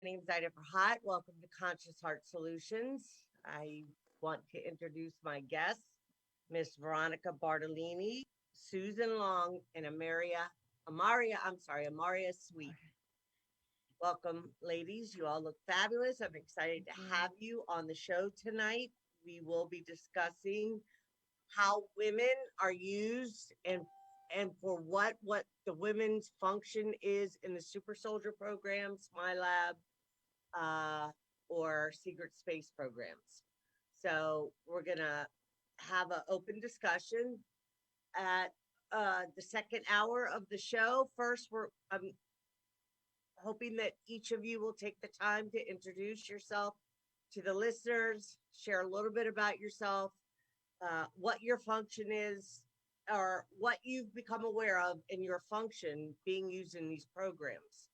name's Ida for Hot. Welcome to Conscious Heart Solutions. I want to introduce my guests, Miss Veronica Bartolini, Susan Long, and Amaria Sweet. Welcome, ladies. You all look fabulous. I'm excited to have you on the show tonight. We will be discussing how women are used and for what the women's function is in the super soldier programs, MILAB, or secret space programs. So we're gonna have an open discussion at the second hour of the show. First, I'm hoping that each of you will take the time to introduce yourself to the listeners, share a little bit about yourself, what your function is, or what you've become aware of in your function being used in these programs.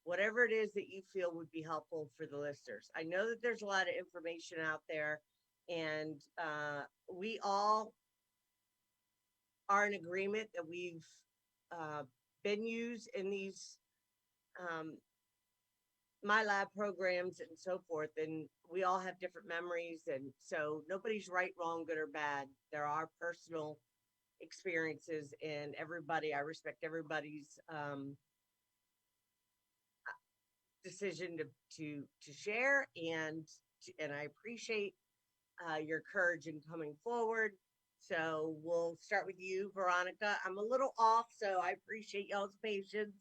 Whatever it is that you feel would be helpful for the listeners. I know that there's a lot of information out there, and we all are in agreement that we've uh, been used in these um, MILAB programs and so forth, and we all have different memories, and so nobody's right, wrong, good or bad. There are personal experiences, and I respect everybody's decision to share, and I appreciate your courage in coming forward. So we'll start with you, Veronica. I'm a little off, so I appreciate y'all's patience.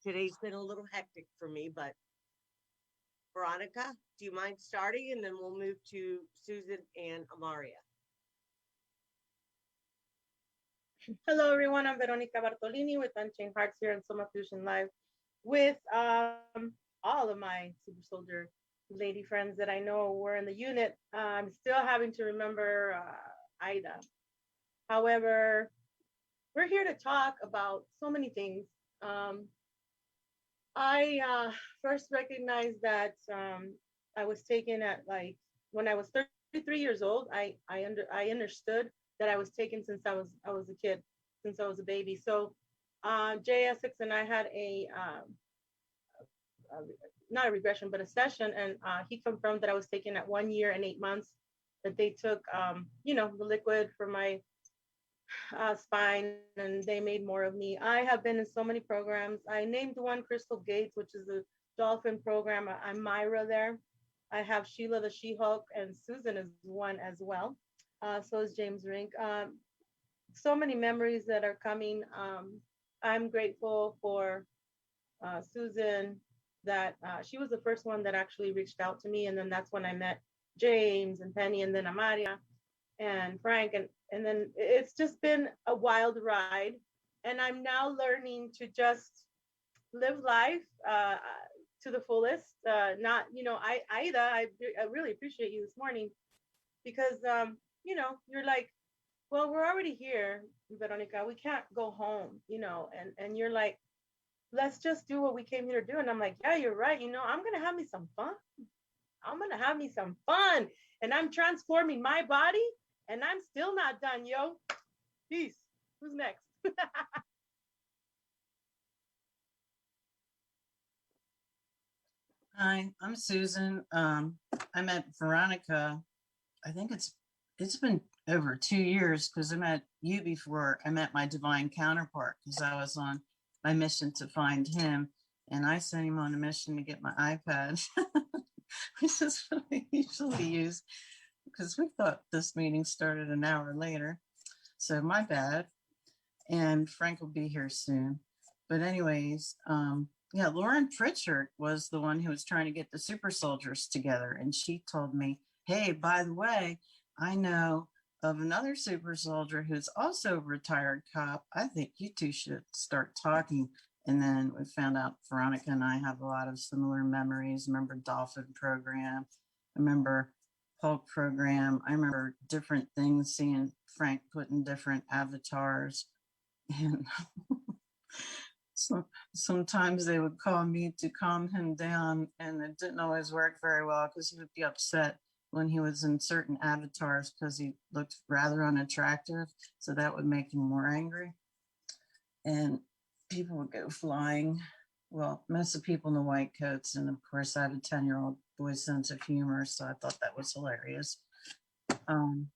Today's been a little hectic for me, but Veronica, do you mind starting, and then we'll move to Susan and Amaria. Hello, everyone. I'm Veronica Bartolini with Unchained Hearts here in Soma Fusion Live with all of my Super Soldier lady friends that I know were in the unit. I'm still having to remember Ida. However, we're here to talk about so many things. Um, I first recognized that I was taken at like when I was 33 years old. I understood that I was taken since I was a kid, since I was a baby. So Jay Essex and I had a not a regression, but a session, and he confirmed that I was taken at 1 year and 8 months. That they took, the liquid for my spine, and they made more of me. I have been in so many programs. I named one Crystal Gates, which is a dolphin program. I'm Myra there. I have Sheila the She-Hulk, and Susan is one as well. So is James Rink. So many memories that are coming. I'm grateful for Susan that she was the first one that actually reached out to me, and then that's when I met James and Penny, and then Amaria and Frank, and then it's just been a wild ride, and I'm now learning to just live life to the fullest. Not, Ida, I really appreciate you this morning because you're like, well, we're already here, Veronica. We can't go home, and you're like, let's just do what we came here to do. And I'm like, yeah, you're right. I'm gonna have me some fun. I'm gonna have me some fun. And I'm transforming my body, and I'm still not done, yo. Peace. Who's next? Hi, I'm Susan. I met Veronica. I think it's been over 2 years because I met you before I met my divine counterpart because I was on my mission to find him, and I sent him on a mission to get my iPad, which is what I usually use because we thought this meeting started an hour later. So my bad. And Frank will be here soon. But anyways, yeah, Lauren Pritchard was the one who was trying to get the super soldiers together. And she told me, hey, by the way, I know of another super soldier who's also a retired cop. I think you two should start talking. And then we found out Veronica and I have a lot of similar memories. Remember Dolphin program. I remember Hulk program. I remember different things, seeing Frank put in different avatars. And so sometimes they would call me to calm him down, and it didn't always work very well because he would be upset when he was in certain avatars because he looked rather unattractive. So that would make him more angry. And people would go flying. well, most of the people in the white coats. And of course, I have a 10-year-old boy's sense of humor. So I thought that was hilarious. Um,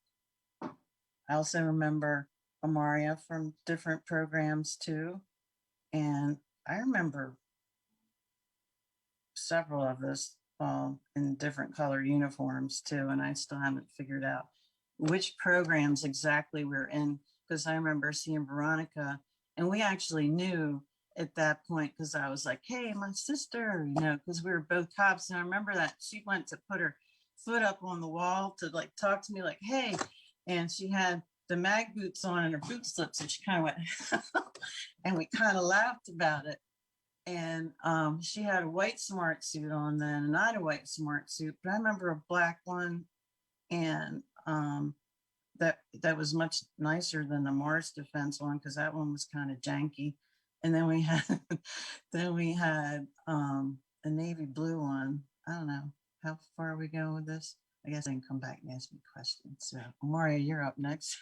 I also remember Amaria from different programs too. And I remember several of us in different color uniforms too. And I still haven't figured out which programs exactly we're in, because I remember seeing Veronica and we actually knew at that point because I was like, hey, my sister, because we were both cops. And I remember that she went to put her foot up on the wall to like talk to me like, hey, and she had the mag boots on and her boot slips and she kind of went and we kind of laughed about it. And she had a white smart suit on then, and I had a white smart suit, but I remember a black one, and that was much nicer than the Mars Defense one because that one was kind of janky. And then we had a navy blue one. I don't know how far are we going with this. I guess I can come back and ask me questions. So Maria, you're up next.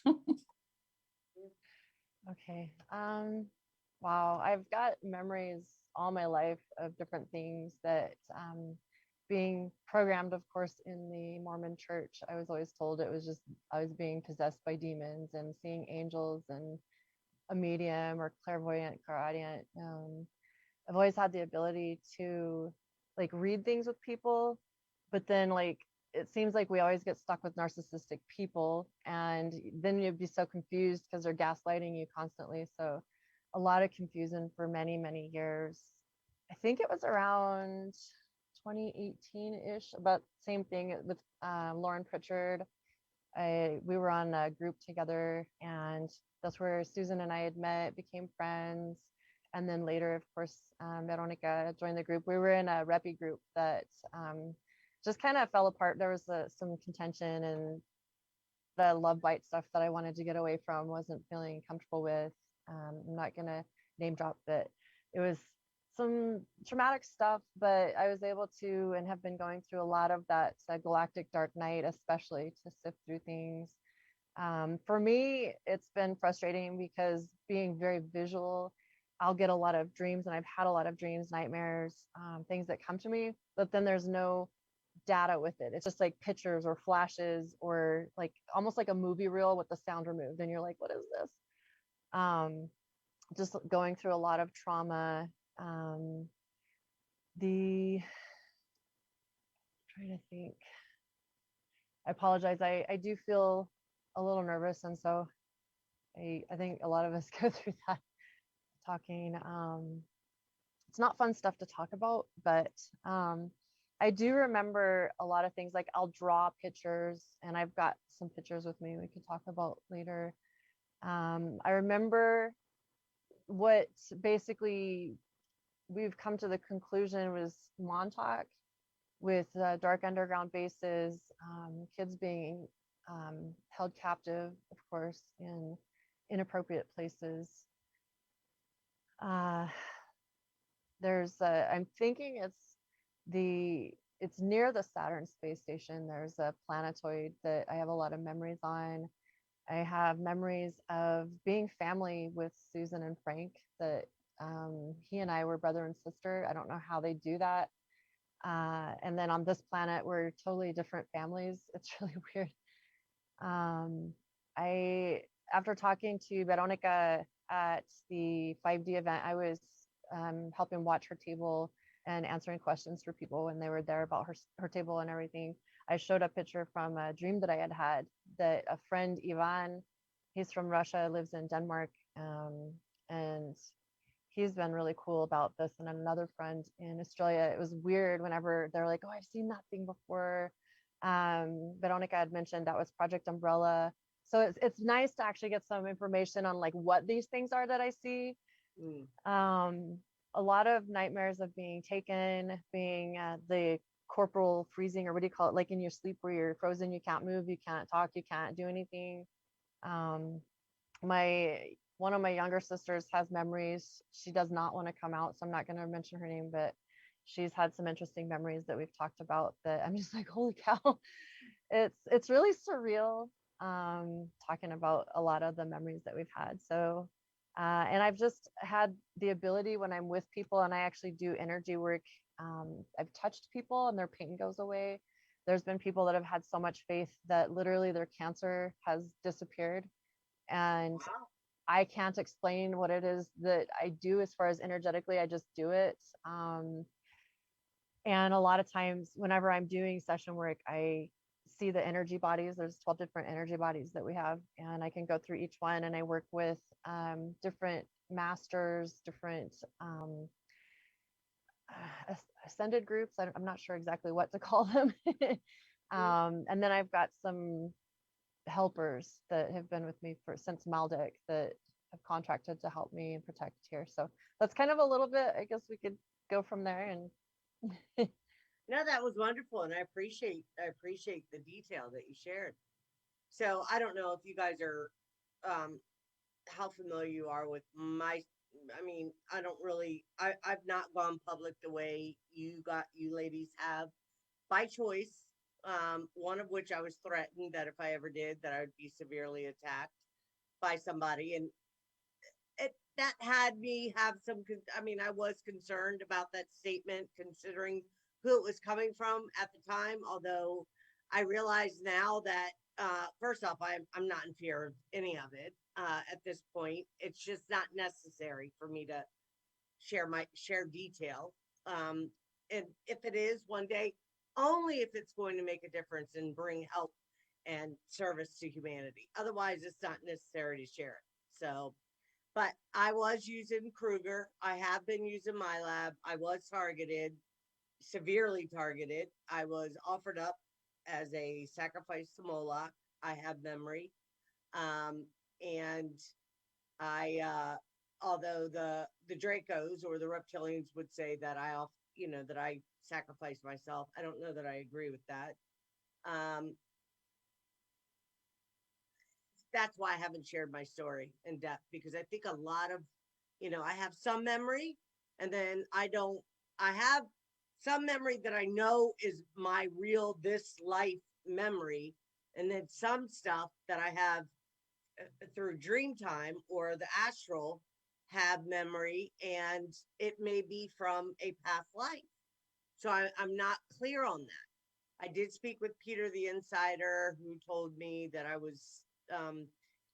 Okay. Wow. I've got memories all my life of different things that being programmed, of course, in the Mormon church, I was always told it was just I was being possessed by demons and seeing angels and a medium or clairvoyant, clairaudient. I've always had the ability to like read things with people, but then like it seems like we always get stuck with narcissistic people, and then you'd be so confused because they're gaslighting you constantly. So a lot of confusion for many, many years. I think it was around 2018-ish, about same thing with Lauren Pritchard. We were on a group together, and that's where Susan and I had met, became friends. And then later, of course, Veronica joined the group. We were in a reppy group that just kind of fell apart. There was some contention and the love bite stuff that I wanted to get away from, wasn't feeling comfortable with. I'm not going to name drop, but it was some traumatic stuff, but I was able to and have been going through a lot of that galactic dark night, especially to sift through things. For me, it's been frustrating because being very visual, I'll get a lot of dreams, and I've had a lot of dreams, nightmares, things that come to me, but then there's no data with it. It's just like pictures or flashes or like almost like a movie reel with the sound removed. And you're like, what is this? Just going through a lot of trauma. The trying to think. I apologize. I do feel a little nervous, and so I think a lot of us go through that talking. It's not fun stuff to talk about, but I do remember a lot of things. Like I'll draw pictures, and I've got some pictures with me we can talk about later. I remember what basically we've come to the conclusion was Montauk with dark underground bases, kids being held captive, of course, in inappropriate places. I'm thinking it's near the Saturn space station. There's a planetoid that I have a lot of memories on. I have memories of being family with Susan and Frank, that he and I were brother and sister. I don't know how they do that. And then on this planet, we're totally different families. It's really weird. After talking to Veronica at the 5D event, I was helping watch her table and answering questions for people when they were there about her table and everything. I showed a picture from a dream that I had that a friend, Ivan, he's from Russia, lives in Denmark, and he's been really cool about this. And another friend in Australia, it was weird whenever they're like, oh, I've seen that thing before. Veronica had mentioned that was Project Umbrella. So it's nice to actually get some information on like what these things are that I see. A lot of nightmares of being taken, being the corporal freezing, or what do you call it? Like in your sleep where you're frozen, you can't move, you can't talk, you can't do anything. One of my younger sisters has memories. She does not want to come out, so I'm not going to mention her name, but she's had some interesting memories that we've talked about that I'm just like, holy cow. It's really surreal, talking about a lot of the memories that we've had. So And I've just had the ability when I'm with people and I actually do energy work. I've touched people and their pain goes away. There's been people that have had so much faith that literally their cancer has disappeared. And Wow. I can't explain what it is that I do as far as energetically. I just do it. And a lot of times, whenever I'm doing session work, I see the energy bodies. There's 12 different energy bodies that we have, and I can go through each one and I work with different masters, different ascended groups. I'm not sure exactly what to call them. And then I've got some helpers that have been with me since Maldic that have contracted to help me and protect here. So that's kind of a little bit, I guess we could go from there. And No, that was wonderful, and I appreciate the detail that you shared. So I don't know if you guys are um how familiar you are with my. I mean, I don't really. I've not gone public the way you ladies have by choice. One of which I was threatened that if I ever did, that I would be severely attacked by somebody, and that had me have some. I mean, I was concerned about that statement, considering who it was coming from at the time. Although I realize now that first off, I'm not in fear of any of it at this point. It's just not necessary for me to share detail. Um, and if it is one day, only if it's going to make a difference and bring help and service to humanity. Otherwise, it's not necessary to share it. So, but I was using Kruger. I have been using MILAB. I was targeted, severely targeted. I was offered up as a sacrifice to Moloch. I have memory. And although the Dracos or the reptilians would say that that I sacrificed myself. I don't know that I agree with that. Um, that's why I haven't shared my story in depth, because I think a lot of, I have some memory, and then I have some memory that I know is my real this life memory, and then some stuff that I have through dream time or the astral have memory, and it may be from a past life. So I'm not clear on that. I did speak with Peter the Insider, who told me that I was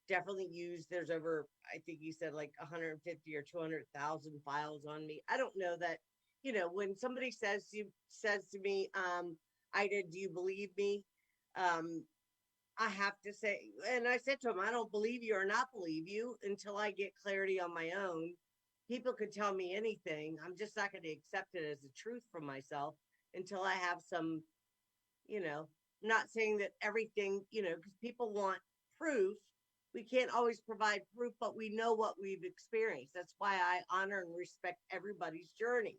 definitely used. There's over, I think he said, like 150 or 200,000 files on me. I don't know that, when somebody says to me, Ida, do you believe me? Um, I have to say, and I said to him, I don't believe you or not believe you until I get clarity on my own. People could tell me anything. I'm just not going to accept it as a truth for myself until I have some, you know, not saying that everything, because people want proof. We can't always provide proof, but we know what we've experienced. That's why I honor and respect everybody's journey.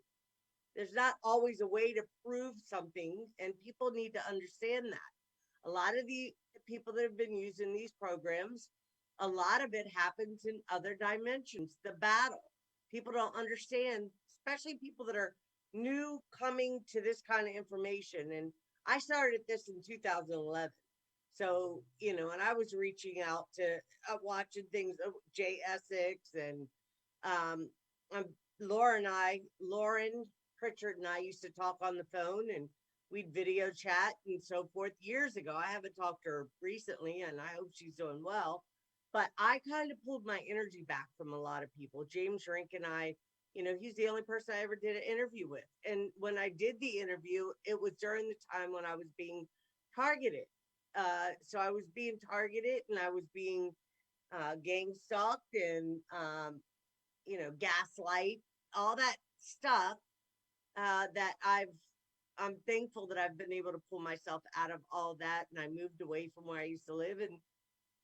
There's not always a way to prove something, and people need to understand that. A lot of the people that have been using these programs, a lot of it happens in other dimensions. The battle. People don't understand, especially people that are new coming to this kind of information. And I started this in 2011. So, and I was reaching out to watching things, Jay Essex and um, um, Lauren Pritchard and I used to talk on the phone, and we'd video chat and so forth years ago. I haven't talked to her recently, and I hope she's doing well. But I kind of pulled my energy back from a lot of people. James Rink and I, he's the only person I ever did an interview with. And when I did the interview, it was during the time when I was being targeted. So I was being targeted, and I was being gang stalked, and gaslight, all that stuff that I'm thankful that I've been able to pull myself out of all that, and I moved away from where I used to live,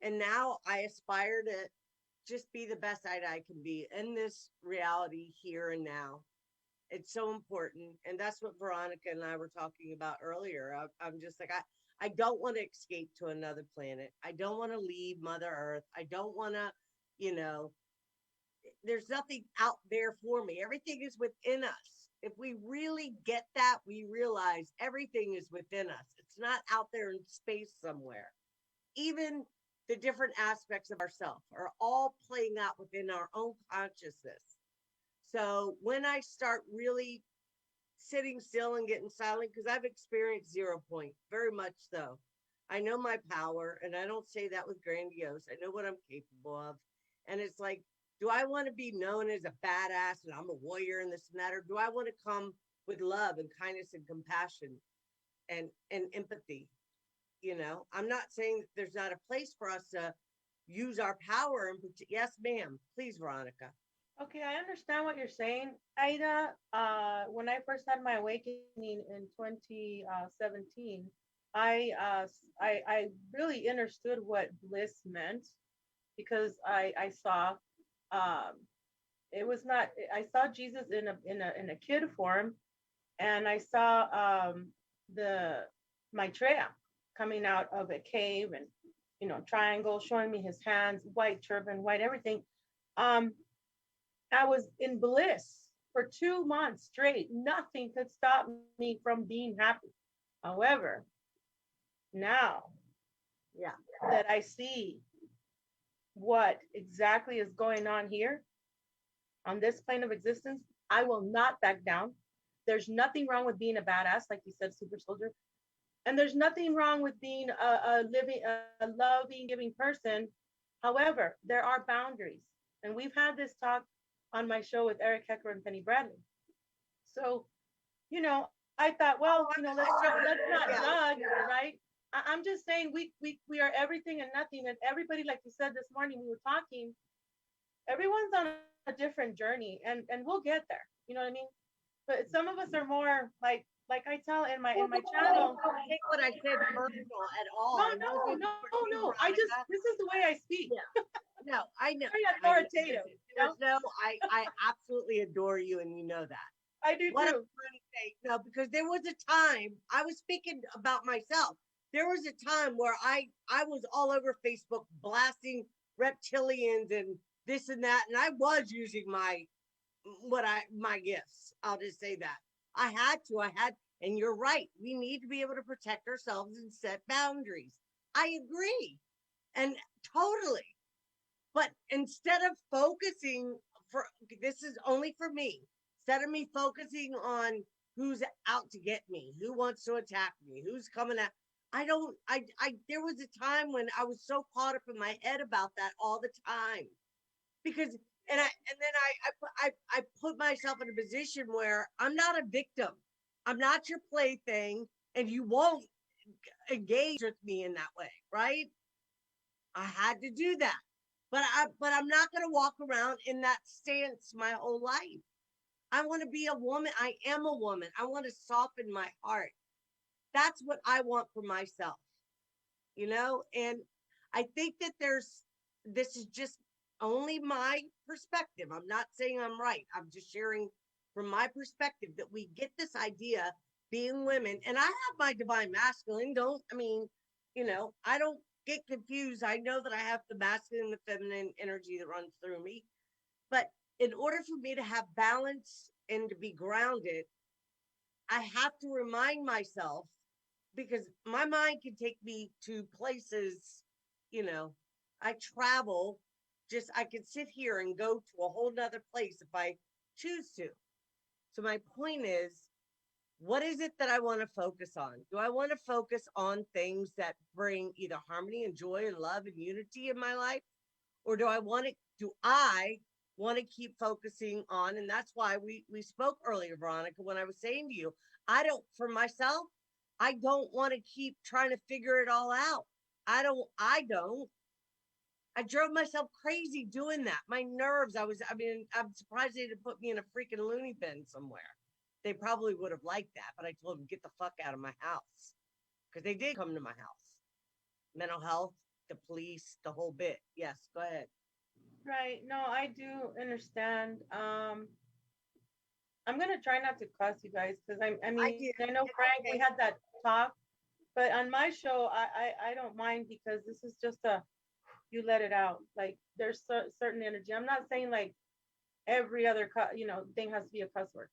and now I aspire to just be the best I can be in this reality here and now. It's so important, and that's what Veronica and I were talking about earlier. I'm just like I don't want to escape to another planet. I don't want to leave Mother Earth. I don't want to, you know, there's nothing out there for me. Everything is within us. If we really get that, we realize everything is within us. It's not out there in space somewhere. Even the different aspects of ourselves are all playing out within our own consciousness. So when I start really sitting still and getting silent, because I've experienced 0 point, very much so. I know my power, and I don't say that with grandiose. I know what I'm capable of. And it's like, do I want to be known as a badass and I'm a warrior and this and that? Or do I want to come with love and kindness and compassion and empathy? You know, I'm not saying that there's not a place for us to use our power. And yes, ma'am. Please, Veronica. Okay, I understand what you're saying, Aida. When I first had my awakening in 2017, I really understood what bliss meant because I saw it was not I saw Jesus in a kid form, and I saw the Maitreya coming out of a cave, and triangle showing me his hands, white turban, white everything. I was in bliss for 2 months straight. Nothing could stop me from being happy. However, now Yeah. that I see what exactly is going on here on this plane of existence, I will not back down. There's nothing wrong with being a badass, like you said, super soldier. And there's nothing wrong with being a loving, giving person. However, there are boundaries. And we've had this talk on my show with Eric Hecker and Penny Bradley. So, I thought, well, let's not judge, right? I'm just saying we are everything and nothing. And everybody, like you said this morning, we were talking, everyone's on a different journey, and we'll get there. You know what I mean? But some of us are more like I tell in my channel. Don't take what I said personal at all. No. This is the way I speak. Yeah. No, I know. Very authoritative. I absolutely adore you, and you know that. I do what too. I'm trying to say, no, because there was a time I was speaking about myself. There was a time where I was all over Facebook blasting reptilians and this and that, and I was using my gifts. I'll just say that. I had, and you're right. We need to be able to protect ourselves and set boundaries. I agree. And totally. But instead of focusing this is only for me, instead of me focusing on who's out to get me, who wants to attack me, who's coming at, there was a time when I was so caught up in my head about that all the time, because I put myself in a position where I'm not a victim. I'm not your plaything, and you won't engage with me in that way, right? I had to do that. But I'm not going to walk around in that stance my whole life. I want to be a woman. I am a woman. I want to soften my heart. That's what I want for myself, and I think that this is just only my perspective. I'm not saying I'm right. I'm just sharing from my perspective that we get this idea being women, and I have my divine masculine. I don't get confused. I know that I have the masculine and the feminine energy that runs through me. But in order for me to have balance and to be grounded, I have to remind myself, because my mind can take me to places, I travel, I can sit here and go to a whole nother place if I choose to. So my point is, what is it that I want to focus on? Do I want to focus on things that bring either harmony and joy and love and unity in my life? Or do I want to keep focusing on, and that's why we spoke earlier, Veronica, when I was saying to you, for myself, I don't want to keep trying to figure it all out. I drove myself crazy doing that. My nerves, I'm surprised they didn't put me in a freaking loony bin somewhere. They probably would have liked that, but I told them, get the fuck out of my house. Because they did come to my house. Mental health, the police, the whole bit. Yes, go ahead. Right. No, I do understand. I'm gonna try not to cuss, you guys, because I know Frank, we had that talk, but on my show, I don't mind, because this is just you let it out. Like, there's certain energy. I'm not saying like every other thing has to be a cuss word.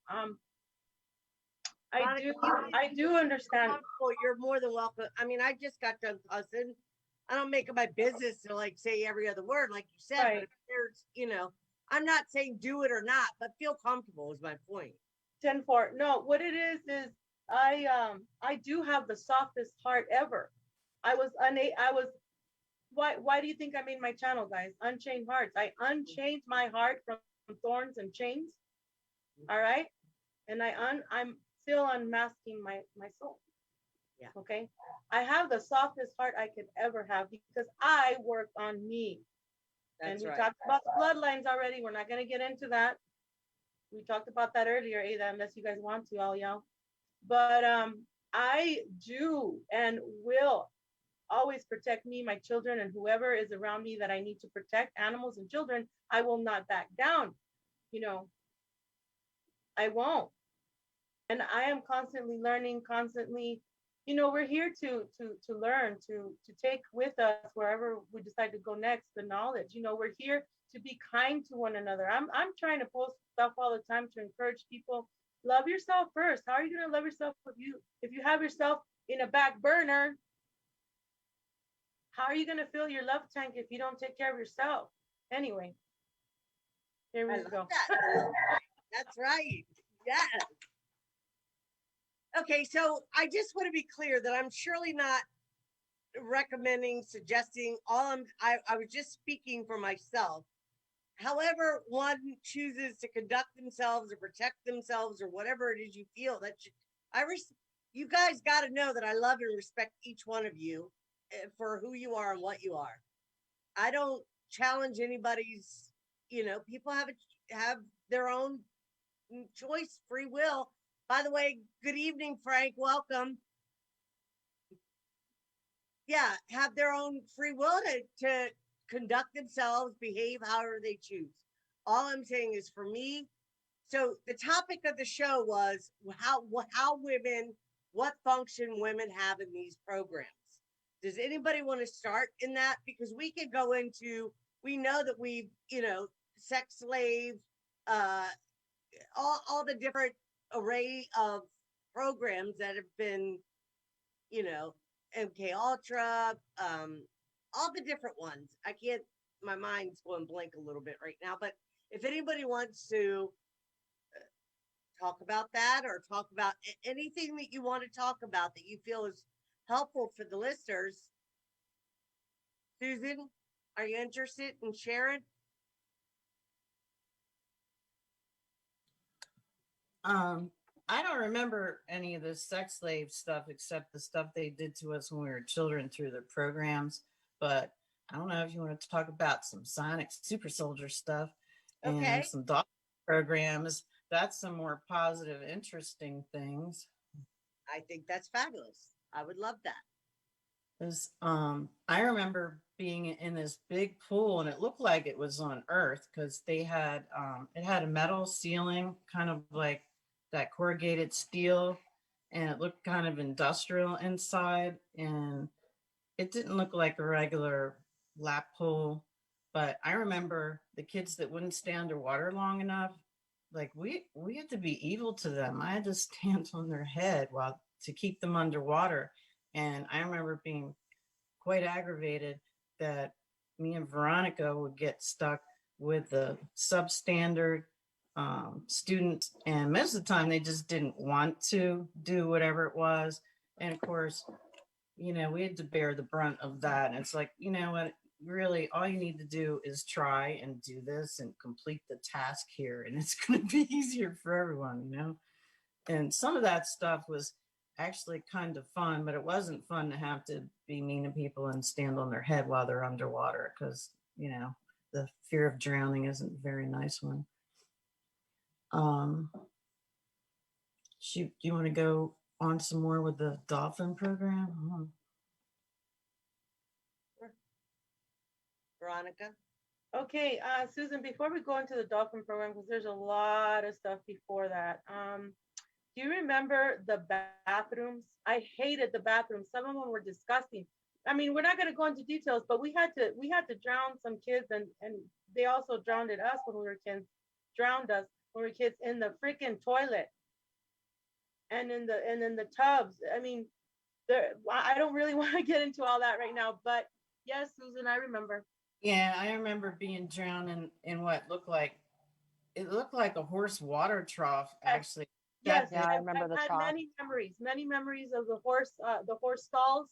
I do understand. You're more than welcome. I just got done cussing. I don't make it my business to like say every other word, like you said, but Right. there's, I'm not saying do it or not, but feel comfortable is my point. 10-4. No, what it is I do have the softest heart ever. I was why do you think I made my channel, guys? Unchained Hearts. I unchained my heart from thorns and chains. All right. And I'm still unmasking my soul. Yeah. Okay. I have the softest heart I could ever have because I worked on me. And That's we right. talked about the bloodlines already. We're not going to get into that. We talked about that earlier, Ada, unless you guys want to, all y'all. But I do and will always protect me, my children, and whoever is around me that I need to protect, animals and children. I will not back down. You know, I won't. And I am constantly learning, constantly. We're here to learn, to take with us wherever we decide to go next the knowledge. We're here to be kind to one another. I'm trying to post stuff all the time to encourage people. Love yourself first. How are you gonna love yourself if you have yourself in a back burner? How are you gonna fill your love tank if you don't take care of yourself? Anyway, here I we love go. that. That's right. Yes. Okay, so I just want to be clear that I'm surely not recommending, suggesting. I was just speaking for myself. However, one chooses to conduct themselves or protect themselves or whatever it is you feel that you guys got to know that I love and respect each one of you for who you are and what you are. I don't challenge anybody's. People have their own choice, free will. By the way, good evening, Frank. Welcome. Yeah, have their own free will to conduct themselves, behave however they choose. All I'm saying is for me, so the topic of the show was how women, what function women have in these programs. Does anybody want to start in that? Because we could go into, we know that we've, sex slave, uh, all the different array of programs that have been, you know, MK Ultra, all the different ones. I can't, my mind's going blank a little bit right now, but if anybody wants to talk about that or talk about anything that you want to talk about that you feel is helpful for the listeners, Susan, are you interested in sharing? I don't remember any of the sex slave stuff except the stuff they did to us when we were children through their programs. But I don't know if you want to talk about some Sonic Super Soldier stuff and Okay, some dog programs. That's some more positive, interesting things. I think that's fabulous. I would love that. Because I remember being in this big pool and it looked like it was on Earth because they had it had a metal ceiling, kind of like that corrugated steel, and it looked kind of industrial inside, and it didn't look like a regular lap pool. But I remember the kids that wouldn't stay underwater long enough, like we had to be evil to them. I had to stand on their head while to keep them underwater. And I remember being quite aggravated that me and Veronica would get stuck with the substandard students. And most of the time, they just didn't want to do whatever it was. And of course, we had to bear the brunt of that. And it's like, you know what? Really, all you need to do is try and do this and complete the task here. And it's going to be easier for everyone. And some of that stuff was actually kind of fun, but it wasn't fun to have to be mean to people and stand on their head while they're underwater because, the fear of drowning isn't a very nice one. Shoot, do you want to go on some more with the dolphin program? Veronica? Okay, Susan, before we go into the dolphin program, because there's a lot of stuff before that. Do you remember the bathrooms? I hated the bathrooms. Some of them were disgusting. I mean, we're not going to go into details, but we had to drown some kids, and they also drowned us when we were kids. Drowned us when we were kids in the freaking toilet and in the tubs. I mean, I don't really want to get into all that right now, but Yes, Susan, I remember. Yeah, I remember being drowned in what looked like it looked like a horse water trough, Yes, actually. yes, That Yeah, big. I I've remember the had trough. many memories of the horse stalls,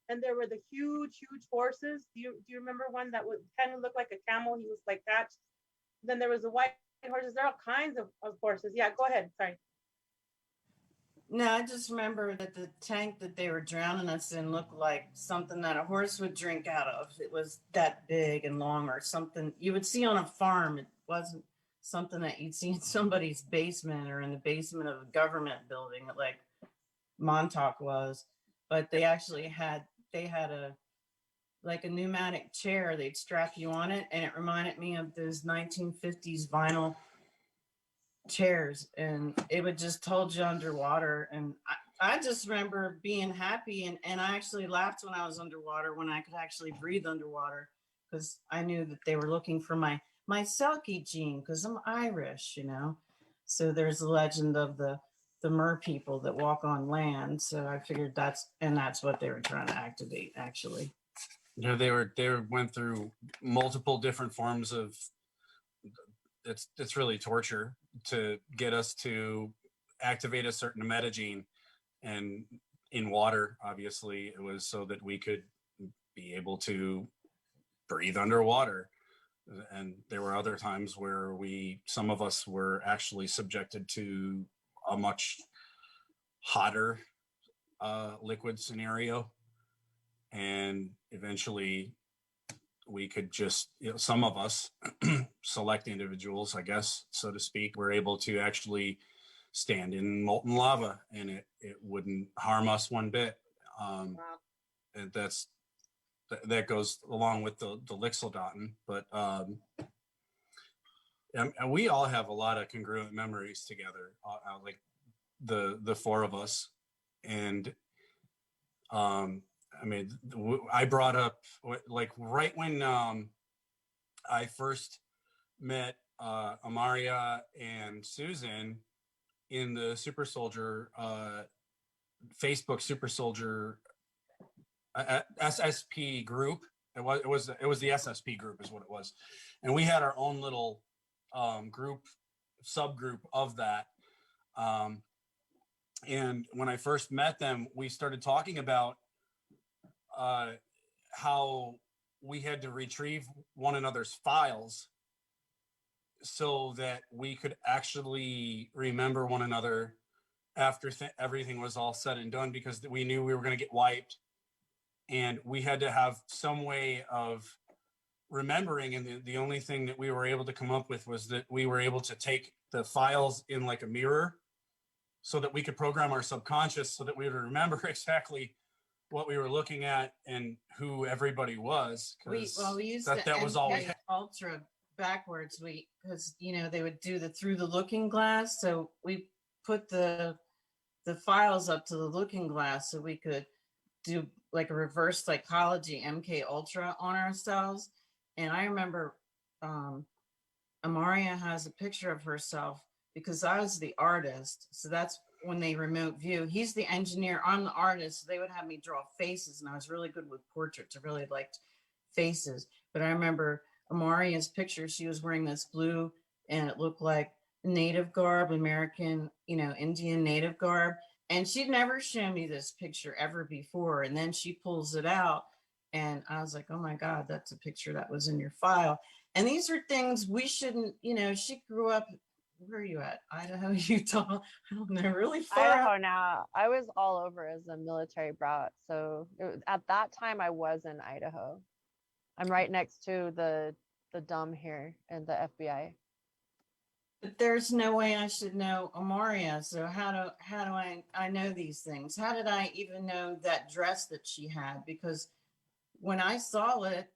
and there were the huge horses. Do you remember one that would kind of look like a camel? He was like that. Then there was the white horses. There are all kinds of horses. Yeah, go ahead. Sorry. No, I just remember that the tank that they were drowning us in looked like something that a horse would drink out of. It was that big and long, or something you would see on a farm. It wasn't something that you'd see in somebody's basement or in the basement of a government building like Montauk was. But they had a like a pneumatic chair. They'd strap you on it, and it reminded me of those 1950s vinyl chairs, and it would just hold you underwater. And I just remember being happy, and I actually laughed when I was underwater, when I could actually breathe underwater, because I knew that they were looking for my Selkie gene, because I'm Irish, you know. So there's a legend of the mer people that walk on land. So I figured that's what they were trying to activate, actually. You know, they went through multiple different forms of it's really torture to get us to activate a certain metagene, and in water, obviously, it was so that we could be able to breathe underwater. And there were other times where some of us were actually subjected to a much hotter liquid scenario, and eventually we could just, some of us, select individuals, I guess, so to speak, were able to actually stand in molten lava, and it wouldn't harm us one bit. Wow. And that goes along with the Lixeldotten, but and we all have a lot of congruent memories together, like the four of us. And I mean, I brought up, like, right when I first met Amaria and Susan in the Super Soldier Facebook Super Soldier SSP group. It was the SSP group is what it was, and we had our own little group subgroup of that. And when I first met them, we started talking about how we had to retrieve one another's files so that we could actually remember one another after everything was all said and done, because we knew we were going to get wiped, and we had to have some way of remembering. And the only thing that we were able to come up with was that we were able to take the files in like a mirror so that we could program our subconscious so that we would remember exactly what we were looking at and who everybody was. We used that was all we had. Ultra backwards. Because they would do the through the looking glass, so we put the files up to the looking glass so we could do like a reverse psychology MK Ultra on ourselves. And I remember Amaria has a picture of herself, because I was the artist. So that's when they remote view. He's the engineer, I'm the artist. So they would have me draw faces, and I was really good with portraits. I really liked faces. But I remember Amaria's picture, she was wearing this blue, and it looked like native garb, American, Indian native garb. And she'd never shown me this picture ever before. And then she pulls it out, and I was like, oh my God, that's a picture that was in your file. And these are things we shouldn't, she grew up, where are you at? Idaho, Utah? I don't know, really far Idaho out. now. I was all over as a military brat. So at that time, I was in Idaho. I'm right next to the dumb here and the FBI. But there's no way I should know Amaria. So how do I know these things? How did I even know that dress that she had? Because when I saw it,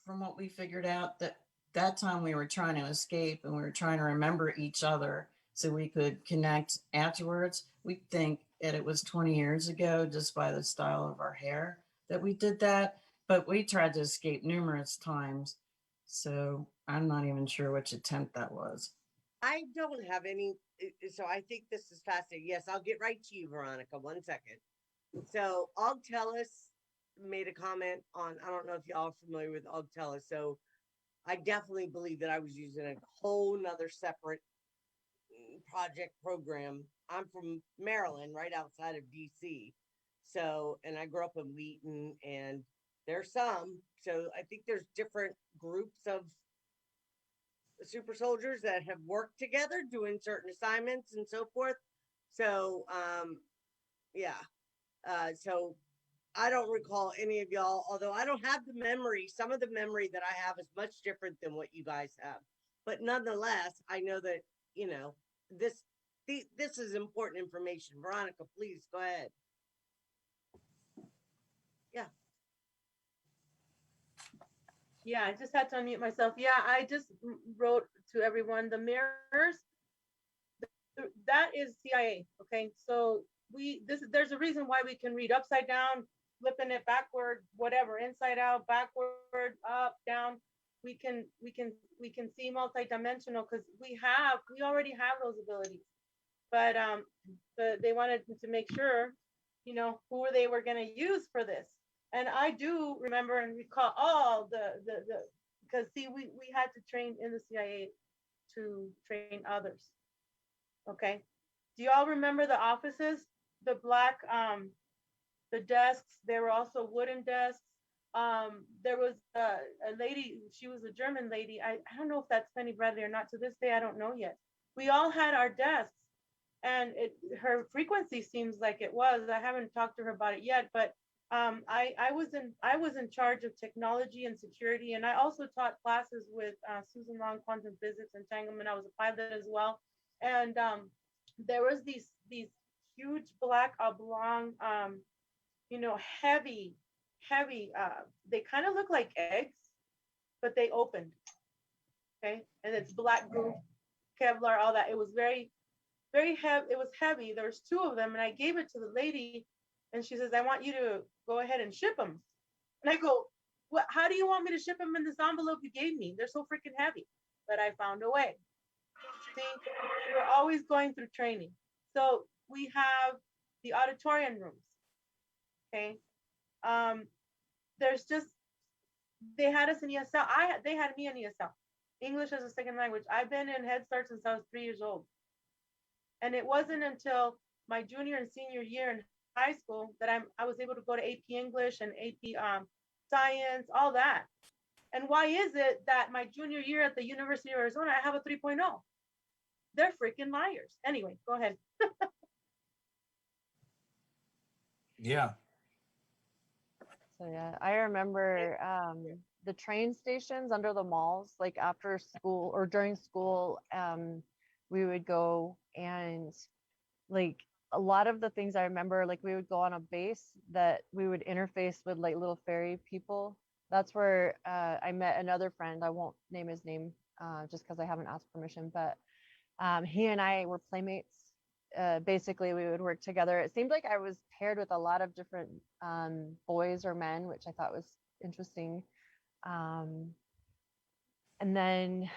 from what we figured out, that time we were trying to escape, and we were trying to remember each other so we could connect afterwards. We think that it was 20 years ago, just by the style of our hair, that we did that. But we tried to escape numerous times. So I'm not even sure which attempt that was. I don't have any, so I think this is fascinating. Yes, I'll get right to you, Veronica. 1 second. So I'll tell us made a comment on, I don't know if y'all are familiar with Ogtella, so I definitely believe that I was using a whole nother separate project program. I'm from Maryland, right outside of DC. So, and I grew up in Wheaton, and there's some. So I think there's different groups of super soldiers that have worked together doing certain assignments and so forth. So, yeah. So I don't recall any of y'all, although I don't have the memory. Some of the memory that I have is much different than what you guys have. But nonetheless, I know that, you know, this this is important information. Veronica, please go ahead. Yeah. Yeah, I just had to unmute myself. Yeah, I just wrote to everyone the mirrors. That is CIA. Okay, so there's a reason why we can read upside down, flipping it backward, whatever, inside out, backward, up, down. We can see multidimensional because we already have those abilities. But they wanted to make sure, who they were going to use for this. And I do remember and recall all the because see, we had to train in the CIA to train others. Okay. Do y'all remember the offices? The black, the desks, they were also wooden desks. There was a lady, she was a German lady. I don't know if that's Penny Bradley or not. To this day, I don't know yet. We all had our desks, and her frequency seems like it was. I haven't talked to her about it yet, but I was in charge of technology and security, and I also taught classes with Susan Long, quantum physics, entanglement. I was a pilot as well, and there was these huge black oblong, heavy, they kind of look like eggs, but they opened. Okay, and it's black goo, Kevlar, all that. It was very, very heavy. It was heavy. There was two of them, and I gave it to the lady, and she says, "I want you to go ahead and ship them." And I go, "What? How do you want me to ship them in this envelope you gave me? They're so freaking heavy." But I found a way. See, we're always going through training. So we have the auditorium rooms. Okay. There's just, they had us in ESL. They had me in ESL, English as a second language. I've been in Head Start since I was 3 years old. And it wasn't until my junior and senior year in high school that I was able to go to AP English and AP Science, all that. And why is it that my junior year at the University of Arizona, I have a 3.0? They're freaking liars. Anyway, go ahead. Yeah. So yeah, I remember the train stations under the malls, like after school or during school, we would go, and like a lot of the things I remember, like we would go on a base that we would interface with like little fairy people. That's where I met another friend. I won't name his name just because I haven't asked permission, but he and I were playmates. Basically, we would work together. It seemed like I was paired with a lot of different boys or men, which I thought was interesting. And then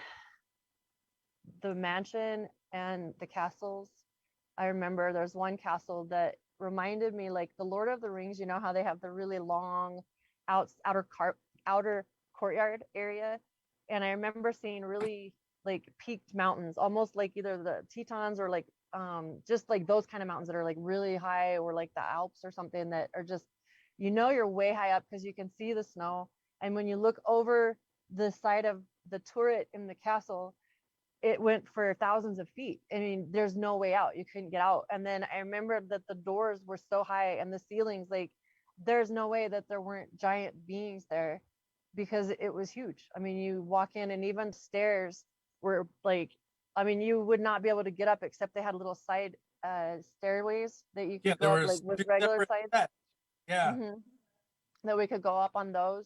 the mansion and the castles. I remember there's one castle that reminded me like the Lord of the Rings. You know how they have the really long outer courtyard area, and I remember seeing really like peaked mountains, almost like either the Tetons or like just like those kind of mountains that are like really high, or like the Alps or something, that are just, you're way high up because you can see the snow. And when you look over the side of the turret in the castle, it went for thousands of feet. I mean, there's no way out. You couldn't get out. And then I remember that the doors were so high and the ceilings, like there's no way that there weren't giant beings there, because it was huge. I mean, you walk in and even stairs were like, I mean, you would not be able to get up except they had little side stairways that you Yeah, could go there up was like with two regular separate sides. sets. Yeah. That we could go up on those.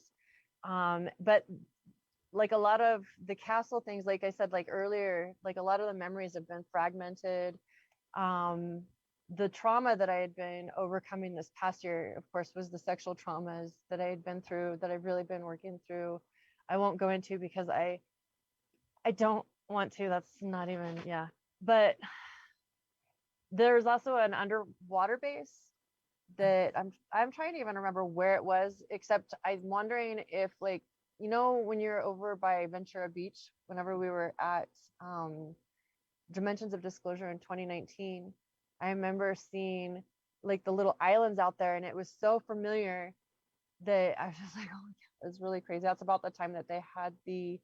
But like a lot of the castle things, like I said, like earlier, like a lot of the memories have been fragmented. The trauma that I had been overcoming this past year, of course, was the sexual traumas that I had been through, that I've really been working through. I won't go into because I don't want to. That's not even, yeah. But there's also an underwater base that I'm trying to even remember where it was, except I'm wondering if, like, you know, when you're over by Ventura Beach, whenever we were at Dimensions of Disclosure in 2019, I remember seeing like the little islands out there, and it was so familiar that I was just like, oh my God, it's really crazy. That's about the time that they had the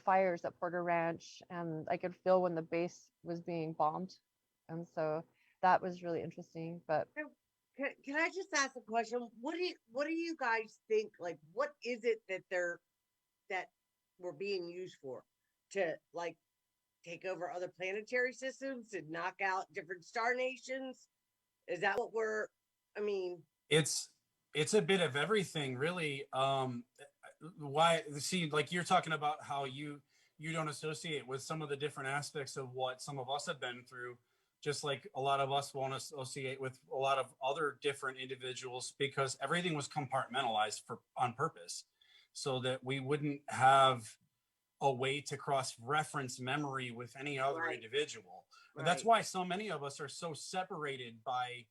fires at Porter Ranch, and I could feel when the base was being bombed. And so that was really interesting. But Can I just ask a question? What do you guys think? Like, what is it that that we're being used for? To like take over other planetary systems and knock out different star nations? Is that what we're? I mean, It's it's a bit of everything, really. Why, see, like you're talking about how you don't associate with some of the different aspects of what some of us have been through, just like a lot of us won't associate with a lot of other different individuals, because everything was compartmentalized for on purpose, so that we wouldn't have a way to cross reference memory with any other right, individual. That's right, why so many of us are so separated by,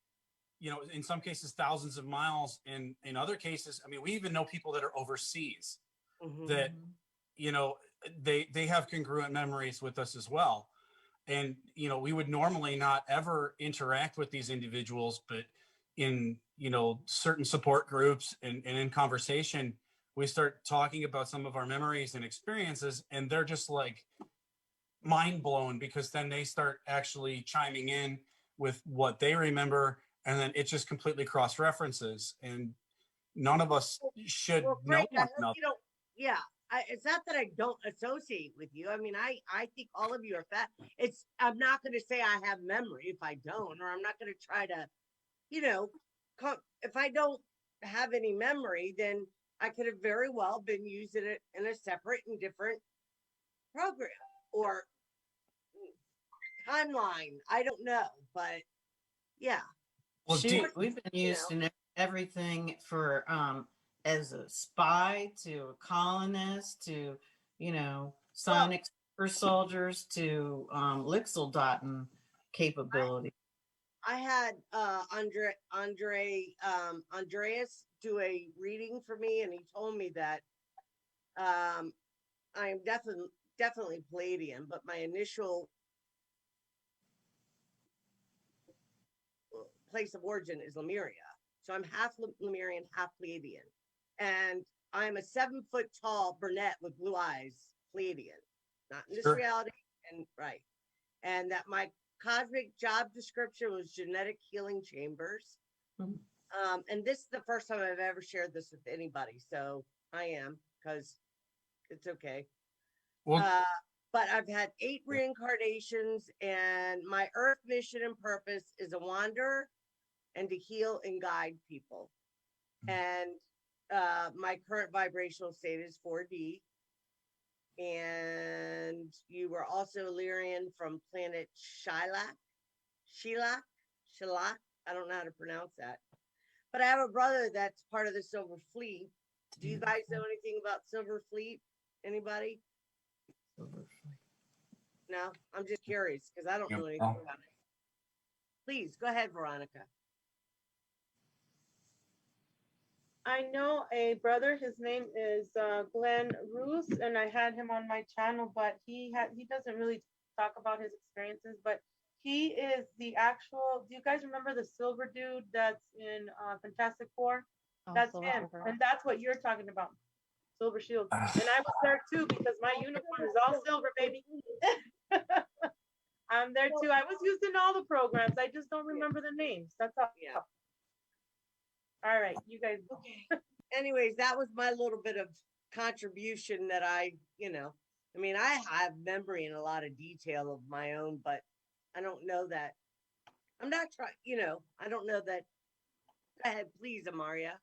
in some cases thousands of miles, and in other cases, I mean, we even know people that are overseas mm-hmm, that, you know, they have congruent memories with us as well. And, we would normally not ever interact with these individuals, but in, certain support groups, and in conversation, we start talking about some of our memories and experiences, and they're just like mind blown, because then they start actually chiming in with what they remember, and then it just completely cross references, and none of us should Well, know Frank, I one hope another. you don't. Yeah, it's not that I don't associate with you. I mean, I think all of you are fat. It's I'm not going to say I have memory if I don't, or I'm not going to try to, you know, if I don't have any memory, then I could have very well been using it in a separate and different program or timeline. I don't know, but yeah, Well, Shoot, we've been you know, used in everything for as a spy to a colonist to, well, sonic super soldiers to Lixeldaten capability. I had Andreas do a reading for me, and he told me that um, I am definitely Palladian, but my initial place of origin is Lemuria. So I'm half Lemurian, half Pleiadian, and I'm a 7 foot tall brunette with blue eyes, Pleiadian, not in this sure. reality, and right, and that my cosmic job description was genetic healing chambers. Mhm. And this is the first time I've ever shared this with anybody, so I am, because it's okay. Well, Uh, but I've had 8 reincarnations, and my earth mission and purpose is to wander and to heal and guide people. And my current vibrational state is 4D. And you were also Illyrian from planet Shilak, Shilak. I don't know how to pronounce that. But I have a brother that's part of the Silver Fleet. Do you guys know anything about Silver Fleet? Anybody? No, I'm just curious because I don't know anything about it. Please go ahead, Veronica. I know a brother. His name is Glenn Roos, and I had him on my channel, but he doesn't really talk about his experiences. But he is the actual. Do you guys remember the silver dude that's in Fantastic Four? oh, That's Silver him, Surfer. and that's what you're talking about, Silver Shield. And I was there too because my uniform is all silver, baby. I'm there too. I was used in all the programs. I just don't remember the names. That's all. Yeah. All right, you guys. Okay. Anyways, that was my little bit of contribution that I mean, I have memory in a lot of detail of my own, but I don't know that. I'm not trying, I don't know that. Go ahead, please, Amaria.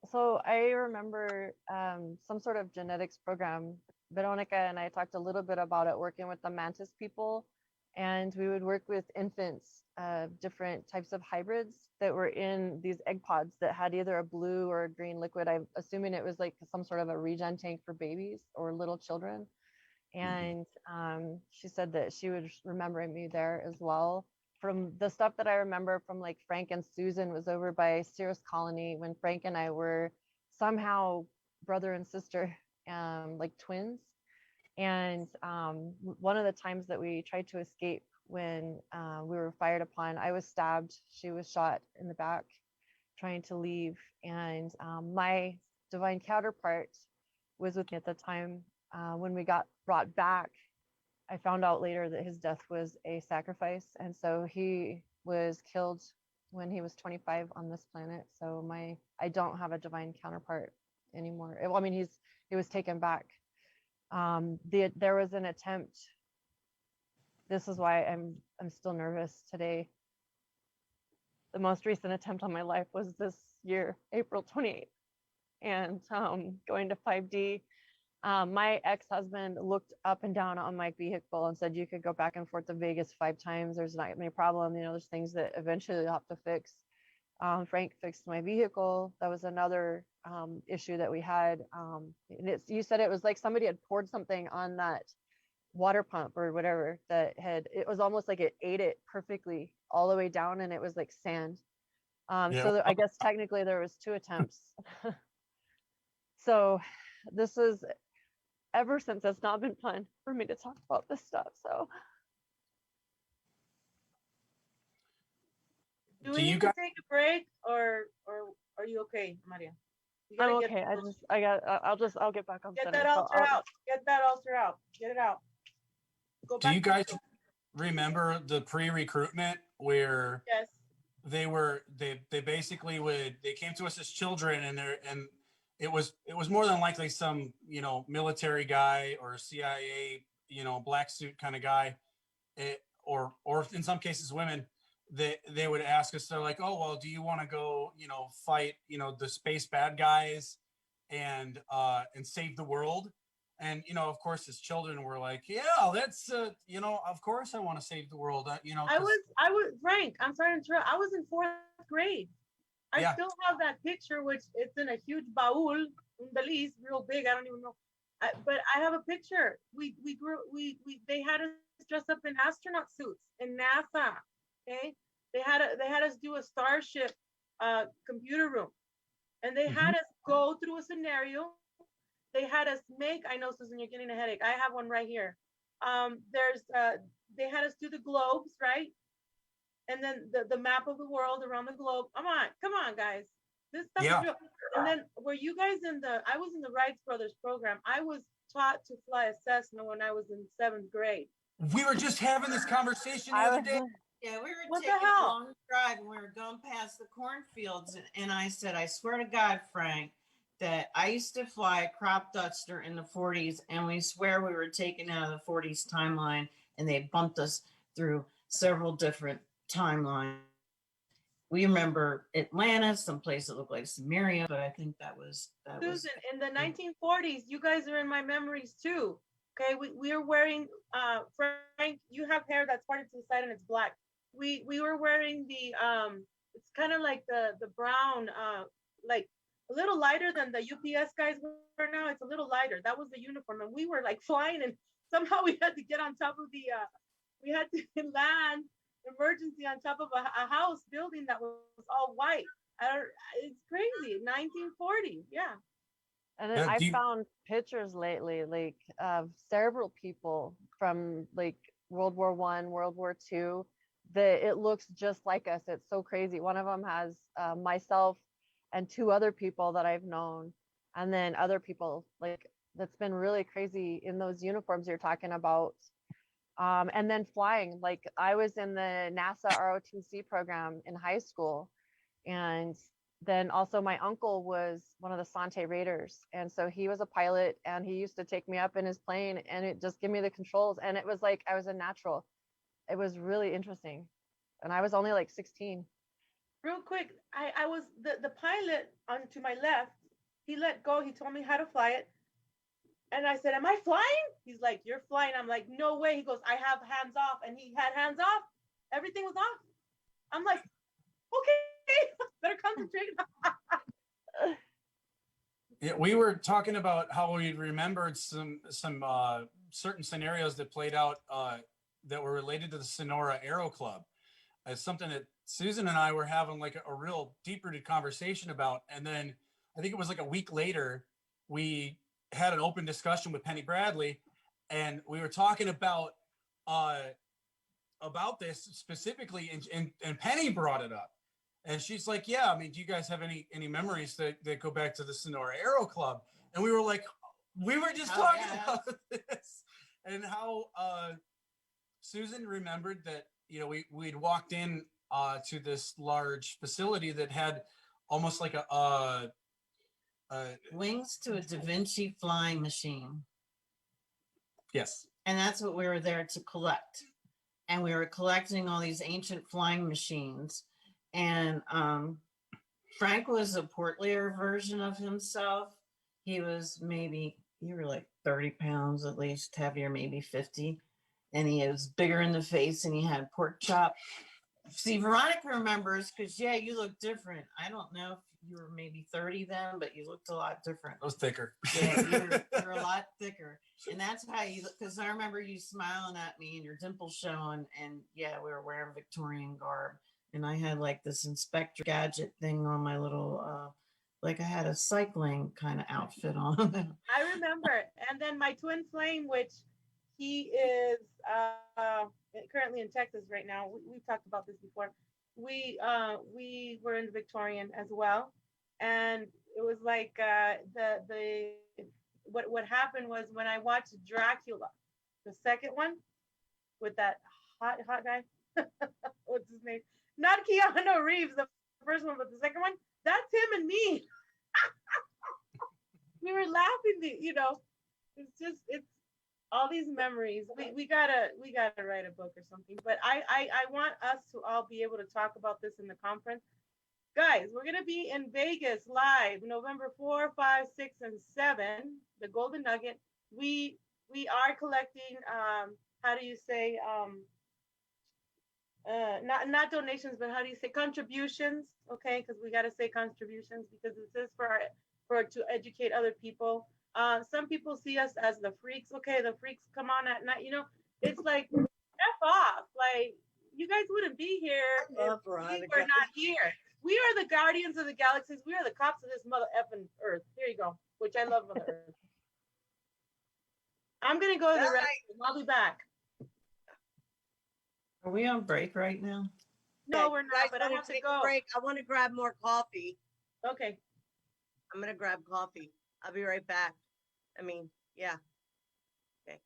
So I remember some sort of genetics program. Veronica and I talked a little bit about it working with the mantis people, and we would work with infants, different types of hybrids that were in these egg pods that had either a blue or a green liquid. I'm assuming it was like some sort of a regen tank for babies or little children. And she said that she was remembering me there as well. from the stuff that I remember from like Frank and Susan was over by Cirrus Colony when Frank and I were somehow brother and sister, like twins. And one of the times that we tried to escape when we were fired upon, I was stabbed. She was shot in the back trying to leave. And my divine counterpart was with me at the time. When we got brought back, I found out later that his death was a sacrifice. And so he was killed when he was 25 on this planet. So I don't have a divine counterpart anymore. Well, I mean, he was taken back. There was an attempt. This is why I'm still nervous today. The most recent attempt on my life was this year, April 28th, and going to 5D. My ex-husband looked up and down on my vehicle and said, you could go back and forth to Vegas 5 times. There's not any problem. You know, there's things that eventually you'll have to fix. Frank fixed my vehicle. That was another issue that we had. And you said it was like somebody had poured something on that water pump or whatever it was almost like it ate it perfectly all the way down, and it was like sand. So I guess technically there was 2 attempts. So this is, ever since, it's not been fun for me to talk about this stuff. So do we need to take a break, or are you okay, Maria? I'm okay. I'll get back on. Get that ulcer out. Get that ulcer out. Get it out. Do you guys remember the pre-recruitment where yes, they basically they came to us as children, and it was more than likely some, you know, military guy or CIA, you know, black suit kind of guy, or in some cases women. They would ask us, they're like, oh, well, do you want to go, you know, fight, you know, the space bad guys and save the world? And, you know, of course, as children, we're like, yeah, that's, you know, of course I want to save the world. You know, I was Frank, I'm sorry to interrupt. I was in 4th grade. I still have that picture, which it's in a huge baul, un valise, real big. I don't even know. But I have a picture. They had us dress up in astronaut suits in NASA. Okay. They had us do a Starship computer room, and they had us go through a scenario. They had us make, I know, Susan, you're getting a headache. I have one right here. They had us do the globes, right? And then the map of the world around the globe. Come on, guys. This stuff is real. And then were you guys I was in the Wright Brothers program. I was taught to fly a Cessna when I was in 7th grade. We were just having this conversation the other day. Yeah, we were taking a long drive, and we were going past the cornfields, and I said, I swear to God, Frank, that I used to fly a crop duster in the 40s, and we swear we were taken out of the 40s timeline, and they bumped us through several different timelines. We remember Atlanta, someplace that looked like Samaria, but I think that was Susan, in the 1940s, you guys are in my memories too. Okay, we are wearing, Frank, you have hair that's parted to the side and it's black. We were wearing the, it's kind of like the brown, like a little lighter than the UPS guys wear now. It's a little lighter. That was the uniform, and we were like flying, and somehow we had to get on top of we had to land emergency on top of a house building that was all white. It's crazy. 1940, yeah. And then I found pictures lately, like of several people from like World War I, World War II, that it looks just like us. It's so crazy. One of them has myself and 2 other people that I've known, and then other people, like, that's been really crazy in those uniforms you're talking about. And then flying, like I was in the NASA ROTC program in high school, and then also my uncle was one of the Sante Raiders, and so he was a pilot, and he used to take me up in his plane and it just give me the controls, and it was like I was a natural. It was really interesting, and I was only like 16. Real quick, I was the pilot on to my left. He let go. He told me how to fly it, and I said, "Am I flying?" He's like, "You're flying." I'm like, "No way." He goes, "I have hands off," and he had hands off. Everything was off. I'm like, "Okay, better concentrate." Yeah, we were talking about how we remembered some certain scenarios that played out that were related to the Sonora Aero Club. as something that Susan and I were having like a real deep-rooted conversation about. And then I think it was like a week later, we had an open discussion with Penny Bradley, and we were talking about this specifically, and Penny brought it up. And she's like, yeah, I mean, do you guys have any memories that go back to the Sonora Aero Club? And we were like, we were just talking about this, and how Susan remembered that, you know, we'd walked in to this large facility that had almost like a Wings to a Da Vinci flying machine. yes. And that's what we were there to collect. And we were collecting all these ancient flying machines. And Frank was a portlier version of himself. He was maybe, you were like 30 pounds at least, heavier, maybe 50. And he was bigger in the face, and he had pork chop. See, Veronica remembers, because, yeah, you look different. I don't know if you were maybe 30 then, but you looked a lot different. I was thicker. Yeah, you're a lot thicker. And that's how you look, because I remember you smiling at me and your dimples showing. And, yeah, we were wearing Victorian garb. And I had like this Inspector Gadget thing on my little, like I had a cycling kind of outfit on. I remember. And then my twin flame, which he is currently in Texas right now. We've talked about this before. We were in the Victorian as well, and it was like what happened was when I watched Dracula, the second one, with that hot guy. What's his name? Not Keanu Reeves, the first one, but the second one. That's him and me. We were laughing. It's all these memories. We gotta write a book or something. But I want us to all be able to talk about this in the conference. Guys, we're gonna be in Vegas live November 4, 5, 6, and 7, the Golden Nugget. We are collecting how do you say not donations, but how do you say contributions? Okay, because we gotta say contributions because this is for to educate other people. Some people see us as the freaks. Okay, the freaks come on at night. It's like F off. Like you guys wouldn't be here if we were not here. We are the guardians of the galaxies. We are the cops of this mother effing Earth. Here you go. Which I love Mother Earth. I'm gonna go to the restroom. I'll be back. Are we on break right now? No, we're not. But I have to go. Break. I want to grab more coffee. Okay. I'm gonna grab coffee. I'll be right back. I mean, yeah. Okay.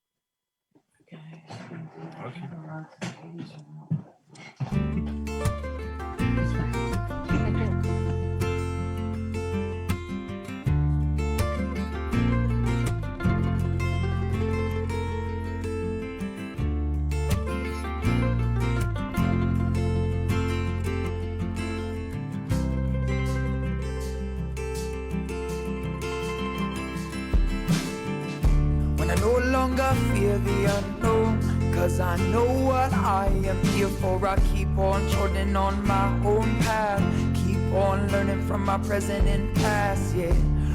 No longer fear the unknown, cause I know what I am here for. I keep on trotting on my own path, keep on learning from my present and past, yeah.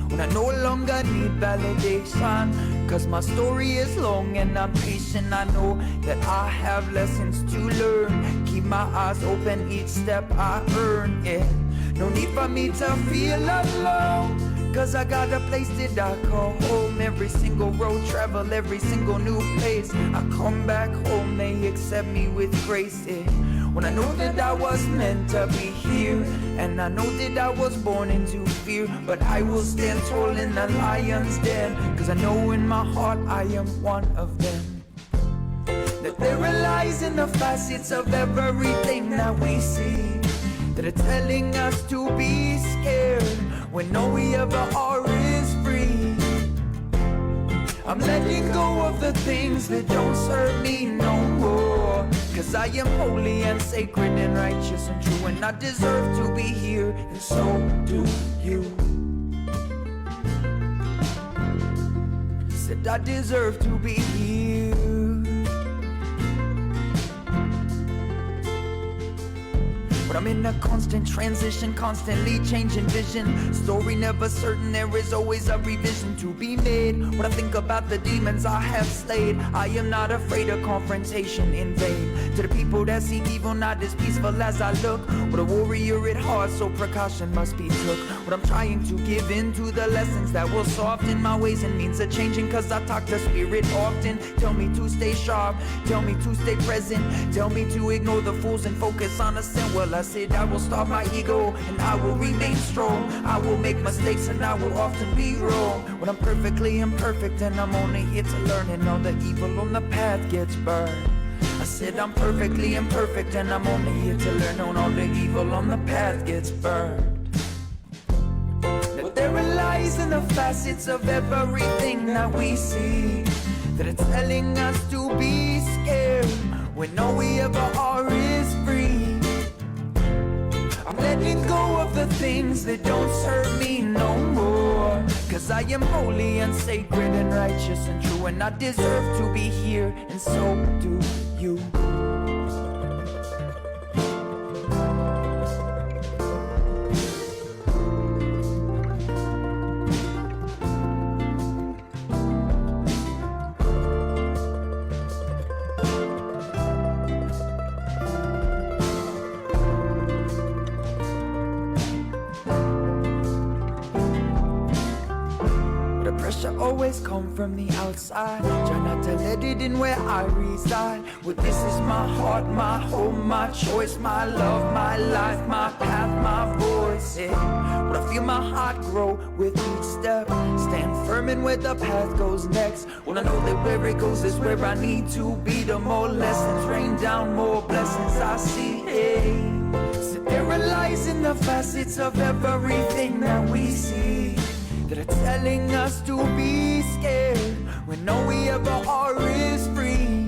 When I no longer need validation, cause my story is long and I'm patient. I know that I have lessons to learn, keep my eyes open each step I earn, yeah. No need for me to feel alone, cause I got a place that I call home. Every single road travel, every single new place I come back home, they accept me with grace, yeah. When I know that I was meant to be here, and I know that I was born into fear, but I will stand tall in the lion's den, cause I know in my heart I am one of them. That there are lies in the facets of everything that we see, that are telling us to be scared when all we ever are is free. I'm letting go of the things that don't serve me no more, cause I am holy and sacred and righteous and true, and I deserve to be here, and so do you. Said I deserve to be here. But I'm in a constant transition, constantly changing vision. Story never certain, there is always a revision to be made. When I think about the demons I have slayed, I am not afraid of confrontation in vain. To the people that seek evil, not as peaceful as I look. With a warrior at heart, so precaution must be took. But I'm trying to give in to the lessons that will soften my ways and means of changing, cause I talk to spirit often. Tell me to stay sharp, tell me to stay present, tell me to ignore the fools and focus on the sin. Well, I said I will starve my ego and I will remain strong. I will make mistakes and I will often be wrong. When I'm perfectly imperfect and I'm only here to learn, and all the evil on the path gets burned. I said I'm perfectly imperfect and I'm only here to learn, and all the evil on the path gets burned. But there are lies in the facets of everything that we see, that are telling us to be scared when all we ever are is free. I'm letting go of the things that don't serve me no more, cause I am holy and sacred and righteous and true, and I deserve to be here, and so do you. Always come from the outside, try not to let it in where I reside. Well, this is my heart, my home, my choice, my love, my life, my path, my voice, yeah. But I feel my heart grow with each step, stand firm in where the path goes next. Well, I know that where it goes is where I need to be. The more lessons rain down, more blessings I see, hey. So there are lies in the facets of everything that we see, that are telling us to be scared when all we ever are is free.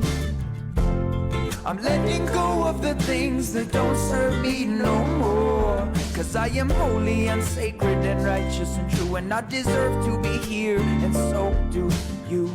I'm letting go of the things that don't serve me no more, cause I am holy and sacred and righteous and true, and I deserve to be here, and so do you.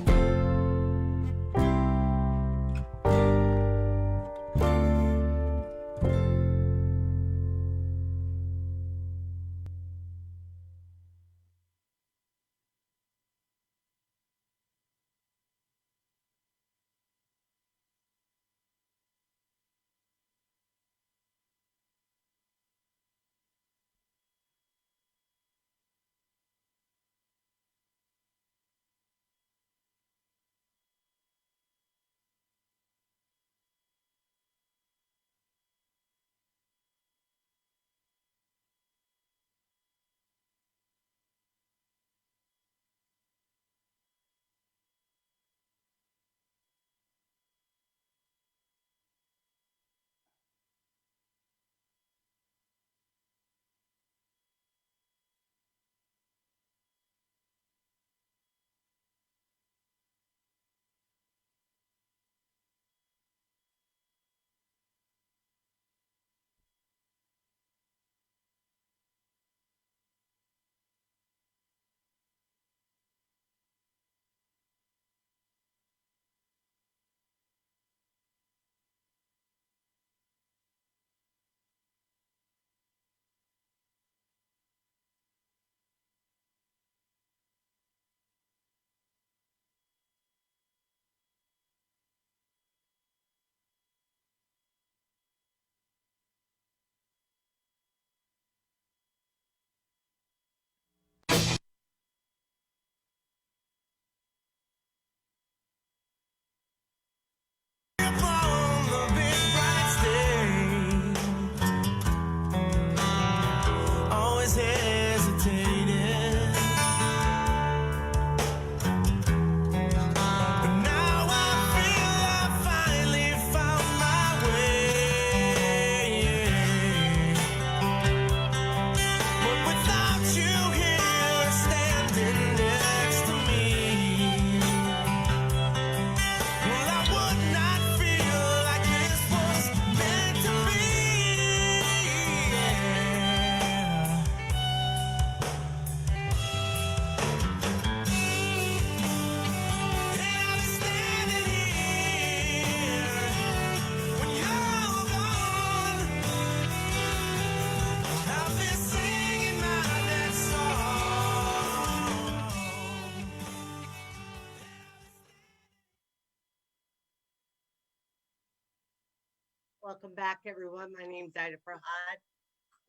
Welcome back, everyone. My name's Ida Farhad.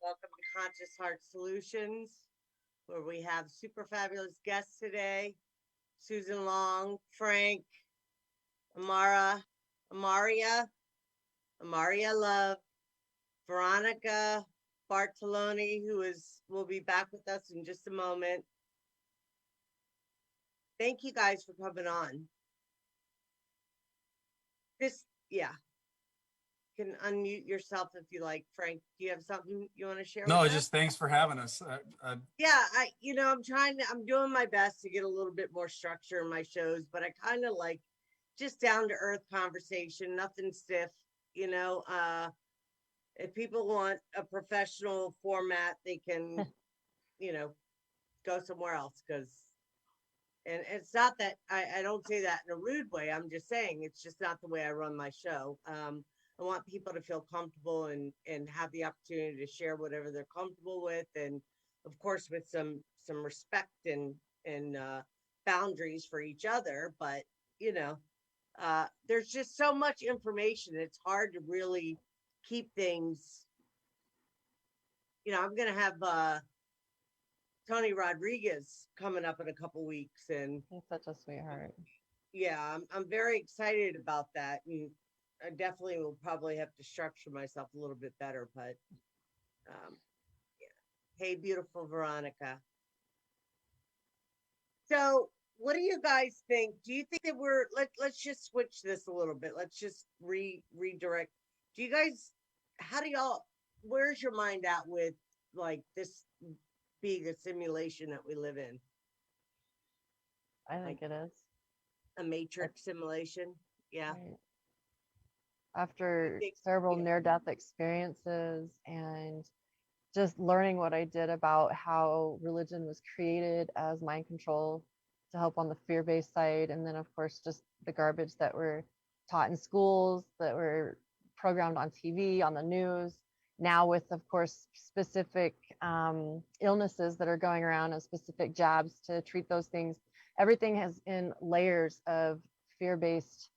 Welcome to Conscious Heart Solutions, where we have super fabulous guests today. Susan Long, Frank, Amaria, Amaria Love, Veronica Bartolini, will be back with us in just a moment. Thank you guys for coming on. Yeah. You can unmute yourself if you like. Frank, do you have something you want to share? No, with us? just thanks for having us. Yeah, I'm doing my best to get a little bit more structure in my shows, but I kind of like just down to earth conversation, nothing stiff, if people want a professional format, they can, go somewhere else and it's not that I don't say that in a rude way. I'm just saying it's just not the way I run my show. I want people to feel comfortable and have the opportunity to share whatever they're comfortable with, and of course with some respect and boundaries for each other. But there's just so much information. It's hard to really keep things. I'm gonna have Tony Rodriguez coming up in a couple weeks, and He's such a sweetheart. yeah, I'm very excited about that, and I definitely will probably have to structure myself a little bit better. But yeah. Hey, beautiful Veronica. So, what do you guys think? Do you think that let's just switch this a little bit. Let's just redirect. Do you guys? Where's your mind at with like this being a simulation that we live in? I think it is. A matrix simulation. Yeah. Right. After think- several yeah. near-death experiences and just learning what I did about how religion was created as mind control to help on the fear-based side, and then of course just the garbage that were taught in schools, that were programmed on TV, on the news, now with of course specific illnesses that are going around and specific jabs to treat those things. Everything has in layers of fear-based,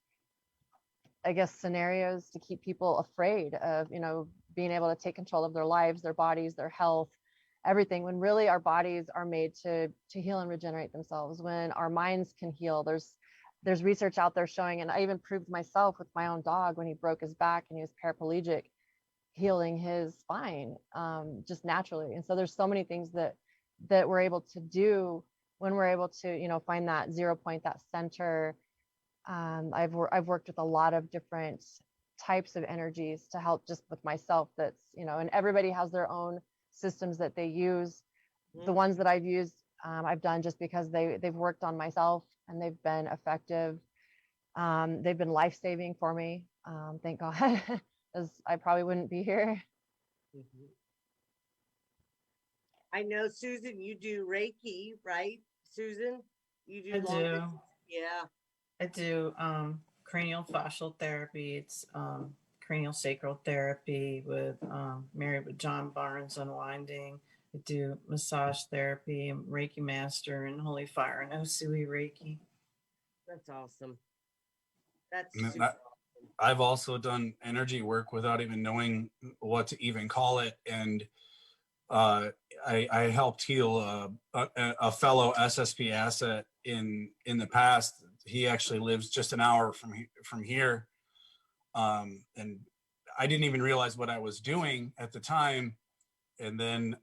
I guess, scenarios to keep people afraid of, being able to take control of their lives, their bodies, their health, everything, when really our bodies are made to heal and regenerate themselves, when our minds can heal. There's research out there showing, and I even proved myself with my own dog when he broke his back and he was paraplegic, healing his spine just naturally. And so there's so many things that we're able to do when we're able to, find that 0 point, that center. I've worked with a lot of different types of energies to help just with myself. That's, and everybody has their own systems that they use. The ones that I've used, I've done just because they've worked on myself and they've been effective. They've been life-saving for me. Thank God, because I probably wouldn't be here. Mhm. I know, Susan, you do Reiki, right? Susan, you do I long do. distance? Yeah. I do cranial fascial therapy. It's cranial sacral therapy with married with John Barnes Unwinding. I do massage therapy. I'm Reiki master and Holy Fire and Osui Reiki. That's awesome. That's And super I've also done energy work without even knowing what to even call it. And I helped heal a fellow SSP asset in the past. He actually lives just an hour from here. And I didn't even realize what I was doing at the time. And then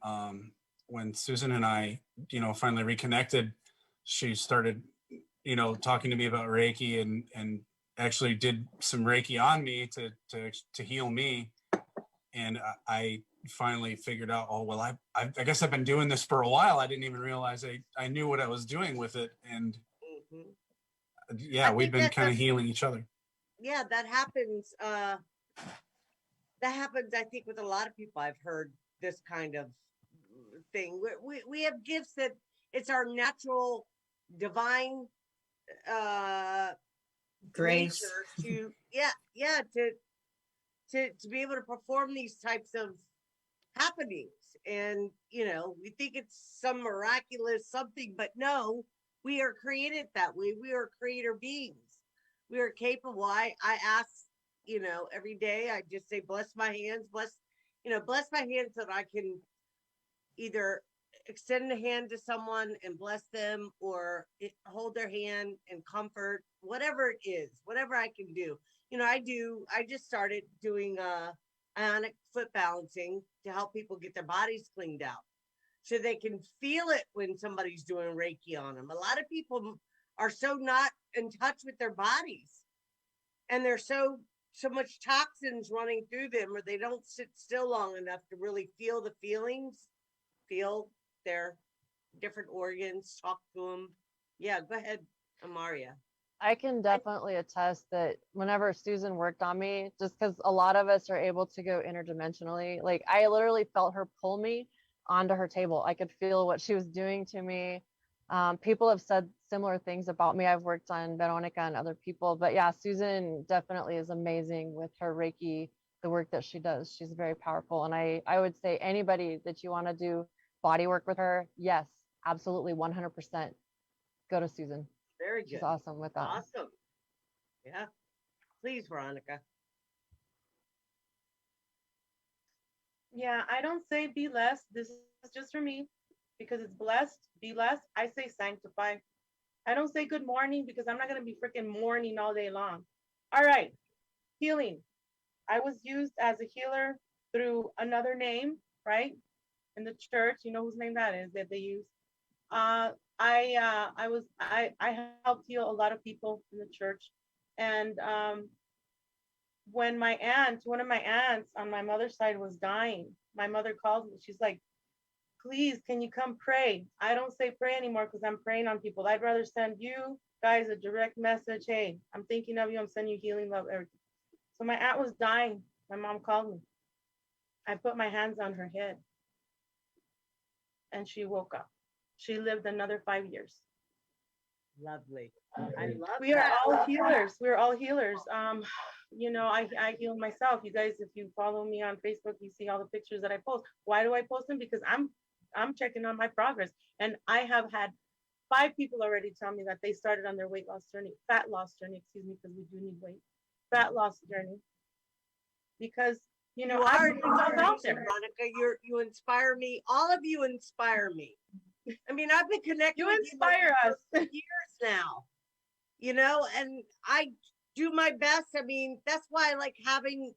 when Susan and I, finally reconnected, she started, talking to me about Reiki and actually did some Reiki on me to heal me. And I finally figured out, oh, well, I guess I've been doing this for a while. I didn't even realize I knew what I was doing with it. And yeah, we've been kind of healing each other. Yeah, that happens. That happens, I think, with a lot of people. I've heard this kind of thing. We have gifts that it's our natural divine Grace. nature to be able to perform these types of happenings. And we think it's some miraculous something, but no, we are created that way. We are creator beings. We are capable. I asked every day I just say, bless my hands, bless my hands so that I can either extend a hand to someone and bless them, or hold their hand and comfort, whatever it is, whatever I can do. I just started doing ionic foot balancing to help people get their bodies cleaned out so they can feel it when somebody's doing Reiki on them. A lot of people are so not in touch with their bodies, and there's so much toxins running through them, or they don't sit still long enough to really feel the feelings, feel their different organs, talk to them. Yeah, go ahead, Amaria. I can definitely attest that whenever Susan worked on me, just because a lot of us are able to go interdimensionally, like I literally felt her pull me onto her table. I could feel what she was doing to me. People have said similar things about me. I've worked on Veronica and other people, but yeah, Susan definitely is amazing with her Reiki, the work that she does. She's very powerful. And I would say anybody that you want to do body work with her, yes, absolutely 100%. Go to Susan. Very good. She's awesome with that. Awesome. Yeah. Please, Veronica. Yeah, I don't say be less. This is just for me because it's blessed. Be less. I say sanctify. I don't say good morning because I'm not going to be freaking mourning all day long. All right. Healing. I was used as a healer through another name, right? In the church, you know whose name that is that they use. I helped heal a lot of people in the church, and when one of my aunts on my mother's side was dying, my mother called me. She's like, "Please, can you come pray?" I don't say pray anymore because I'm praying on people. I'd rather send you guys a direct message. Hey, I'm thinking of you. I'm sending you healing love, everything. So my aunt was dying. My mom called me. I put my hands on her head, and she woke up. She lived another 5 years. Lovely. I love We are that. all healers. We're all healers. I heal myself. You guys, if you follow me on Facebook, you see all the pictures that I post. Why do I post them? Because I'm checking on my progress. And I have had 5 people already tell me that they started on their fat loss journey, excuse me, because we do need weight. Fat loss journey. Because You I are put myself out there. Veronica. You inspire me. All of you inspire me. I mean, I've been connected You with inspire us. for years now, and I do my best. I mean, that's why I like having,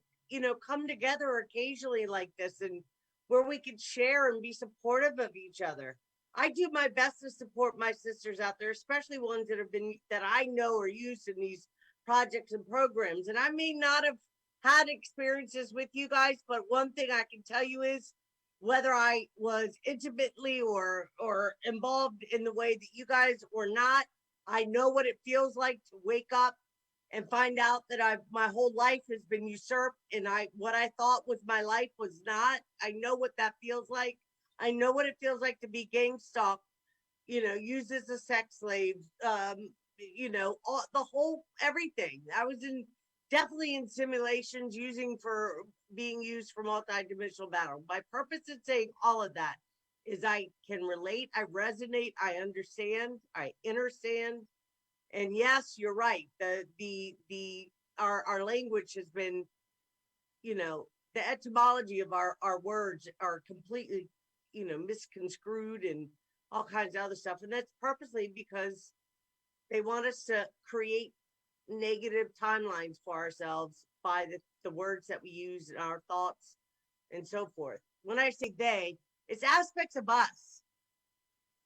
come together occasionally like this, and where we can share and be supportive of each other. I do my best to support my sisters out there, especially ones that I know are used in these projects and programs. And I may not have had experiences with you guys, but one thing I can tell you is, whether I was intimately or involved in the way that you guys or not, I know what it feels like to wake up and find out that my whole life has been usurped, and what I thought was my life was not. I know what that feels like. I know what it feels like to be gang stalked, used as a sex slave, the whole everything. I was definitely in simulations being used for multidimensional battle. My purpose in saying all of that is I can relate, I resonate, I understand, I understand. And yes, you're right. Our language has been, the etymology of our words are completely, misconstrued and all kinds of other stuff. And that's purposely because they want us to create negative timelines for ourselves by the words that we use in our thoughts and so forth. When I say they, it's aspects of us.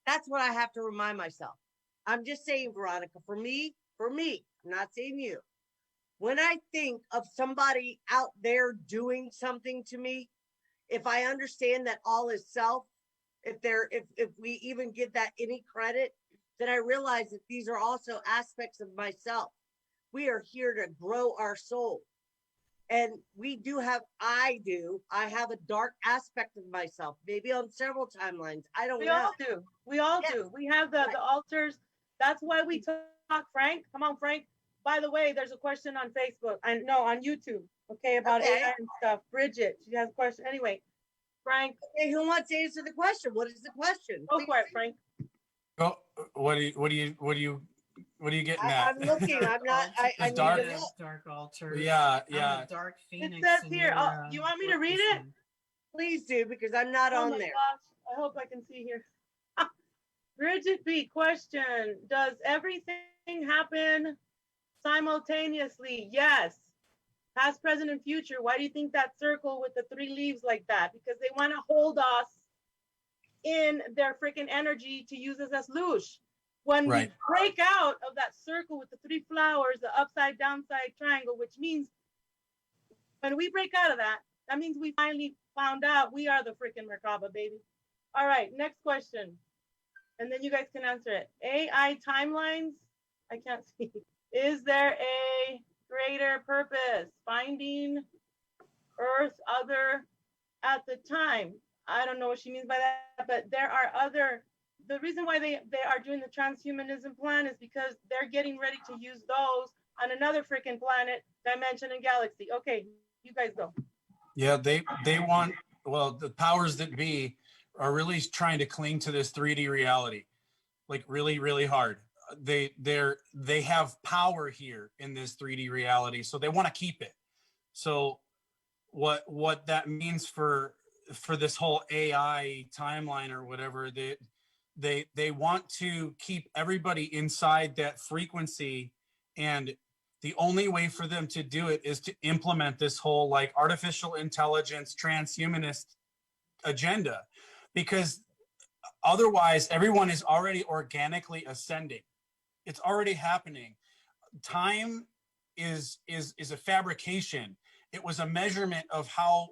That's what I have to remind myself. I'm just saying, Veronica, for me, I'm not saying you. When I think of somebody out there doing something to me, if I understand that all is self, if we even give that any credit, then I realize that these are also aspects of myself. We are here to grow our soul. And I have a dark aspect of myself, maybe on several timelines. I don't know. We all do. We all do. We have the altars. That's why we talk, Frank. Come on, Frank. By the way, there's a question on Facebook. On YouTube. Okay, about AI and stuff. Bridget, she has a question. Anyway, Frank. Okay, who wants to answer the question? What is the question? Go for it, Frank. Well, what do you What are you getting at? I'm looking. I'm not. I need dark. to look. Dark altar. Yeah, I'm yeah. a dark It phoenix. says and here, you're, oh, you want me to read it? Orpheus. Please do, because I'm not Oh on my there. gosh, I hope I can see here. Bridget B, question, does everything happen simultaneously? Yes. Past, present, and future. Why do you think that circle with the 3 leaves like that? Because they want to hold us in their freaking energy to use us as loosh. When Right. we break out of that circle with the 3 flowers, the upside downside triangle, which means when we break out of that, that means we finally found out we are the freaking Merkaba, baby. All right, next question. And then you guys can answer it. AI timelines? I can't see. Is there a greater purpose? Finding Earth other at the time. I don't know what she means by that, but there are other. The reason why they are doing the transhumanism plan is because they're getting ready to use those on another freaking planet, dimension, and galaxy. Okay, you guys go. Yeah, they want, well, the powers that be are really trying to cling to this 3D reality, like really, really hard. They have power here in this 3D reality, so they want to keep it. So what that means for this whole AI timeline or whatever, they want to keep everybody inside that frequency, and the only way for them to do it is to implement this whole like artificial intelligence transhumanist agenda, because otherwise everyone is already organically ascending. It's already happening. Time is a fabrication. It was a measurement of how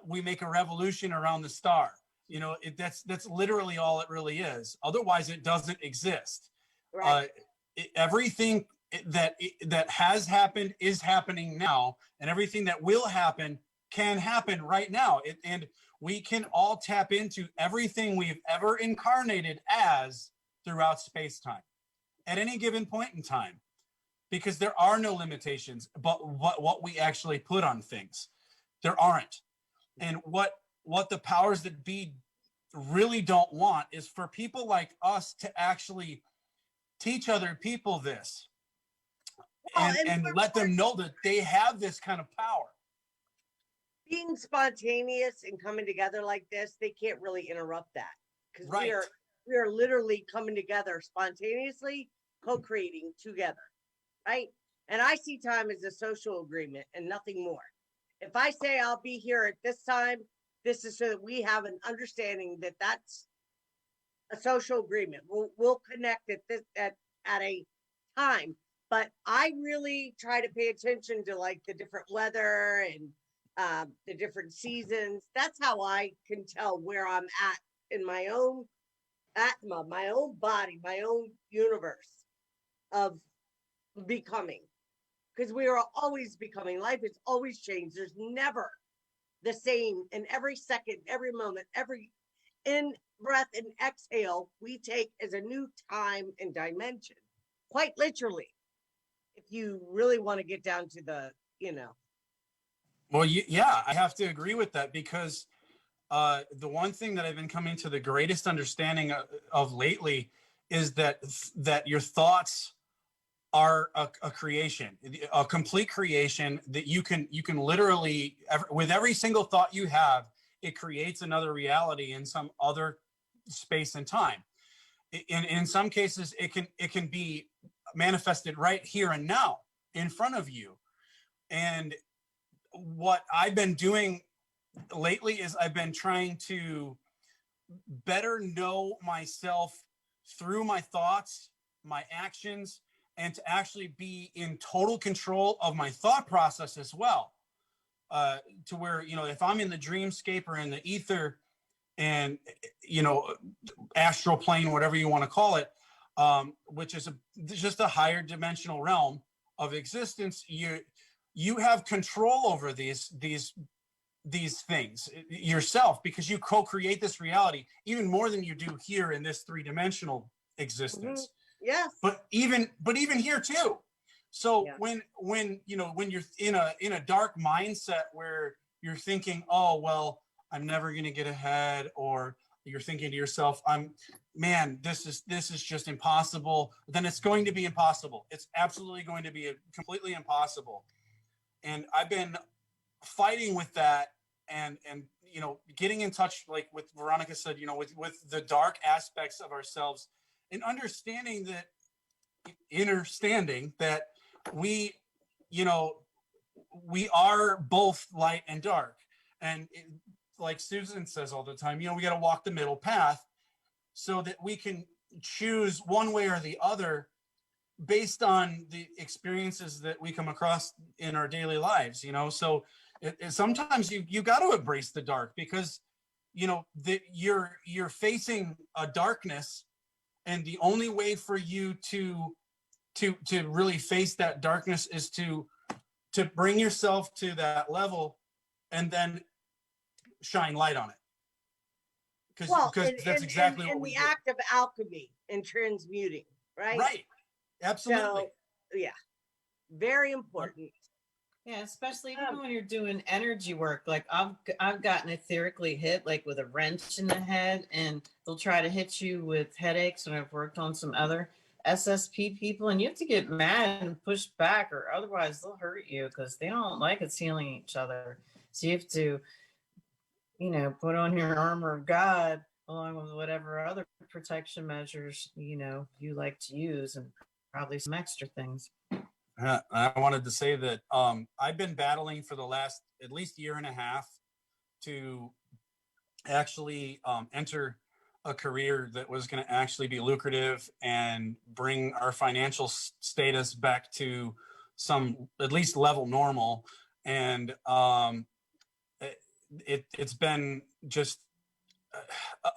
we make a revolution around the star. You know, that's literally all it really is. Otherwise, it doesn't exist. Right. Everything that has happened is happening now, and everything that will happen can happen right now. And we can all tap into everything we've ever incarnated as throughout space-time at any given point in time, because there are no limitations but what we actually put on things. There aren't. And what the powers that be really don't want is for people like us to actually teach other people this, and let them know that they have this kind of power. Being spontaneous and coming together like this, they can't really interrupt that, because Right. we are literally coming together spontaneously, co-creating together, right? And I see time as a social agreement and nothing more. If I say I'll be here at this time, this is so that we have an understanding that that's a social agreement. We'll connect at a time. But I really try to pay attention to like the different weather and the different seasons. That's how I can tell where I'm at in my own atma, my own body, my own universe of becoming. Because we are always becoming. Life is always changed. There's never the same in every second, every moment, every in breath and exhale we take as a new time and dimension. Quite literally, if you really want to get down to the, Well, yeah, I have to agree with that, because the one thing that I've been coming to the greatest understanding of lately is that your thoughts are a creation, a complete creation, that you can literally, with every single thought you have, it creates another reality in some other space and time. In some cases, it can be manifested right here and now in front of you. And what I've been doing lately is I've been trying to better know myself through my thoughts, my actions, and to actually be in total control of my thought process as well. To where, if I'm in the dreamscape or in the ether and, astral plane, whatever you want to call it, which is just a higher dimensional realm of existence, you have control over these things yourself, because you co-create this reality even more than you do here in this three-dimensional existence. Mm-hmm. Yes. But even here too. So Yeah. when you're in a dark mindset where you're thinking, oh well, I'm never going to get ahead, or you're thinking to yourself, man, this is just impossible, then it's going to be impossible. It's absolutely going to be completely impossible. And I've been fighting with that, and getting in touch, like what Veronica said, with the dark aspects of ourselves, and understanding that we we are both light and dark. And like Susan says all the time, we got to walk the middle path so that we can choose one way or the other based on the experiences that we come across in our daily lives. So sometimes you got to embrace the dark, because that you're facing a darkness, and the only way for you to really face that darkness is to bring yourself to that level and then shine light on it. Because that's exactly what we do. The act of alchemy and transmuting, right? Right. Absolutely. So, yeah, very important. Yeah, especially even when you're doing energy work. Like I've gotten etherically hit, like with a wrench in the head, and they'll try to hit you with headaches. And I've worked on some other SSP people, and you have to get mad and push back, or otherwise they'll hurt you, because they don't like us healing each other. So you have to, put on your armor of God along with whatever other protection measures, you like to use, and probably some extra things. I wanted to say that I've been battling for the last at least year and a half to actually enter a career that was going to actually be lucrative and bring our financial status back to some at least level normal. And it's been just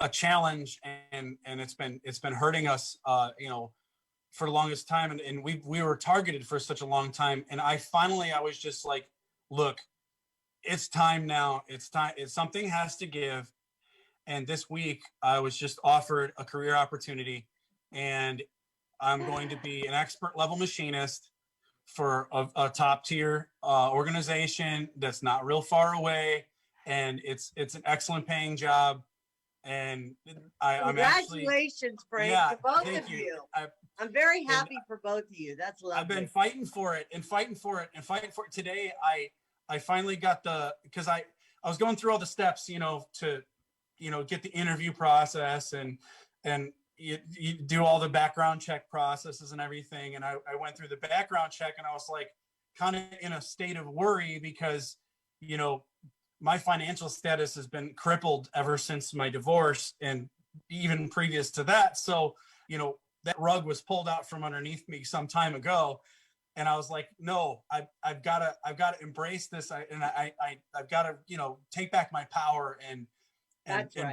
a challenge, and it's been hurting us, for the longest time. And we were targeted for such a long time. And I was just like, look, it's time now. It's time. Something has to give. And this week I was just offered a career opportunity, and I'm going to be an expert level machinist for a top tier organization that's not real far away. And it's an excellent paying job. And Congratulations, Frank, to both of you. I'm very happy for both of you. That's lovely. I've been fighting for it. Today, I finally got because I was going through all the steps, to, get the interview process, and you do all the background check processes and everything. And I went through the background check, and I was like kind of in a state of worry, because, my financial status has been crippled ever since my divorce, and even previous to that. So, that rug was pulled out from underneath me some time ago. And I was like, no, I've got to embrace this. I've got to, take back my power and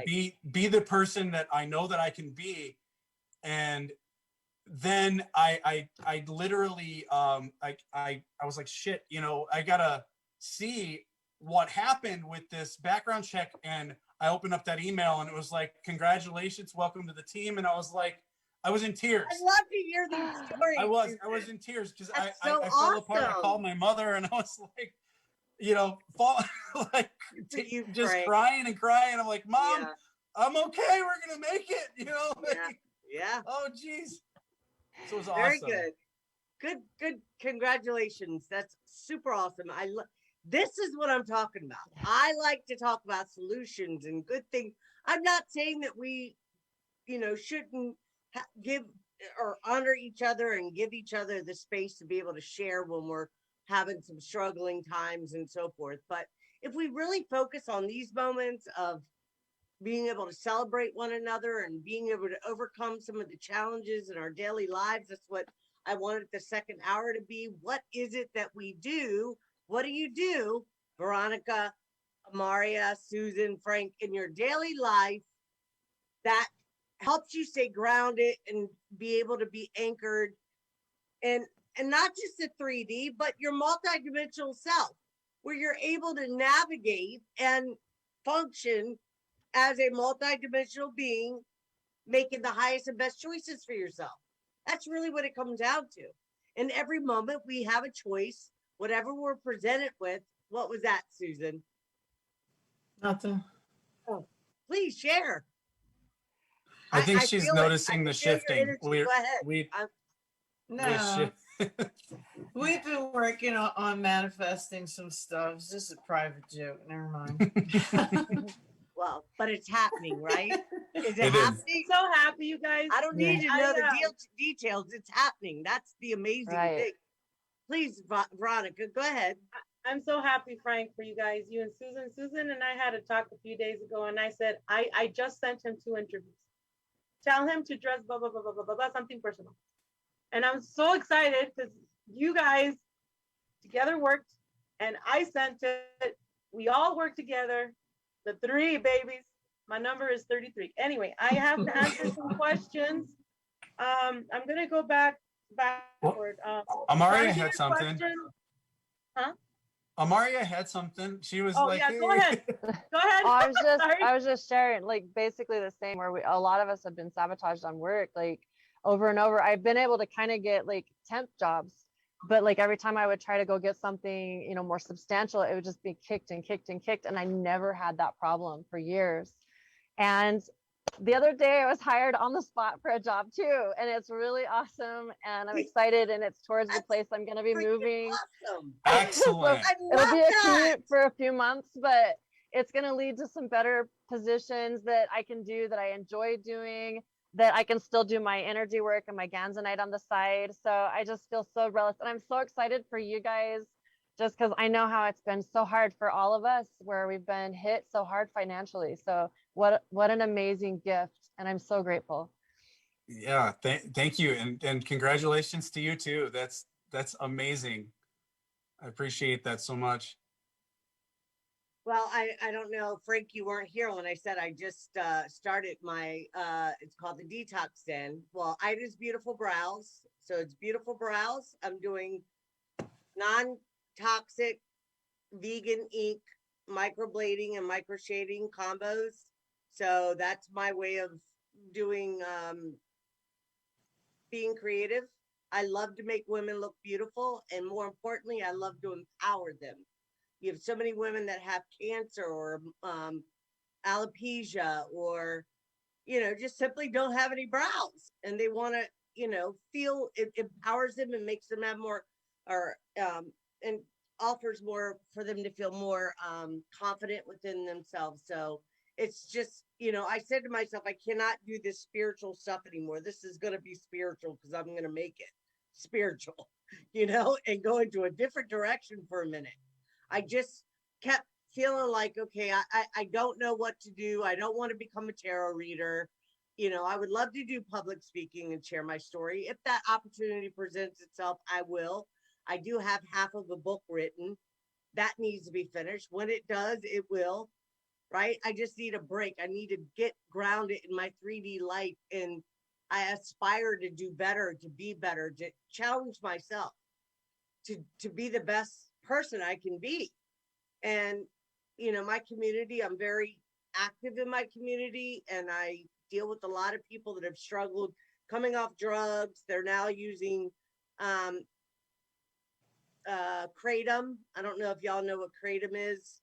be the person that I know that I can be. And then I literally, I was like, shit, I gotta see what happened with this background check. And I opened up that email, and it was like, congratulations, welcome to the team. And I was like, I was in tears. I love to hear these stories. I was in tears, because I awesome. fell apart. I called my mother, and I was like, just Frank. crying and crying. I'm like, Mom, yeah. I'm okay. We're gonna make it. Yeah. Oh, geez. So it was awesome. Very good. Good. Congratulations. That's super awesome. This is what I'm talking about. I like to talk about solutions and good things. I'm not saying that we, shouldn't give or honor each other and give each other the space to be able to share when we're having some struggling times and so forth. But if we really focus on these moments of being able to celebrate one another and being able to overcome some of the challenges in our daily lives, that's what I wanted the second hour to be. What is it that we do? What do you do, Veronica, Amaria, Susan, Frank, in your daily life that helps you stay grounded and be able to be anchored, and not just the 3D, but your multidimensional self, where you're able to navigate and function as a multidimensional being, making the highest and best choices for yourself. That's really what it comes down to. In every moment, we have a choice. Whatever we're presented with. What was that, Susan? Nothing. Oh, please share. I think I she's feel it. I noticing can the feel your shifting. energy. Go ahead. We No, shift. we've been working on manifesting some stuff. It's just a private joke. Never mind. Well, but it's happening, right? Is it It is. happening? So happy, you guys. I don't Yeah. need to know the I, details. It's happening. That's the amazing Right. thing. Please, Veronica, go ahead. I'm so happy, Frank, for you guys, you and Susan. Susan and I had a talk a few days ago, and I said, I just sent him 2 interviews. Tell him to dress blah, blah, blah, blah, blah, blah, blah, something personal. And I'm so excited because you guys together worked, and I sent it. We all worked together. The 3 babies. My number is 33. Anyway, I have to answer some questions. I'm gonna go backward. Amaria Shanti, had a something. question? Huh? Amaria had something. She was Oh like, yeah, hey. go ahead. Go ahead. Oh, Sorry. I was just sharing, like basically the same where a lot of us have been sabotaged on work, like over and over. I've been able to kind of get like temp jobs, but like every time I would try to go get something, more substantial, it would just be kicked and kicked and kicked. And I never had that problem for years. And the other day I was hired on the spot for a job too. And it's really awesome. And I'm excited. And it's towards the That's place I'm going to be freaking moving. awesome. Excellent. I It'll love be a that. commute for a few months, but it's going to lead to some better positions that I can do, that I enjoy doing, that I can still do my energy work and my Ganzanite on the side. So I just feel so relevant. And I'm so excited for you guys, just because I know how it's been so hard for all of us, where we've been hit so hard financially. So what an amazing gift. And I'm so grateful. Yeah, thank you, and congratulations to you too. That's amazing. I appreciate that so much. Well, I don't know, Frank, you weren't here when I said I just started my it's called the Detox Den. Well, Ida's Beautiful Brows. So it's Beautiful Brows. I'm doing non-toxic vegan ink microblading and microshading combos. So that's my way of doing being creative. I love to make women look beautiful, and more importantly, I love to empower them. You have so many women that have cancer or alopecia, or just simply don't have any brows, and they want to feel it empowers them and makes them have more, or and offers more for them to feel more confident within themselves. So it's just, I said to myself, I cannot do this spiritual stuff anymore. This is going to be spiritual because I'm going to make it spiritual, and go into a different direction for a minute. I just kept feeling like, okay, I don't know what to do. I don't want to become a tarot reader. I would love to do public speaking and share my story. If that opportunity presents itself, I will. I do have half of a book written. That needs to be finished. When it does, it will, right? I just need a break. I need to get grounded in my 3D life. And I aspire to do better, to be better, to challenge myself, to be the best person I can be. And, my community, I'm very active in my community, and I deal with a lot of people that have struggled coming off drugs. They're now using kratom. I don't know if y'all know what kratom is.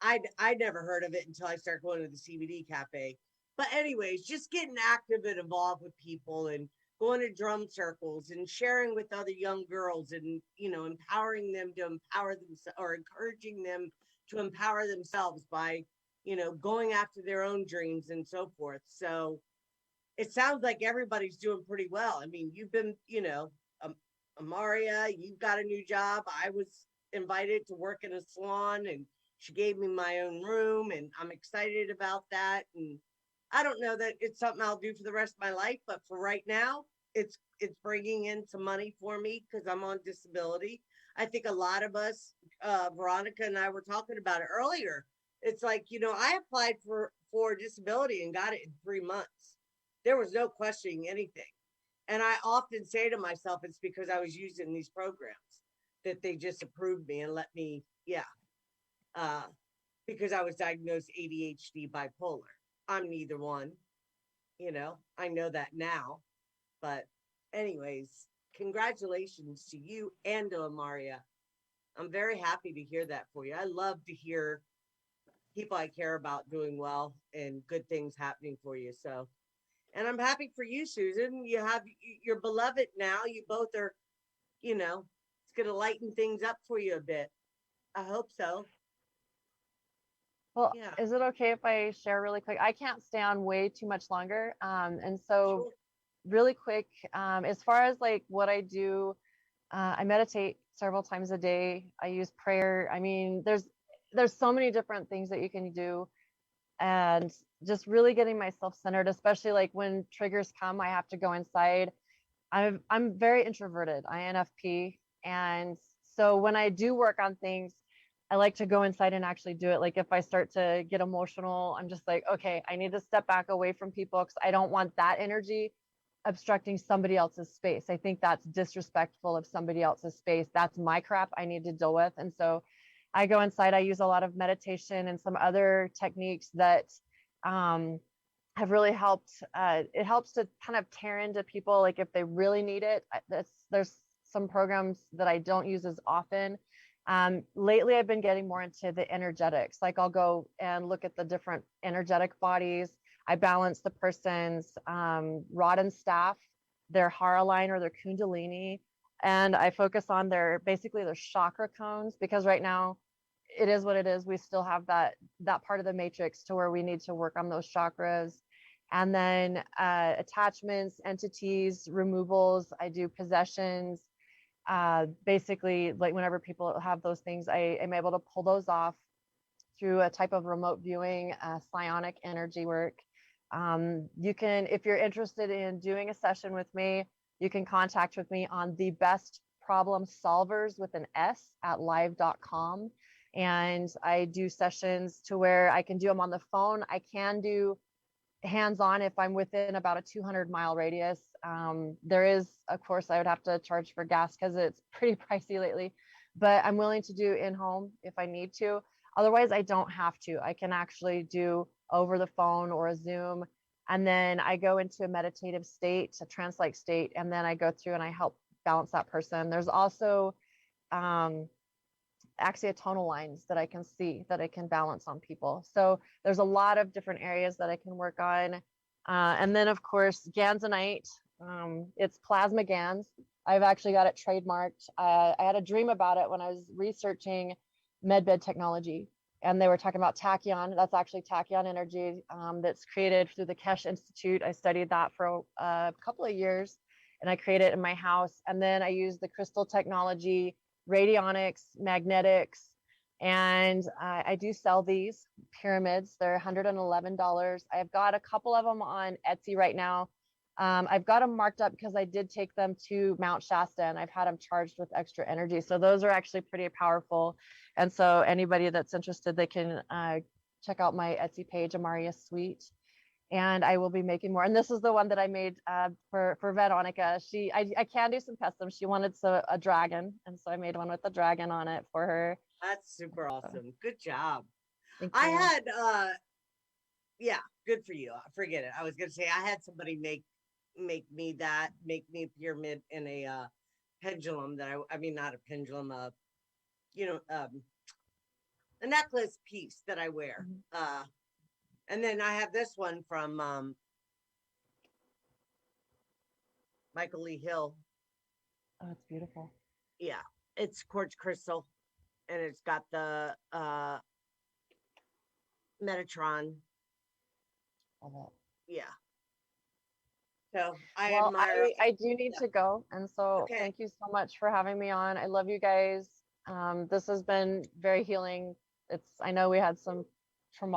I never heard of it until I started going to the CBD cafe. But anyways, just getting active and involved with people, and going to drum circles and sharing with other young girls, and empowering them to empower themselves, or encouraging them to empower themselves by going after their own dreams and so forth. So it sounds like everybody's doing pretty well. I mean, you've been Amaria, you've got a new job. I was invited to work in a salon, and she gave me my own room, and I'm excited about that. And I don't know that it's something I'll do for the rest of my life, but for right now, it's bringing in some money for me because I'm on disability. I think a lot of us, Veronica and I were talking about it earlier. It's like, I applied for disability and got it in 3 months. There was no questioning anything. And I often say to myself, it's because I was using these programs that they just approved me and let me, because I was diagnosed ADHD bipolar. I'm neither one, I know that now. But anyways, congratulations to you and to Amaria. I'm very happy to hear that for you. I love to hear people I care about doing well and good things happening for you. So And I'm happy for you, Susan. You have your beloved now. You both are, it's going to lighten things up for you a bit. I hope so. Well, Yeah. is it okay if I share really quick? I can't stay on way too much longer. And so Sure. really quick, as far as like what I do, I meditate several times a day. I use prayer. I mean, there's so many different things that you can do, and just really getting myself centered, especially like when triggers come, I have to go inside. I'm very introverted, INFP, and so when I do work on things, I like to go inside and actually do it. Like if I start to get emotional, I'm just like, okay, I need to step back away from people because I don't want that energy obstructing somebody else's space. I think that's disrespectful of somebody else's space. That's my crap I need to deal with. And so I go inside, I use a lot of meditation and some other techniques that have really helped. It helps to kind of tear into people, like if they really need it. There's some programs that I don't use as often. Lately, I've been getting more into the energetics. Like I'll go and look at the different energetic bodies. I balance the person's rod and staff, their hara line or their kundalini, and I focus on basically their chakra cones, because right now it is what it is. We still have that part of the matrix to where we need to work on those chakras. And then attachments, entities, removals. I do possessions. Basically, like whenever people have those things, I am able to pull those off through a type of remote viewing, psionic energy work. You can, if you're interested in doing a session with me, you can contact with me on the best problem solvers with an S at live.com. And I do sessions to where I can do them on the phone. I can do hands-on if I'm within about a 200-mile radius. There is, of course, I would have to charge for gas because it's pretty pricey lately, but I'm willing to do in-home if I need to. Otherwise, I don't have to. I can actually do over the phone or a Zoom. And then I go into a meditative state, a trance-like state, and then I go through and I help balance that person. There's also axiotonal lines that I can see that I can balance on people. So there's a lot of different areas that I can work on. And then of course, Ganzonite, it's plasma gans. I've actually got it trademarked. I had a dream about it when I was researching medbed technology, and they were talking about tachyon. That's actually tachyon energy that's created through the Kesh Institute. I studied that for a couple of years, and I created it in my house. And then I used the crystal technology, radionics, magnetics, and I do sell these pyramids. They're $111. I've got a couple of them on Etsy right now. I've got them marked up because I did take them to Mount Shasta and I've had them charged with extra energy. So those are actually pretty powerful. And so anybody that's interested, they can check out my Etsy page, Amaria Sweet. And I will be making more. And this is the one that I made for Veronica. I can do some custom. She wanted a dragon, and so I made one with a dragon on it for her. That's super awesome. Good job. Thank I you. had yeah, good for you. Forget it. I was gonna say I had somebody make me a pyramid in a pendulum that I mean not a pendulum, a necklace piece that I wear. Mhm. And then I have this one from Michael Lee Hill. Oh, it's beautiful. Yeah, it's quartz crystal, and it's got the Metatron. Love it. Yeah. So I Well, admire. I do need to go, and so Okay. thank you so much for having me on. I love you guys. This has been very healing. I know we had some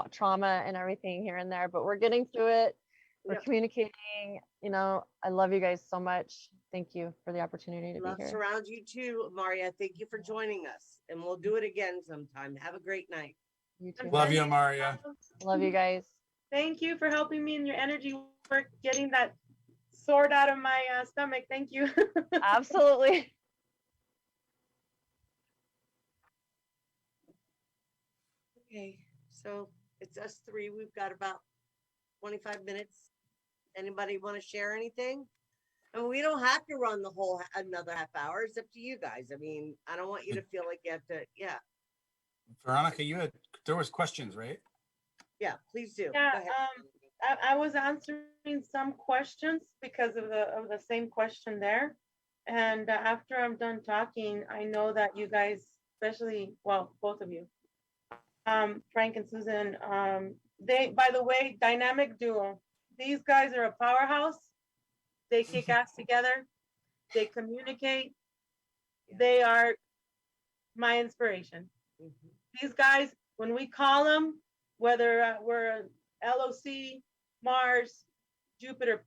trauma and everything here and there, but we're getting through it. We're Yep. communicating. I love you guys so much. Thank you for the opportunity to Love be here. surrounds you too, Maria. Thank you for joining us, and we'll do it again sometime. Have a great night. You too. Love you, Amaria. Love you guys. Thank you for helping me in your energy work, getting that sword out of my stomach. Thank you. Absolutely. Okay, so it's us three. We've got about 25 minutes. Anybody want to share anything? And we don't have to run the whole another half hour. It's up to you guys. I mean, I don't want you to feel like you have to. Yeah, Veronica, there was questions, right? yeah. Please do. Yeah, Go ahead. I was answering some questions because of the same question there. And after I'm done talking, I know that you guys, especially, well, both of you, Frank and Susan, they, by the way, dynamic duo. These guys are a powerhouse. They kick ass together. They communicate. They are my inspiration. Mhm. These guys, when we call them, whether we're LOC, Mars, Jupiter,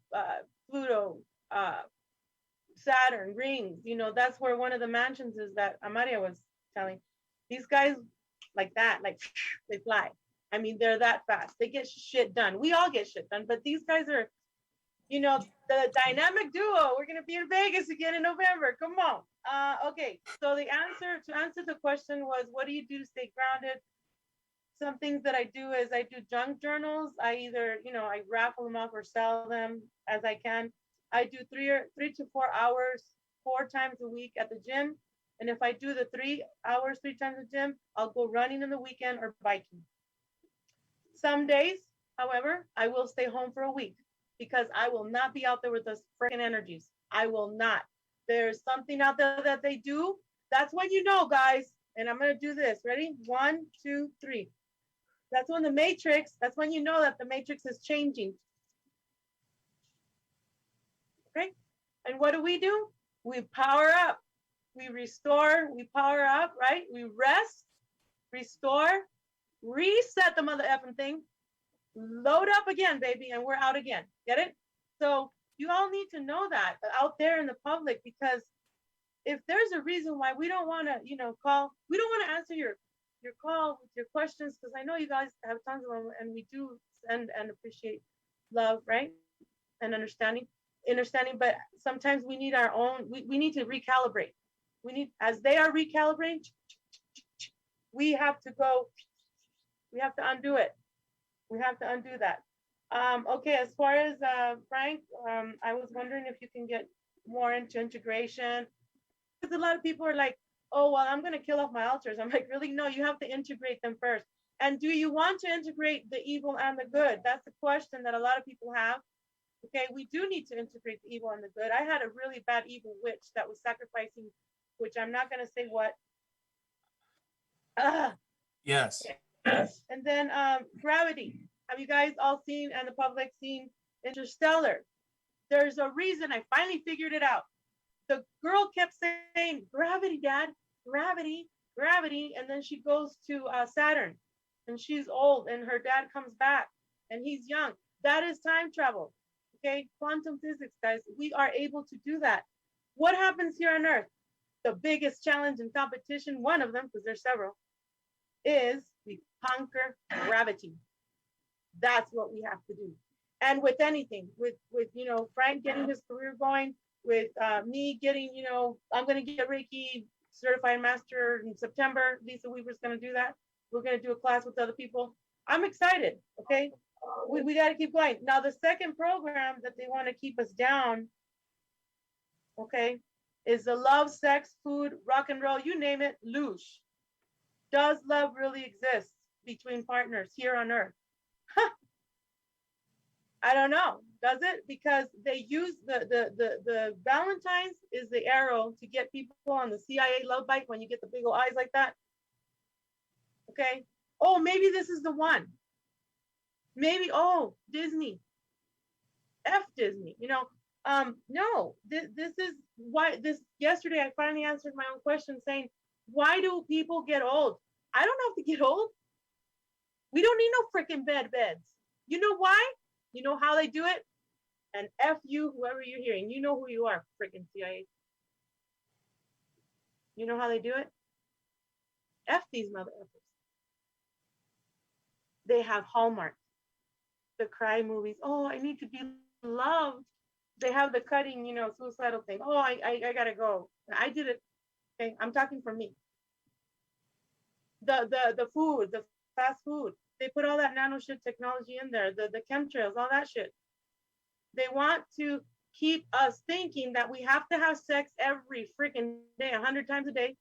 Pluto, uh, Saturn, rings, that's where one of the mansions is that Amaria was telling. These guys, like that, like they fly. I mean, they're that fast. They get shit done. We all get shit done, but these guys are, the dynamic duo. We're gonna be in Vegas again in November. Come on. Okay. So to answer the question was, what do you do to stay grounded? Some things that I do is I do junk journals. I either, I raffle them off or sell them as I can. I do 3 to 4 hours, 4 times a week at the gym. And if I do the 3 hours, 3 times at the gym, I'll go running in the weekend or biking. Some days, however, I will stay home for a week because I will not be out there with those freaking energies. I will not. There's something out there that they do. That's when you know, guys. And I'm going to do this. Ready? 1, 2, 3. That's when you know that the matrix is changing. Okay? And what do? We power up. We restore. We power up, right? We rest, restore, reset the mother effing thing, load up again, baby, and we're out again. Get it? So you all need to know that out there in the public, because if there's a reason why we don't want to, call, we don't want to answer your call with your questions, because I know you guys have tons of them, and we do send and appreciate love, right? And understanding, but sometimes we need our own, we need to recalibrate. We need, as they are recalibrating, we have to undo it. We have to undo that. Okay, as far as Frank, I was wondering if you can get more into integration. Because a lot of people are like, oh, well, I'm going to kill off my altars. I'm like, really? No, you have to integrate them first. And do you want to integrate the evil and the good? That's the question that a lot of people have. Okay, we do need to integrate the evil and the good. I had a really bad evil witch that was sacrificing, which I'm not going to say what. Yes. And then gravity. Have you guys all seen, and the public seen, Interstellar? There's a reason. I finally figured it out. The girl kept saying, gravity, Dad, gravity, gravity. And then she goes to Saturn, and she's old, and her dad comes back, and he's young. That is time travel. Okay, quantum physics, guys. We are able to do that. What happens here on Earth? The biggest challenge and competition, one of them, because there's several, is we conquer gravity. That's what we have to do. And with anything, with Frank getting his career going, with me getting, I'm going to get Reiki certified master in September. Lisa Weaver's going to do that. We're going to do a class with other people. I'm excited. Okay, we got to keep going. Now, the second program that they want to keep us down, okay, is the love, sex, food, rock and roll, you name it, loosh. Does love really exist between partners here on Earth? I don't know. Does it? Because they use the Valentine's is the arrow to get people on the CIA love bite when you get the big old eyes like that. Okay. Oh, maybe this is the one. Maybe, oh, Disney. F Disney. No, this is why yesterday I finally answered my own question saying, why do people get old? I don't have to get old. We don't need no freaking beds. You know why? You know how they do it? And F you, whoever you're hearing, you know who you are, freaking CIA. You know how they do it? F these mother effers. They have Hallmark, the cry movies. Oh, I need to be loved. They have the cutting, suicidal thing. Oh, I gotta go. I did it. Okay, I'm talking for me. The food, the fast food. They put all that nano shit technology in there, the chemtrails, all that shit. They want to keep us thinking that we have to have sex every freaking day, 100 times a day.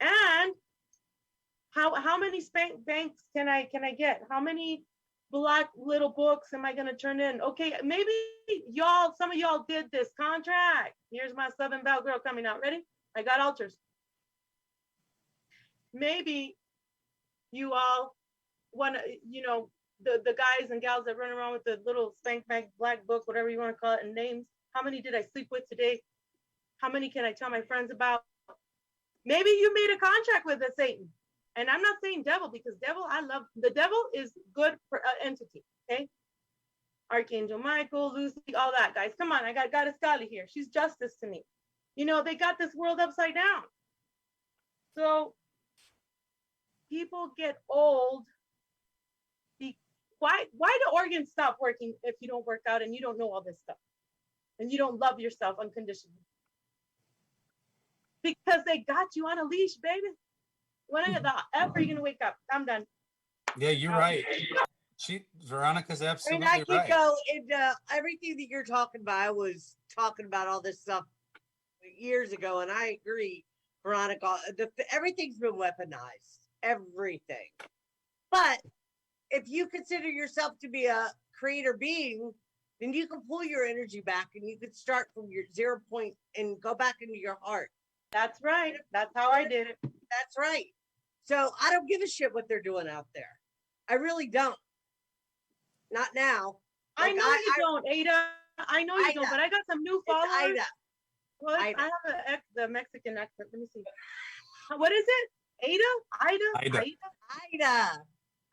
And how many banks can I get? How many black little books am I going to turn in? Okay, maybe some of y'all did this contract. Here's my Southern Belle girl coming out. Ready? I got altars. Maybe you all want to, the guys and gals that run around with the little spank bank black book, whatever you want to call it, and names. How many did I sleep with today? How many can I tell my friends about? Maybe you made a contract with a Satan. And I'm not saying devil, because the devil is good for entity, okay? Archangel Michael, Lucy, all that, guys. Come on, I got Goddess Kali here. She's justice to me. They got this world upside down. So people get old. Why do organs stop working if you don't work out and you don't know all this stuff? And you don't love yourself unconditionally? Because they got you on a leash, baby. When the F are you gonna wake up? I'm done. Yeah, you're right. Veronica's I absolutely mean, I could right. go into everything that you're talking about. I was talking about all this stuff years ago, and I agree, Veronica. Everything's been weaponized. Everything. But if you consider yourself to be a creator being, then you can pull your energy back and you could start from your 0 point and go back into your heart. That's right. That's how I did it. That's right. So I don't give a shit what they're doing out there. I really don't. Not now. I know you don't, Ada. I know you don't, but I got some new followers. Ida. Well, I have the Mexican accent. Let me see. What is it? Ida?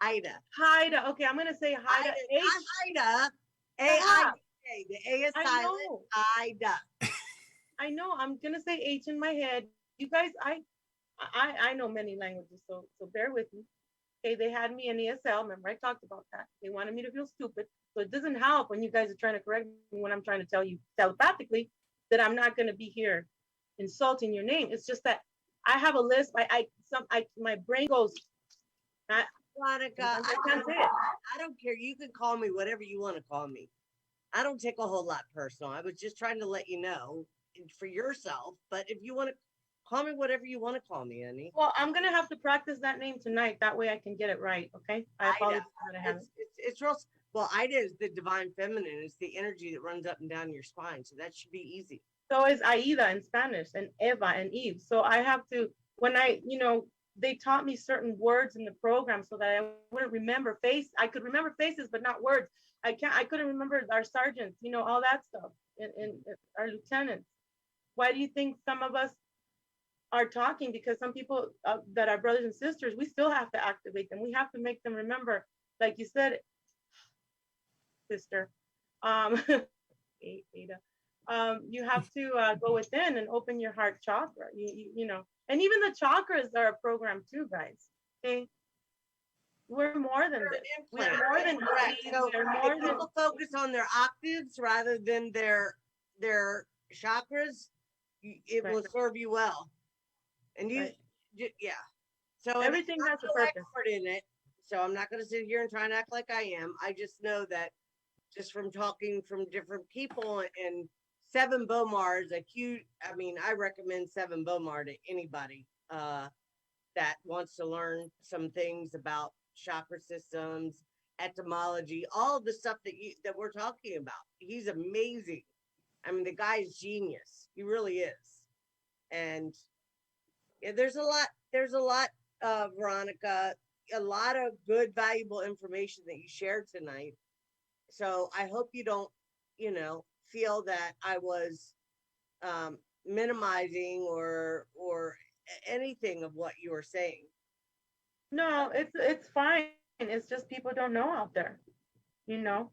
Haida. Okay, I'm gonna say Haida. Haida. A-I-D-A. The A is silent. Ida. I know. I'm gonna say H in my head. You guys, I know many languages, so bear with me. Okay, they had me in ESL. Remember, I talked about that. They wanted me to feel stupid. So it doesn't help when you guys are trying to correct me when I'm trying to tell you telepathically that I'm not going to be here insulting your name. It's just that I have a list. My brain goes. Veronica, I can't say it. I don't care. You can call me whatever you want to call me. I don't take a whole lot personal. I was just trying to let you know for yourself. But if you want to call me whatever you want to call me, Annie. Well, I'm gonna have to practice that name tonight. That way I can get it right. Okay. I apologize. It's real. Well, Ida is the divine feminine. It's the energy that runs up and down your spine. So that should be easy. So is Aida in Spanish, and Eva and Eve. So I have to, when they taught me certain words in the program so that I wouldn't remember I could remember faces, but not words. I couldn't remember our sergeants, all that stuff, and our lieutenants. Why do you think some of us are talking? Because some people that are brothers and sisters, we still have to activate them. We have to make them remember, like you said, sister, Ada, you have to go within and open your heart chakra. And even the chakras are a program too, guys. Okay, we're more than this. We're more than so if people focus on their octaves rather than their chakras, it will serve you well. And yeah. So everything has a purpose in it. So I'm not going to sit here and try and act like I am. I just know that just from talking from different people, and Seven Bomar is a huge, I recommend Seven Bomar to anybody that wants to learn some things about chakra systems, etymology, all of the stuff that we're talking about. He's amazing. The guy is genius. He really is. And yeah, there's a lot, Veronica, a lot of good, valuable information that you shared tonight. So I hope you don't, feel that I was minimizing or anything of what you were saying. No, it's fine. It's just people don't know out there, No,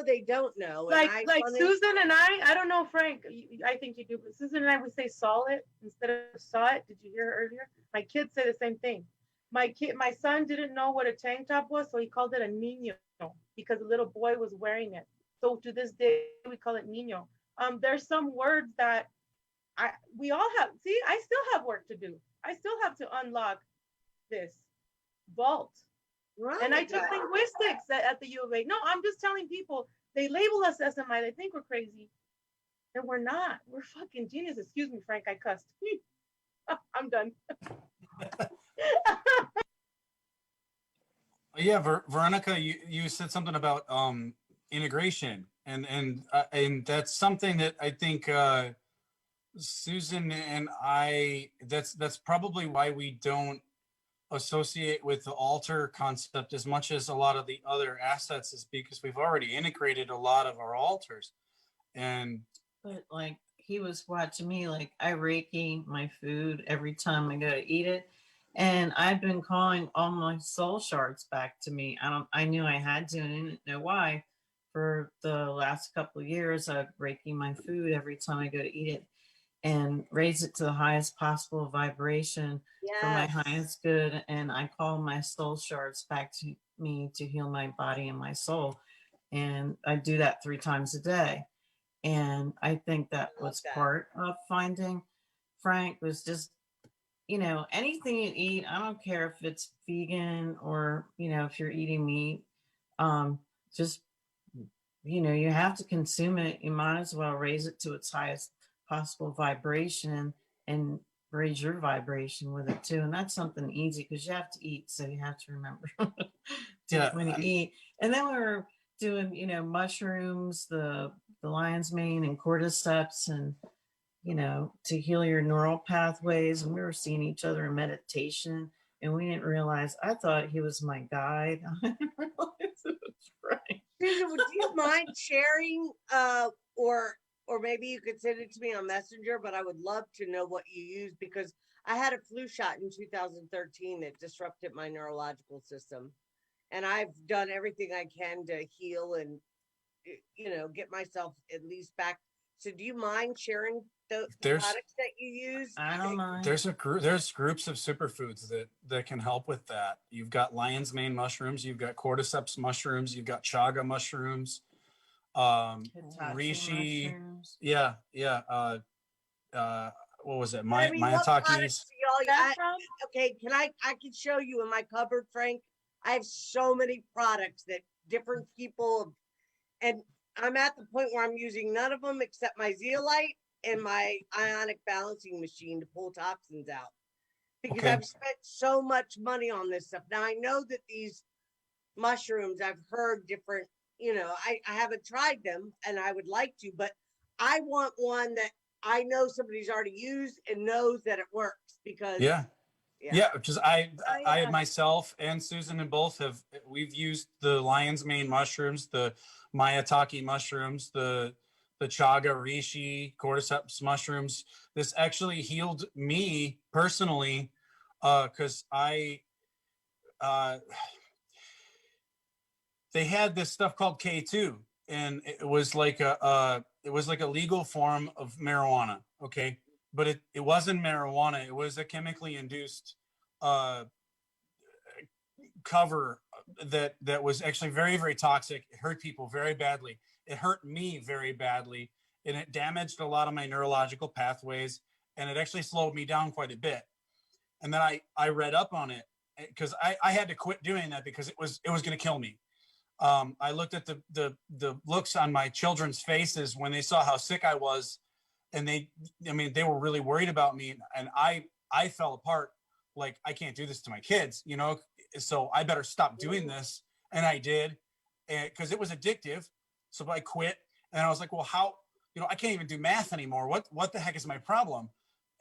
they don't know. Like Susan and I don't know, Frank, I think you do, but Susan and I would say saw it instead of saw it. Did you hear her earlier? My kids say the same thing. My son didn't know what a tank top was, so he called it a niño because a little boy was wearing it. So to this day, we call it niño. There's some words that we all have. See, I still have work to do. I still have to unlock this vault. Right. And I took linguistics at the U of A. No, I'm just telling people, they label us SMI. They think we're crazy. And we're not. We're fucking genius. Excuse me, Frank, I cussed. I'm done. Yeah, Veronica, you said something about integration, and that's something that I think Susan and I, that's probably why we don't associate with the altar concept as much as a lot of the other assets, is because we've already integrated a lot of our altars. And But like he was watching me, like I Reiki my food every time I go to eat it. And I've been calling all my soul shards back to me. I knew I had to and I didn't know why. For the last couple of years, I've Reiki my food every time I go to eat it and raise it to the highest possible vibration for my Yes. highest good. And I call my soul shards back to me to heal my body and my soul. And I do that 3 times a day. And I think that I love was that. part of finding Frank was just, anything you eat, I don't care if it's vegan or, if you're eating meat, just, you have to consume it. You might as well raise it to its highest possible vibration and raise your vibration with it too. And that's something easy because you have to eat. So you have to remember yeah, when you eat. And then we were doing, mushrooms, the lion's mane and cordyceps and to heal your neural pathways. And we were seeing each other in meditation and we didn't realize, I thought he was my guide. I didn't realize it was Frank. Susan, would you mind sharing or maybe you could send it to me on Messenger, but I would love to know what you use because I had a flu shot in 2013 that disrupted my neurological system. And I've done everything I can to heal and get myself at least back. So do you mind sharing the there's products that you use? I don't mind. there's groups of superfoods that can help with that. You've got lion's mane mushrooms, you've got cordyceps mushrooms, you've got chaga mushrooms, Hitachi reishi. mushrooms. Yeah, what was it? I mean, what products Mayatakis. do y'all That's from okay, I can show you in my cupboard, Frank. I have so many products that different people, and I'm at the point where I'm using none of them except my zeolite and my ionic balancing machine to pull toxins out because Okay. I've spent so much money on this stuff. Now I know that these mushrooms, I've heard different, I haven't tried them and I would like to, but I want one that I know somebody's already used and knows that it works because Yeah, because I yeah. myself and Susan and both we've used the lion's mane mushrooms, the Mayataki mushrooms, the chaga reishi cordyceps mushrooms. This actually healed me personally because they had this stuff called K2 and it was like a legal form of marijuana, okay? But it wasn't marijuana. It was a chemically induced cover that was actually very, very toxic. It hurt people very badly. It hurt me very badly, and it damaged a lot of my neurological pathways, and it actually slowed me down quite a bit. And then I read up on it because I had to quit doing that because it was going to kill me. I looked at the looks on my children's faces when they saw how sick I was, and they were really worried about me, and I fell apart. Like, I can't do this to my kids, so I better stop doing this. And I did, because it was addictive. So I quit, and I was like, well, how, I can't even do math anymore. What the heck is my problem?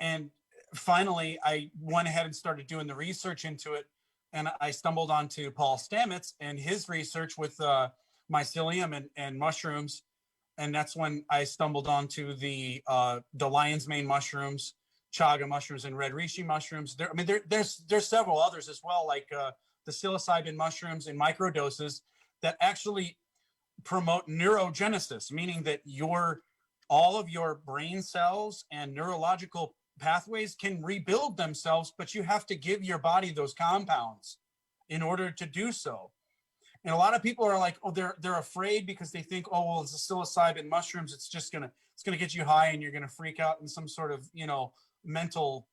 And finally, I went ahead and started doing the research into it. And I stumbled onto Paul Stamets and his research with mycelium and mushrooms. And that's when I stumbled onto the lion's mane mushrooms, chaga mushrooms, and red reishi mushrooms. There's several others as well, like the psilocybin mushrooms in microdoses that actually promote neurogenesis, meaning that all of your brain cells and neurological pathways can rebuild themselves, but you have to give your body those compounds in order to do so. And a lot of people are like, oh, they're afraid because they think, oh, well, it's a psilocybin mushrooms. It's just gonna get you high and you're gonna freak out in some sort of, mental,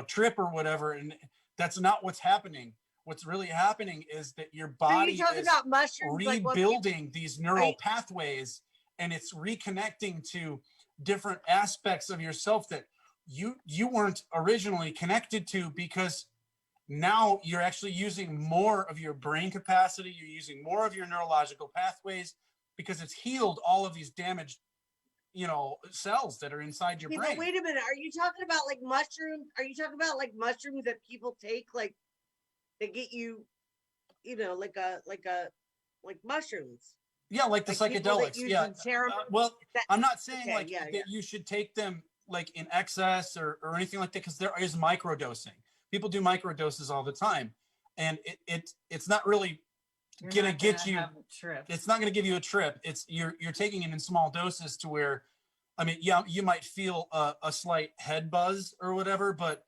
trip or whatever. And that's not what's happening. What's really happening is that your body so is about mushrooms, rebuilding these neural pathways, and it's reconnecting to different aspects of yourself that you weren't originally connected to because now you're actually using more of your brain capacity. You're using more of your neurological pathways because it's healed all of these damaged, cells that are inside your Okay, brain. but wait a minute. Are you talking about like mushrooms? Are you talking about like mushrooms that people take, like they get you, like mushrooms, Yeah, like the like people that psychedelics. use Yeah. in ceremony? Well, That, I'm not saying okay, like yeah, that you should take them like in excess or anything like that, because there is microdosing. People do microdoses all the time, and it's not really You're gonna not get you. have trips. It's not gonna give you a trip. It's you're taking it in small doses to where, I mean, yeah, you might feel a slight head buzz or whatever, but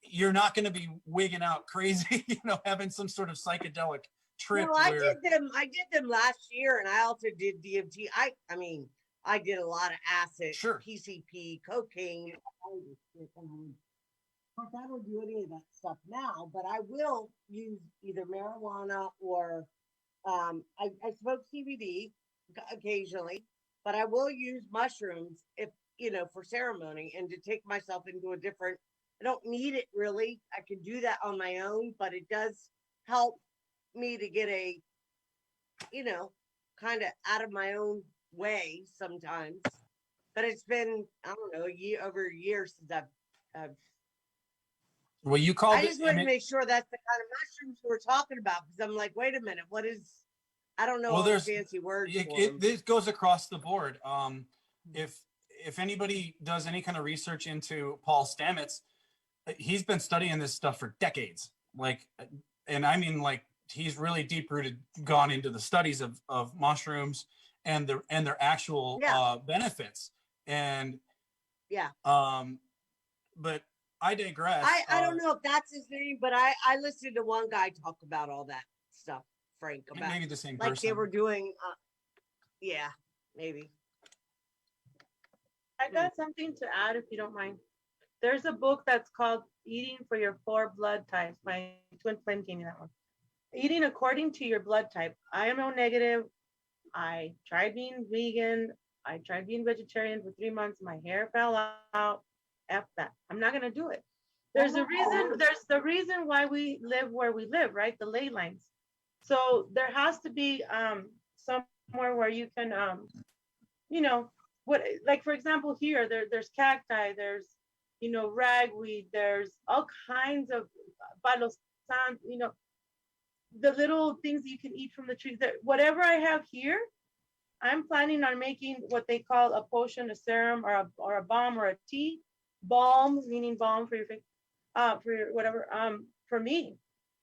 you're not going to be wigging out crazy, having some sort of psychedelic trip. no, I did them last year, and I also did DMT. I mean, I did a lot of acid, Sure. PCP, cocaine. All this shit. Of course, I don't do any of that stuff now, but I will use either marijuana or I smoke CBD occasionally, but I will use mushrooms if for ceremony and to take myself into a different. I don't need it really. I can do that on my own, but it does help me to get a kind of out of my own way sometimes. But it's been, I don't know, over a year since I've Well, you called I it. just wanted to make sure that's the kind of mushrooms we're talking about, because I'm like, wait a minute, what is? I don't know Well, all the there's fancy words for 'em. this goes across the board. If anybody does any kind of research into Paul Stamets, he's been studying this stuff for decades. Like, and I mean, like, he's really deep rooted, gone into the studies of mushrooms and their actual benefits. And Yeah. But I digress. I don't know if that's his name, but I listened to one guy talk about all that stuff, Frank, about maybe the same like person. they were doing. Yeah, maybe. I got something to add if you don't mind. There's a book that's called Eating for Your 4 Blood Types. My twin flame gave me that one. Eating according to your blood type. I am O negative. I tried being vegan. I tried being vegetarian for 3 months. My hair fell out. F that. I'm not gonna do it. There's a reason. There's the reason why we live where we live, right? The ley lines. So there has to be somewhere where you can what, like for example here there's cacti, there's ragweed, there's all kinds of palo santo, the little things you can eat from the trees. That whatever I have here, I'm planning on making what they call a potion, a serum, or a balm, or a tea. Balm meaning balm for your face, for your whatever, for me.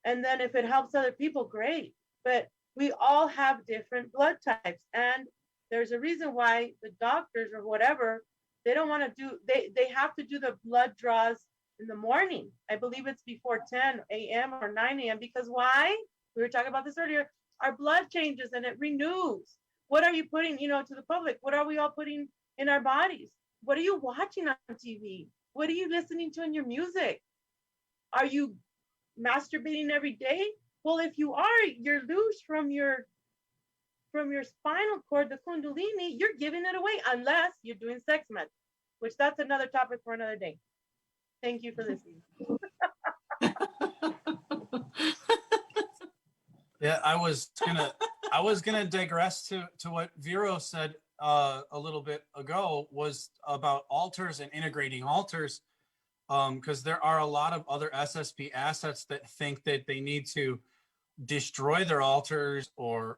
And then if it helps other people, great. But we all have different blood types, and there's a reason why the doctors or whatever, they don't want to do, they have to do the blood draws in the morning. I believe it's before 10 a.m. or 9 a.m. because why? We were talking about this earlier. Our blood changes and it renews. What are you putting, to the public? What are we all putting in our bodies? What are you watching on TV? What are you listening to in your music? Are you masturbating every day? Well, if you are, you're loose from your spinal cord, the kundalini, you're giving it away unless you're doing sex med, which that's another topic for another day. Thank you for listening. Yeah, I was gonna digress to what Vero said a little bit ago, was about altars and integrating altars, because there are a lot of other SSP assets that think that they need to destroy their altars or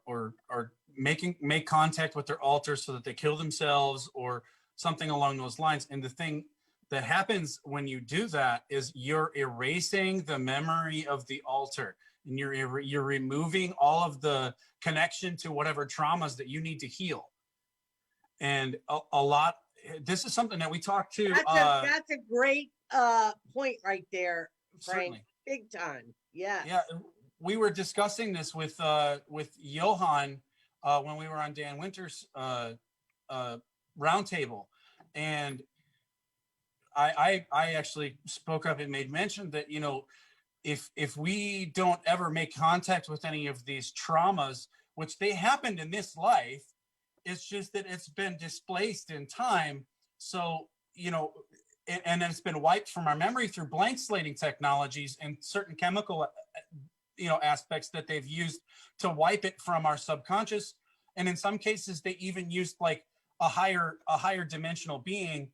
make contact with their altars so that they kill themselves or something along those lines. And the thing that happens when you do that is you're erasing the memory of the altar, and you're removing all of the connection to whatever traumas that you need to heal. And a lot, this is something that we talked to. That's a great point right there, Frank. Certainly. Big time. Yeah. Yeah. We were discussing this with Johan when we were on Dan Winter's roundtable, and I actually spoke up and made mention that if we don't ever make contact with any of these traumas, which they happened in this life, it's just that it's been displaced in time. So and it's been wiped from our memory through blank slating technologies and certain chemical, aspects that they've used to wipe it from our subconscious. And in some cases, they even used like a higher dimensional being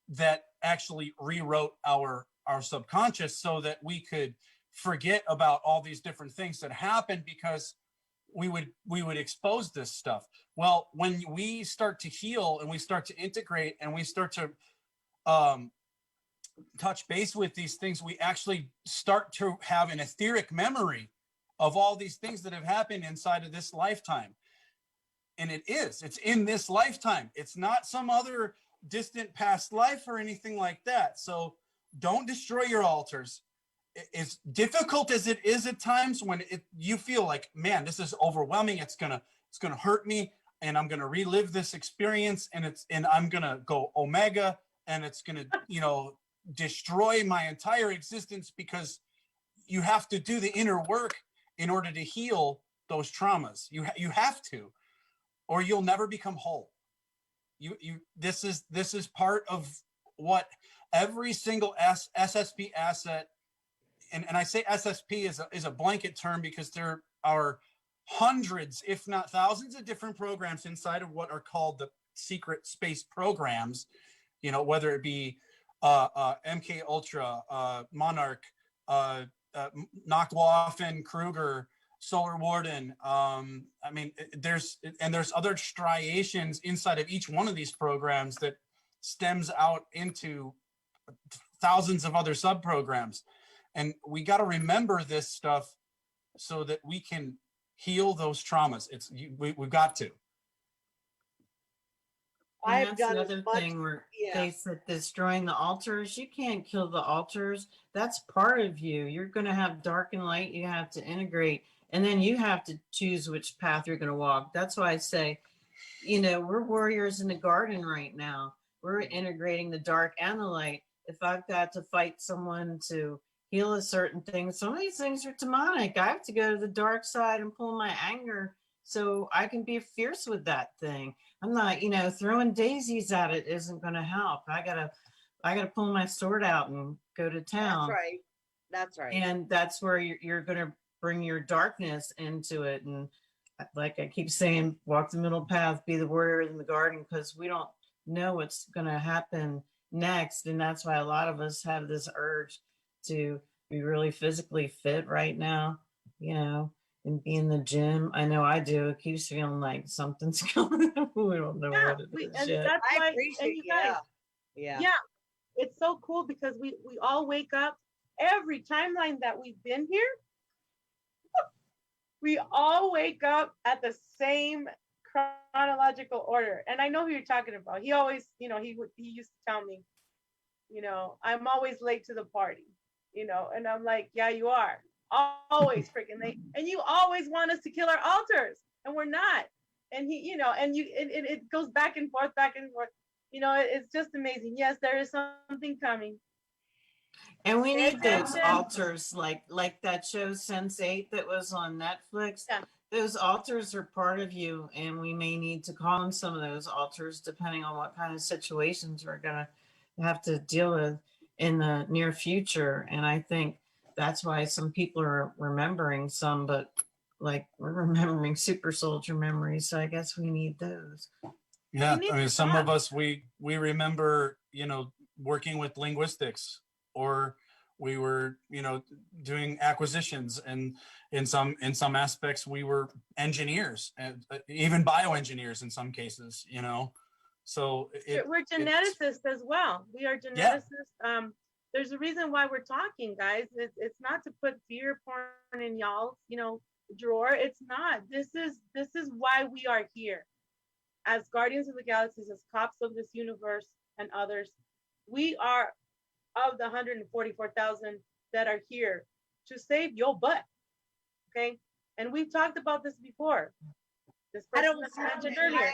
that actually rewrote our subconscious so that we could forget about all these different things that happened because we would expose this stuff. Well, when we start to heal and we start to integrate and we start to touch base with these things, we actually start to have an etheric memory of all these things that have happened inside of this lifetime. And it's in this lifetime. It's not some other distant past life or anything like that. So don't destroy your altars. As difficult as it is at times when you feel like, man, this is overwhelming. It's gonna hurt me, and I'm gonna relive this experience, and I'm gonna go omega, and it's gonna destroy my entire existence, because you have to do the inner work in order to heal those traumas. You have to, or you'll never become whole. This is part of what every single SSP asset, and I say SSP is a blanket term because there are hundreds, if not thousands, of different programs inside of what are called the secret space programs, whether it be MK Ultra, Monarch, Nachtwaffen, Kruger, Solar Warden. There's other striations inside of each one of these programs that stems out into thousands of other sub-programs. And we got to remember this stuff so that we can heal those traumas. We've got to. And I've that's done the as other much- thing where yeah. they said destroying the altars. You can't kill the altars. That's part of you. You're going to have dark and light. You have to integrate, and then you have to choose which path you're going to walk. That's why I say, we're warriors in the garden right now. We're integrating the dark and the light. If I've got to fight someone to heal a certain thing, some of these things are demonic. I have to go to the dark side and pull my anger so I can be fierce with that thing. I'm not, throwing daisies at it isn't going to help. I gotta pull my sword out and go to town. That's right. And that's where you're going to bring your darkness into it. And like I keep saying, walk the middle path, be the warrior in the garden, because we don't know what's going to happen next. And that's why a lot of us have this urge to be really physically fit right now, and be in the gym. I know I do. It keeps feeling like something's going on. We don't know what it is and yet. that's I why, appreciate, and you guys, yeah. it's so cool because we all wake up every timeline that we've been here. We all wake up at the same chronological order. And I know who you're talking about. He always, he used to tell me, I'm always late to the party, and I'm like, yeah, you are always freaking late. And you always want us to kill our altars, and we're not. And it goes back and forth. It's just amazing. Yes, there is something coming. And we need those attention. altars, like that show Sense8 that was on Netflix. Yeah. Those altars are part of you, and we may need to call on some of those altars depending on what kind of situations we're gonna have to deal with in the near future. And I think that's why some people are remembering some, but like we're remembering super soldier memories. So I guess we need those. Yeah, We need I mean, to some talk. of us we remember, working with linguistics, or we were, doing acquisitions, and in some aspects we were engineers, and even bioengineers in some cases, So We're geneticists as well. We are geneticists. There's a reason why we're talking, guys. It's not to put fear porn in y'all's, drawer. It's not. This is why we are here. As guardians of the galaxies, as cops of this universe and others, we are of the 144,000 that are here to save your butt. Okay? And we've talked about this before. This person that mentioned earlier.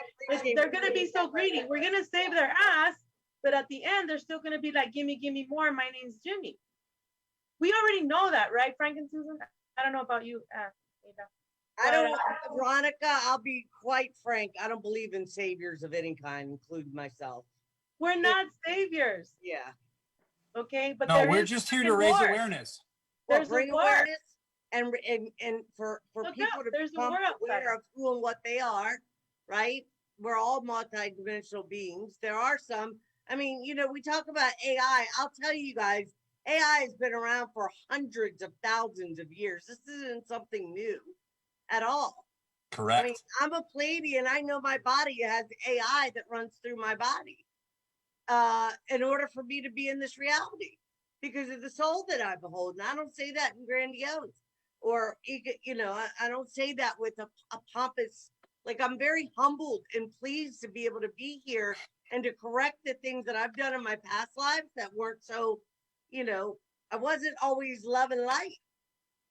They're going to be so greedy. We're going to save their ass, but at the end, they're still going to be like, gimme more. My name's Jimmy. We already know that, right, Frank and Susan? I don't know about you, Ada. I don't, Veronica, I'll be quite frank. I don't believe in saviors of any kind, including myself. We're not saviors. Yeah. Okay, but No, there we're is just here to something raise more. awareness. Well, There's a bring war. awareness and for Look people up, to there's a become war outside. aware of who and what they are, right? We're all multidimensional beings. There are some, I mean, you know, we talk about AI. I'll tell you guys, AI has been around for hundreds of thousands of years. This isn't something new at all. I mean, Correct. I'm a Pleiadian. I know my body has AI that runs through my body in order for me to be in this reality because of the soul that I behold. And I don't say that in grandiose or, you know, I don't say that with a pompous, like I'm very humbled and pleased to be able to be here and to correct the things that I've done in my past lives that weren't so, you know, I wasn't always love and light,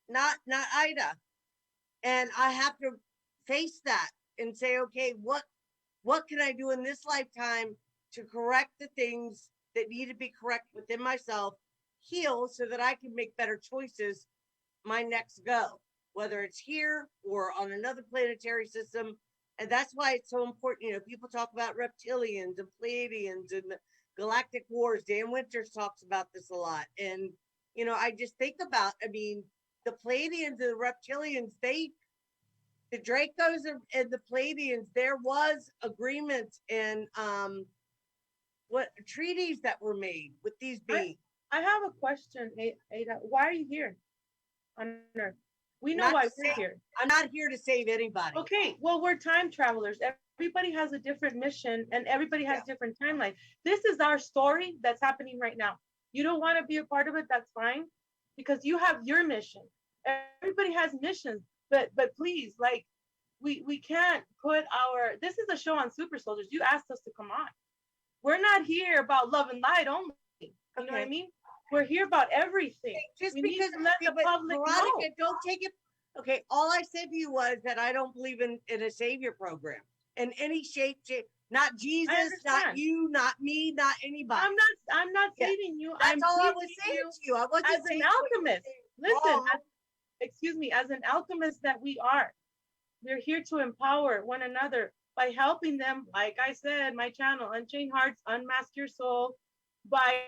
not Ida. And I have to face that and say, okay, what can I do in this lifetime to correct the things that need to be correct within myself, heal so that I can make better choices my next go, whether it's here or on another planetary system. And that's why it's so important. You know, people talk about reptilians and Pleiadians and the galactic wars. Dan Winters talks about this a lot. And, you know, I just think about, I mean, the Pleiadians and the reptilians, the Dracos and the Pleiadians, there was agreements and what treaties that were made with these beings. I have a question, Ada. Why are you here on Earth? We know Not why to we're say- here. I'm not here to save anybody. Okay, well, we're time travelers. Everybody has a different mission and everybody has different timelines. This is our story that's happening right now. You don't want to be a part of it, that's fine, because you have your mission. Everybody has missions, but please, like, we can't put this is a show on super soldiers. You asked us to come on. We're not here about love and light only. You know what I mean? We're here about everything. Just We because need to let the but public Veronica, know. don't take it. Okay, all I said to you was that I don't believe in a savior program in any shape, not Jesus, not understand. you, not me, not anybody. I'm not Yeah. saving you. That's I'm all I teaching was saying you to you. I wasn't as saying an what you were alchemist. saying Listen, wrong. excuse me, as an alchemist that we are, we're here to empower one another by helping them, like I said, my channel, Unchained Hearts, Unmask Your Soul, by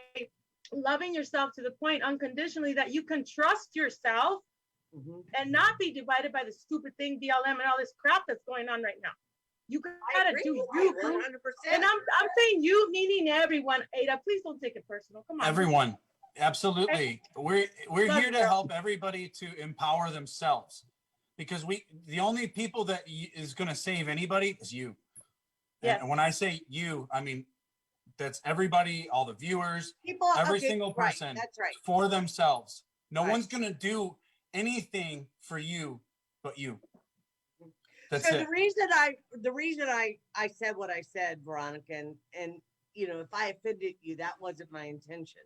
loving yourself to the point unconditionally that you can trust yourself and not be divided by the stupid thing, BLM, and all this crap that's going on right now. You I gotta agree do with you, you boo. 100%. And I'm saying you, meaning everyone. Ada, please don't take it personal. Come on. Everyone, absolutely. We're Love here you, to girl. help everybody to empower themselves, because the only people that is going to save anybody is you. Yes. And when I say you, I mean that's everybody, all the viewers, People, every okay, single right, person that's right. for themselves. No Right. one's going to do anything for you but you. That's So it. the reason I said what I said, Veronica, and you know, if I offended you, that wasn't my intention.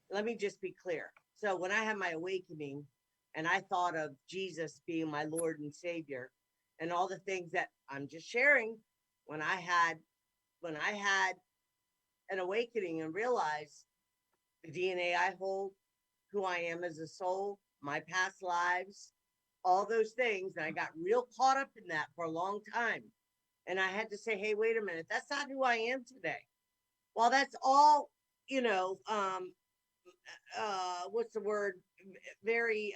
Let me just be clear. So when I had my awakening and I thought of Jesus being my Lord and Savior and all the things that I'm just sharing, when I had an awakening and realized the DNA I hold, who I am as a soul, my past lives, all those things. And I got real caught up in that for a long time. And I had to say, hey, wait a minute, that's not who I am today. Well, that's all, you know, what's the word? Very,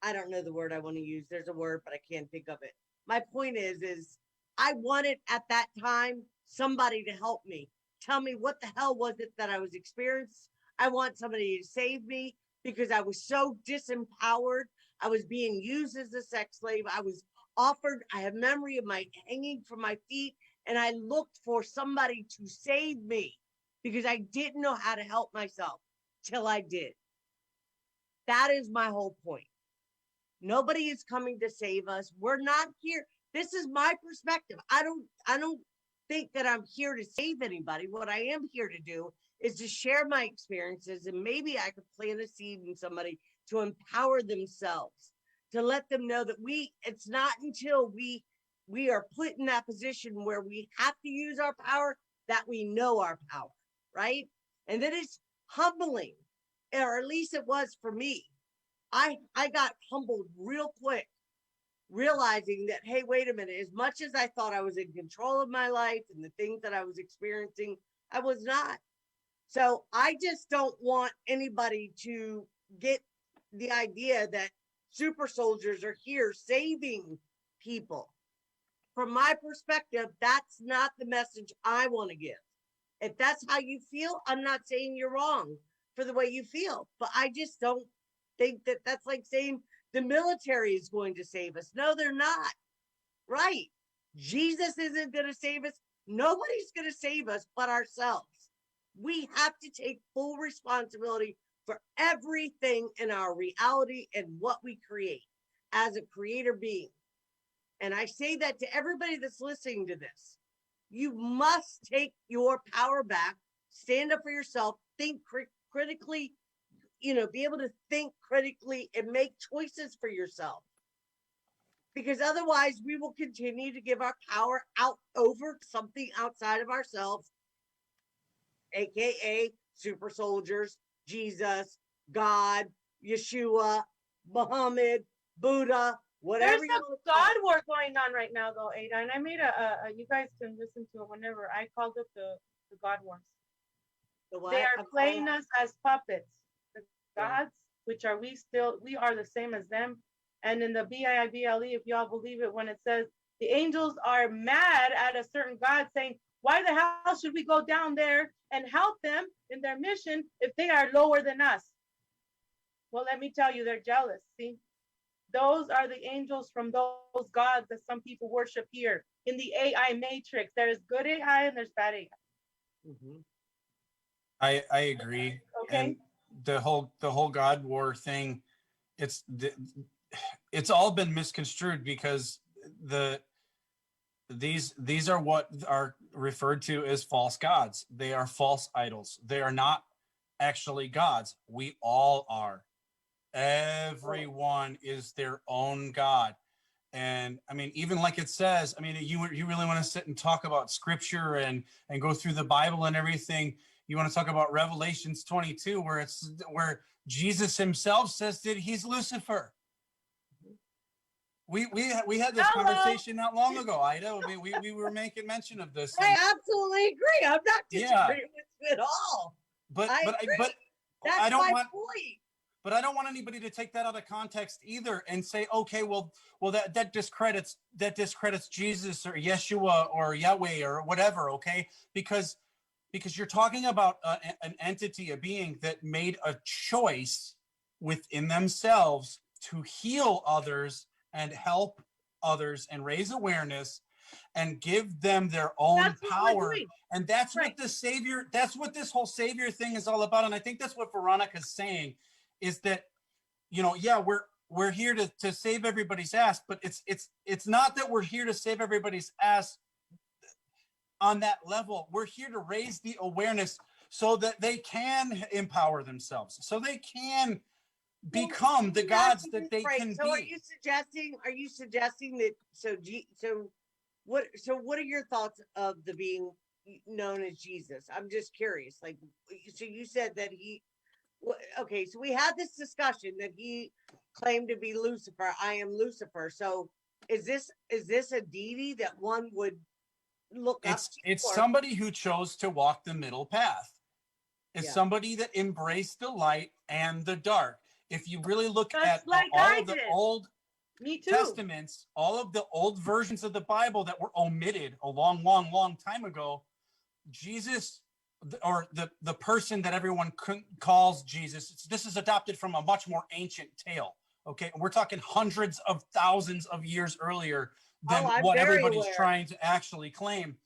I don't know the word I want to use. There's a word, but I can't think of it. My point is I wanted at that time somebody to help me. Tell me what the hell was it that I was experiencing. I want somebody to save me because I was so disempowered. I was being used as a sex slave. I was offered, I have memory of my hanging from my feet, and I looked for somebody to save me because I didn't know how to help myself till I did. That is my whole point. Nobody is coming to save us. We're not here. This is my perspective. I don't think that I'm here to save anybody. What I am here to do is to share my experiences, and maybe I could plant a seed in somebody to empower themselves, to let them know that it's not until we are put in that position where we have to use our power that we know our power, right? And then it's humbling, or at least it was for me. I got humbled real quick realizing that, hey, wait a minute, as much as I thought I was in control of my life and the things that I was experiencing, I was not. So I just don't want anybody to get the idea that super soldiers are here saving people. From my perspective, that's not the message I want to give. If that's how you feel, I'm not saying you're wrong for the way you feel, but I just don't think that that's like saying the military is going to save us. No, they're not. Right. Jesus isn't going to save us. Nobody's going to save us but ourselves. We have to take full responsibility for everything in our reality and what we create as a creator being. And I say that to everybody that's listening to this. You must take your power back, stand up for yourself, think critically, be able to think critically and make choices for yourself. Because otherwise we will continue to give our power out over something outside of ourselves, AKA super soldiers, Jesus, God, Yeshua, Muhammad, Buddha, whatever. There's a God war going on right now, though, Ada. And I made you guys can listen to it whenever. I called it the God wars. They are playing us as puppets. The gods, which are we are the same as them. And in the Bible, if y'all believe it, when it says the angels are mad at a certain God saying, why the hell should we go down there and help them in their mission if they are lower than us? Well, let me tell you, they're jealous. See, those are the angels from those gods that some people worship here in the AI matrix. There's good AI and there's bad AI. Mm-hmm. I agree. Okay. And the whole God war thing, it's all been misconstrued because these are what are referred to as false gods. They are false idols. They are not actually gods. We all are. Everyone is their own God. And I mean, even like it says, I mean, you really want to sit and talk about scripture and go through the Bible and everything. You want to talk about Revelations 22, where Jesus himself says that he's Lucifer. We had this conversation not long ago, Ida. I mean, we were making mention of this. I absolutely agree. I'm not disagreeing with you at all. But that's I don't my want, point. But I don't want anybody to take that out of context either and say, okay, well that discredits Jesus or Yeshua or Yahweh or whatever, okay? Because you're talking about an entity, a being that made a choice within themselves to heal others and help others and raise awareness and give them their own power. And that's right. That's what this whole savior thing is all about. And I think that's what Veronica's saying is that, yeah, we're here to save everybody's ass, but it's not that we're here to save everybody's ass on that level. We're here to raise the awareness so that they can empower themselves, so they can become the gods that they can be. Are you suggesting that what are your thoughts of the being known as Jesus? I'm just curious. Like, so you said that okay, so we had this discussion that he claimed to be Lucifer. I am Lucifer. So is this a deity that one would look up to? It's somebody who chose to walk the middle path. It's somebody that embraced the light and the dark. If you really look at all of the Old Testaments, all of the old versions of the Bible that were omitted a long time ago, Jesus, or the person that everyone calls Jesus, this is adopted from a much more ancient tale. Okay, we're talking hundreds of thousands of years earlier than what everybody's trying to actually claim.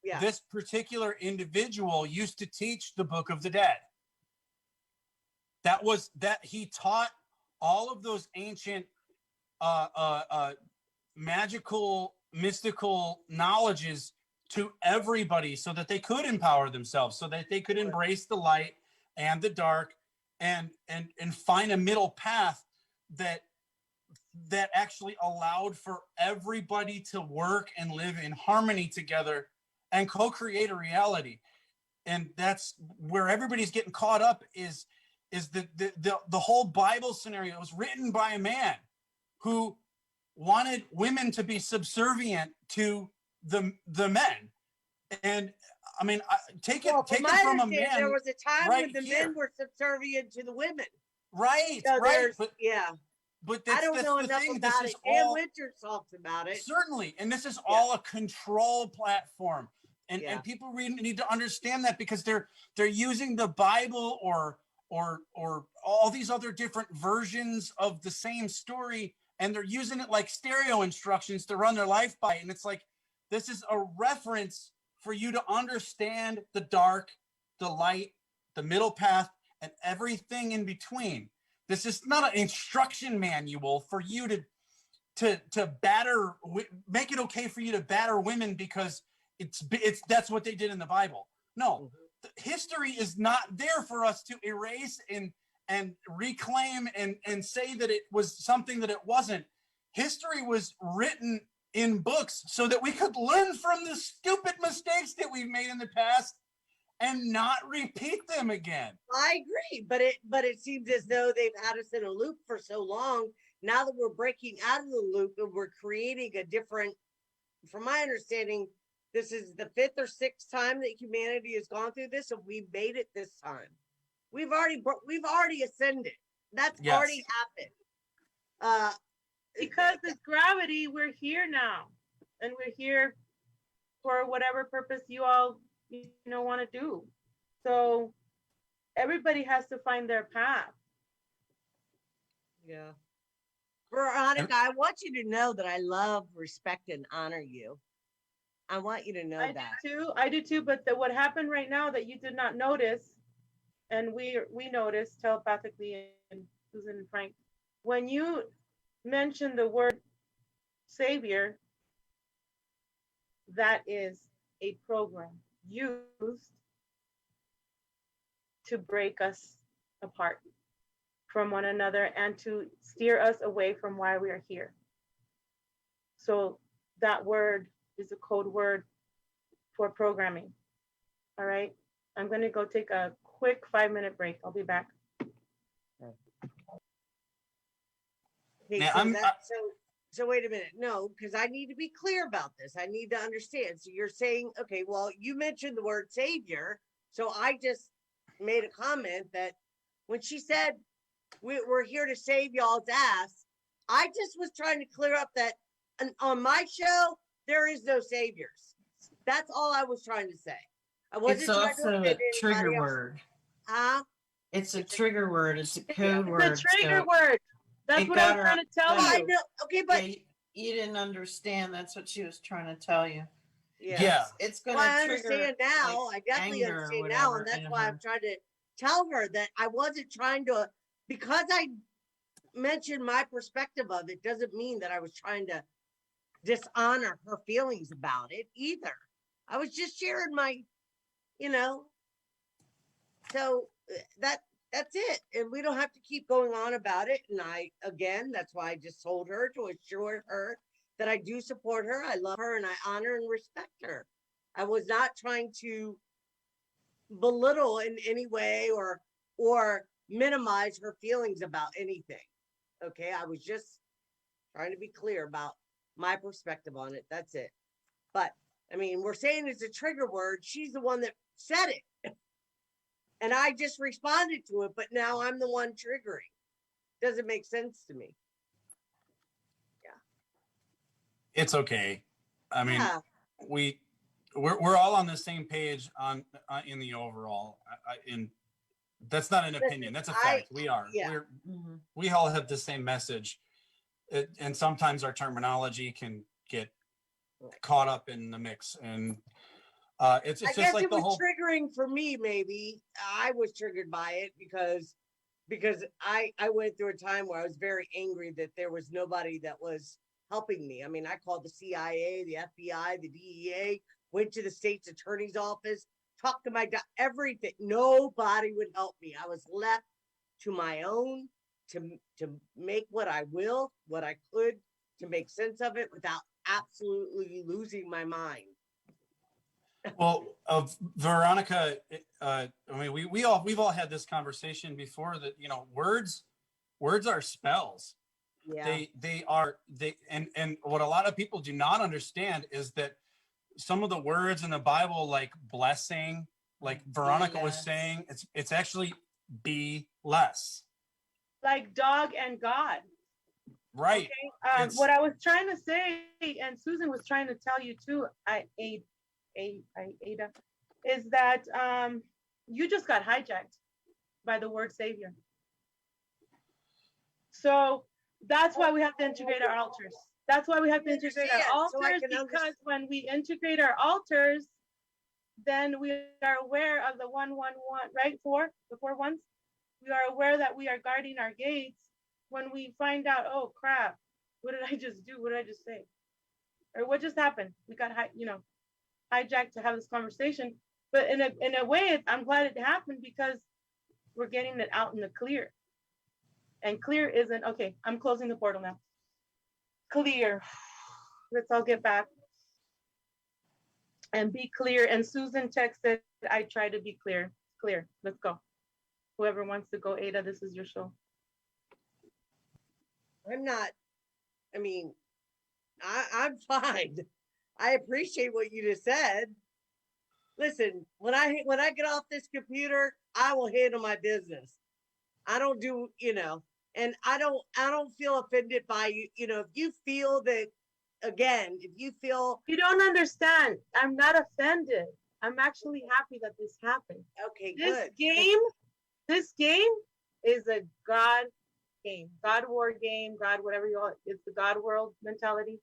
Yeah. This particular individual used to teach the Book of the Dead. That he taught all of those ancient magical, mystical knowledges to everybody so that they could empower themselves, so that they could embrace the light and the dark and find a middle path that actually allowed for everybody to work and live in harmony together and co-create a reality. And that's where everybody's getting caught up is the whole Bible scenario was written by a man who wanted women to be subservient to the men. And I mean, take it from a man. There was a time right when the here. men were subservient to the women. Right, So right. yeah. But I that's, don't know the enough thing. about This it. is Dan all Winters talks about it. certainly, and this is Yeah. all a control platform. And Yeah. and people need to understand that, because they're using the Bible or all these other different versions of the same story, and they're using it like stereo instructions to run their life by. And it's like, this is a reference for you to understand the dark, the light, the middle path, and everything in between. This is not an instruction manual for you to batter, make it okay for you to batter women because it's that's what they did in the Bible. No, history is not there for us to erase and reclaim and say that it was something that it wasn't. History was written in books so that we could learn from the stupid mistakes that we've made in the past and not repeat them again. I agree, but it seems as though they've had us in a loop for so long. Now that we're breaking out of the loop and we're creating a different, from my understanding, this is the 5th or 6th time that humanity has gone through this, and we've made it this time. We've already ascended. That's Yes. already happened. Because it's gravity, we're here now, and we're here for whatever purpose you all want to do. So everybody has to find their path. Yeah. Veronica, I want you to know that I love, respect, and honor you. I want you to know that. I do too. But what happened right now that you did not notice, and we noticed telepathically, and Susan and Frank, when you mentioned the word savior, that is a program used to break us apart from one another and to steer us away from why we are here. So that word is a code word for programming. All right. I'm going to go take a quick 5-minute break. I'll be back. Okay, Now, so wait a minute. No, because I need to be clear about this. I need to understand. So you're saying, okay, well, you mentioned the word savior. So I just made a comment that when she said we're here to save y'all's ass, I just was trying to clear up that on my show, there is no saviors. That's all I was trying to say. I wasn't It's trying to also offend a trigger anybody else. word. Huh? It's a trigger word. It's a code word. It's a trigger word. That's it what I got was her trying to tell I you. know. Okay, but Yeah, you didn't understand. That's what she was trying to tell you. Yeah. It's going well, to I trigger. understand now. like, I definitely anger or understand now, whatever and that's in why her. I'm trying to tell her that I wasn't trying to, because I mentioned my perspective of it, doesn't mean that I was trying to dishonor her feelings about it either. I was just sharing my, so that's it, and we don't have to keep going on about it. And that's why I just told her to assure her that I do support her, I love her, and I honor and respect her. I was not trying to belittle in any way or minimize her feelings about anything. Okay, I was just trying to be clear about my perspective on it. That's it. But I mean, we're saying it's a trigger word. She's the one that said it. And I just responded to it, but now I'm the one triggering. Doesn't make sense to me. It's okay. I mean, Yeah. we're all on the same page in the overall. That's not an opinion. That's a fact. We are. Yeah. We all have the same message, and sometimes our terminology can get caught up in the mix. And it's I just guess like it the was whole. triggering for me. Maybe I was triggered by it because I went through a time where I was very angry that there was nobody that was helping me. I mean, I called the CIA, the FBI, the DEA, went to the state's attorney's office, talked to my everything. Nobody would help me. I was left to my own to make what I could to make sense of it without absolutely losing my mind. Well, Veronica, I mean, we've all had this conversation before that, words are spells. Yeah. And what a lot of people do not understand is that some of the words in the Bible, like blessing, like Veronica was less. saying, it's actually be less. Like dog and God. Right. Okay. What I was trying to say, and Susan was trying to tell you too, Ada, is that you just got hijacked by the word savior. So that's why we have to integrate our altars. That's why we have to integrate our altars, because when we integrate our altars, then we are aware of the 111, right? The 4 ones. We are aware that we are guarding our gates. When we find out, oh crap, what did I just do? What did I just say? Or what just happened? We got hijacked to have this conversation. But in a way, I'm glad it happened because we're getting it out in the clear. And clear isn't okay. I'm closing the portal now. Clear. Let's all get back and be clear. And Susan texted, I try to be clear. Clear. Let's go. Whoever wants to go, Ada, this is your show. I'm fine. I appreciate what you just said. Listen, when I get off this computer, I will handle my business. I don't do, and I don't feel offended by you. If you feel that, again, if you feel you don't understand, I'm not offended. I'm actually happy that this happened. Okay, good. This game is a God game, God war game, God whatever you want. It's the God world mentality.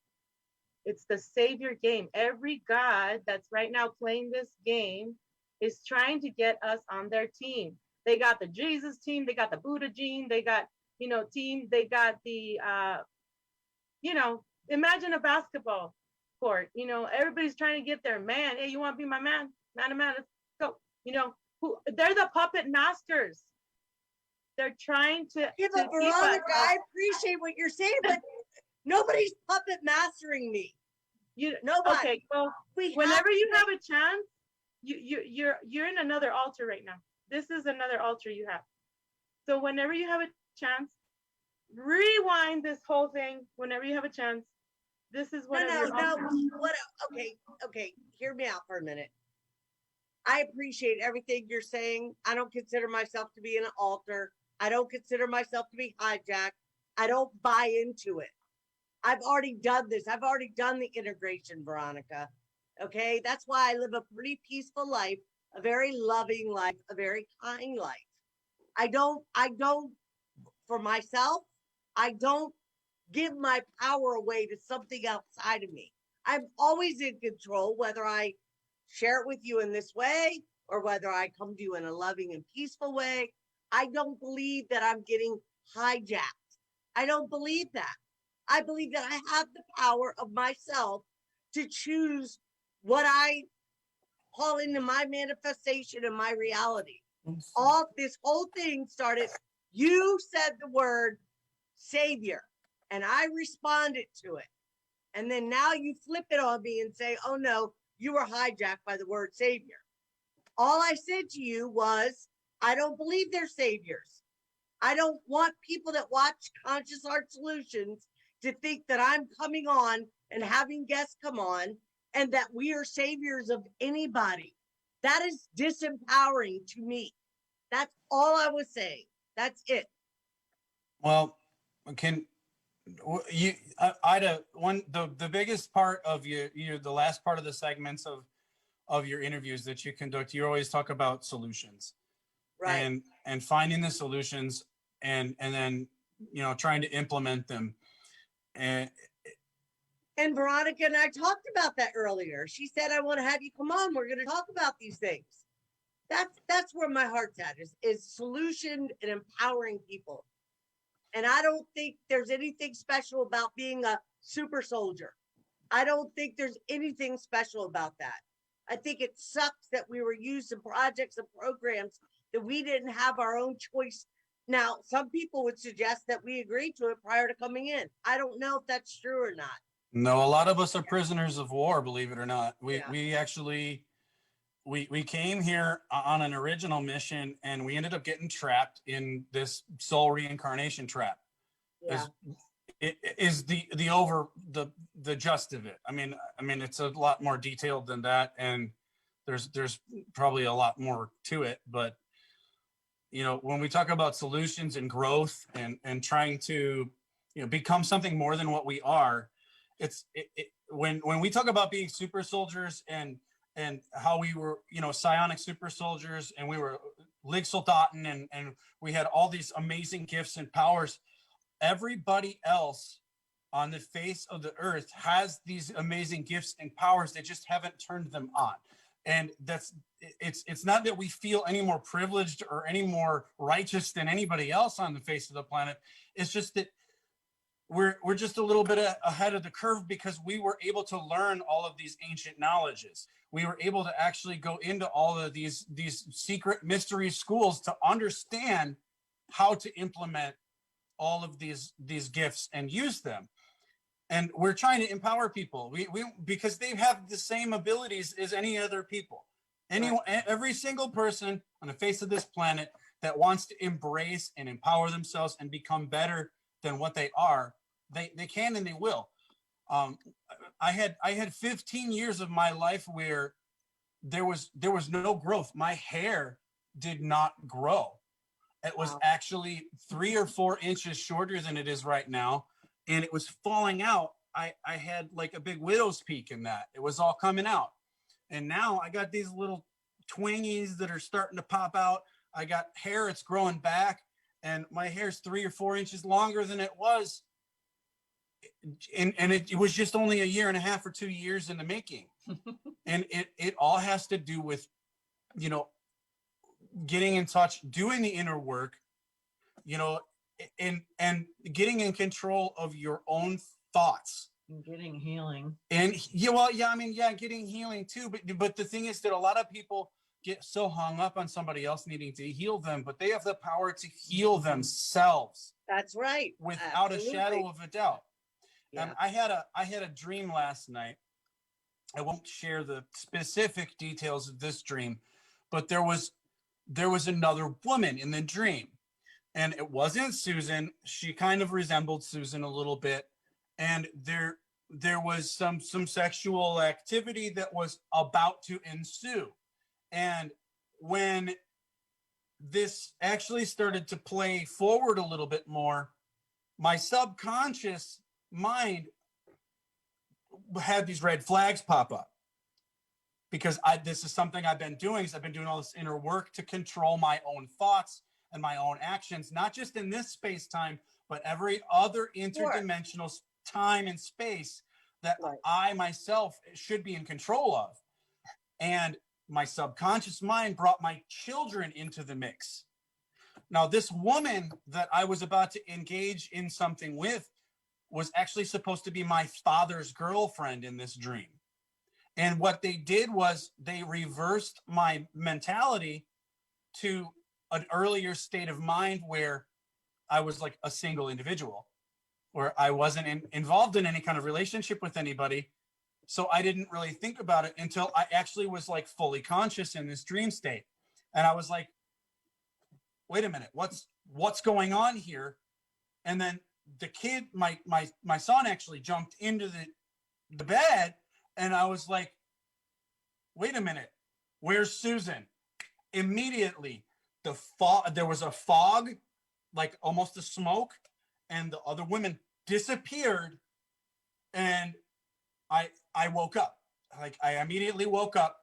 It's the savior game. Every God that's right now playing this game is trying to get us on their team. They got the Jesus team, they got the Buddha gene, they got, team, they got the, imagine a basketball court, everybody's trying to get their man. Hey, you want to be my man? Man to man, let's go. They're the puppet masters. They're trying to. Yeah, but Veronica, I appreciate what you're saying, but nobody's puppet mastering me. Nobody. Okay, well, whenever you have a chance, you're in another altar right now. This is another altar you have. So whenever you have a chance, rewind this whole thing. Whenever you have a chance, this is what. Okay. Hear me out for a minute. I appreciate everything you're saying. I don't consider myself to be an altar. I don't consider myself to be hijacked. I don't buy into it. I've already done this. I've already done the integration, Veronica. Okay. That's why I live a pretty peaceful life, a very loving life, a very kind life. I don't, for myself, I don't give my power away to something outside of me. I'm always in control, whether I share it with you in this way or whether I come to you in a loving and peaceful way. I don't believe that I'm getting hijacked. I don't believe that. I believe that I have the power of myself to choose what I call into my manifestation and my reality. All this whole thing started, you said the word savior and I responded to it. And then now you flip it on me and say, oh no, you were hijacked by the word savior. All I said to you was, I don't believe they're saviors. I don't want people that watch Conscious Art Solutions to think that I'm coming on and having guests come on and that we are saviors of anybody. That is disempowering to me. That's all I was saying. That's it. Well, Ida, the biggest part of the last part of the segments of your interviews that you conduct, you always talk about solutions, right? And finding the solutions and then trying to implement them. And Veronica and I talked about that earlier. She said, I want to have you come on. We're going to talk about these things. That's where my heart's at, is solution and empowering people. And I don't think there's anything special about being a super soldier. I don't think there's anything special about that. I think it sucks that we were used in projects and programs that we didn't have our own choice. Now, some people would suggest that we agreed to it prior to coming in. I don't know if that's true or not. No, a lot of us are prisoners of war, believe it or not. We actually came here on an original mission and we ended up getting trapped in this soul reincarnation trap. Yeah. is the gist of it. I mean, it's a lot more detailed than that, and there's probably a lot more to it. But when we talk about solutions and growth and trying to become something more than what we are, when we talk about being super soldiers and how we were psionic super soldiers, and we were Lig Soldaten, and we had all these amazing gifts and powers. Everybody else on the face of the earth has these amazing gifts and powers. They just haven't turned them on. And it's not that we feel any more privileged or any more righteous than anybody else on the face of the planet. It's just that we're just a little bit ahead of the curve because we were able to learn all of these ancient knowledges. We were able to actually go into all of these secret mystery schools to understand how to implement all of these gifts and use them. And we're trying to empower people. We because they have the same abilities as any other people. Every single person on the face of this planet that wants to embrace and empower themselves and become better than what they are, they can and they will. I had 15 years of my life where there was no growth. My hair did not grow. It was actually 3 or 4 inches shorter than it is right now, and it was falling out. I had like a big widow's peak in that. It was all coming out, and now I got these little twingies that are starting to pop out. I got hair, it's growing back, and my hair's 3 or 4 inches longer than it was. And it was just only a year and a half or 2 years in the making. And it all has to do with, getting in touch, doing the inner work, and getting in control of your own thoughts. And getting healing. And getting healing too. But the thing is that a lot of people get so hung up on somebody else needing to heal them, but they have the power to heal themselves. That's right. Without a shadow of a doubt. Yeah. I had a dream last night. I won't share the specific details of this dream, but there was another woman in the dream, and it wasn't Susan. She kind of resembled Susan a little bit, and there was some sexual activity that was about to ensue. And when this actually started to play forward a little bit more, my subconscious mind had these red flags pop up, because this is something I've been doing. I've been doing all this inner work to control my own thoughts and my own actions, not just in this space time, but every other interdimensional time and space that I myself should be in control of. And my subconscious mind brought my children into the mix. Now, this woman that I was about to engage in something with was actually supposed to be my father's girlfriend in this dream. And what they did was they reversed my mentality to an earlier state of mind where I was like a single individual, where I wasn't involved in any kind of relationship with anybody. So I didn't really think about it until I actually was like fully conscious in this dream state. And I was like, wait a minute, what's going on here? And then the kid, my son actually jumped into the bed, and I was like, wait a minute, where's Susan? Immediately, there was a fog, like almost a smoke, and the other women disappeared, and I woke up. Like, I immediately woke up,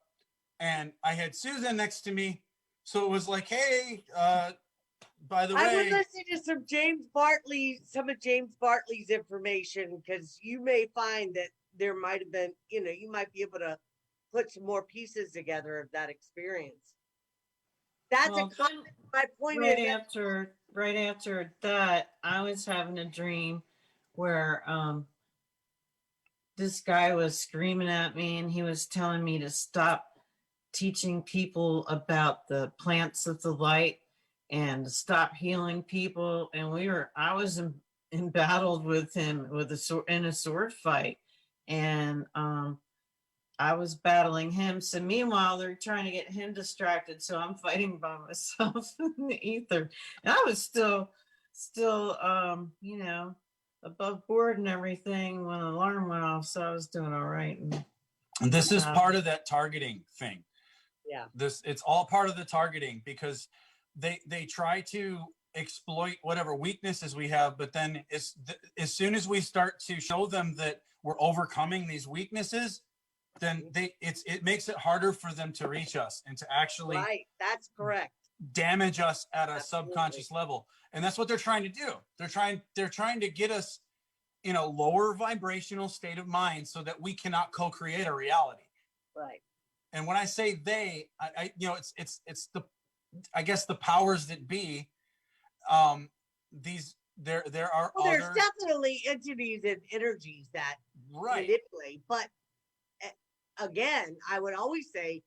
and I had Susan next to me. So it was like, hey, by the way, I would listen to some of James Bartley's information, because you may find that there might have been, you might be able to put some more pieces together of that experience. That's my point. Right after that, I was having a dream where this guy was screaming at me, and he was telling me to stop teaching people about the plants of the light and to stop healing people. And I was embattled with him in a sword fight, and I was battling him. So meanwhile, they're trying to get him distracted. So I'm fighting by myself in the ether. And I was still, above board and everything when the alarm went off, so I was doing all right. And this is part of that targeting thing. Yeah. It's all part of the targeting, because they try to exploit whatever weaknesses we have, but then as soon as we start to show them that we're overcoming these weaknesses, then it makes it harder for them to reach us and to actually Right. That's correct. damage us at a Absolutely. subconscious level. And that's what they're trying to do. They're trying to get us in a lower vibrational state of mind so that we cannot co-create a reality. Right. And when I say they, I it's the, I guess, the powers that be. These there are Well, there's other, definitely entities and energies that right. manipulate, but again, I would always say,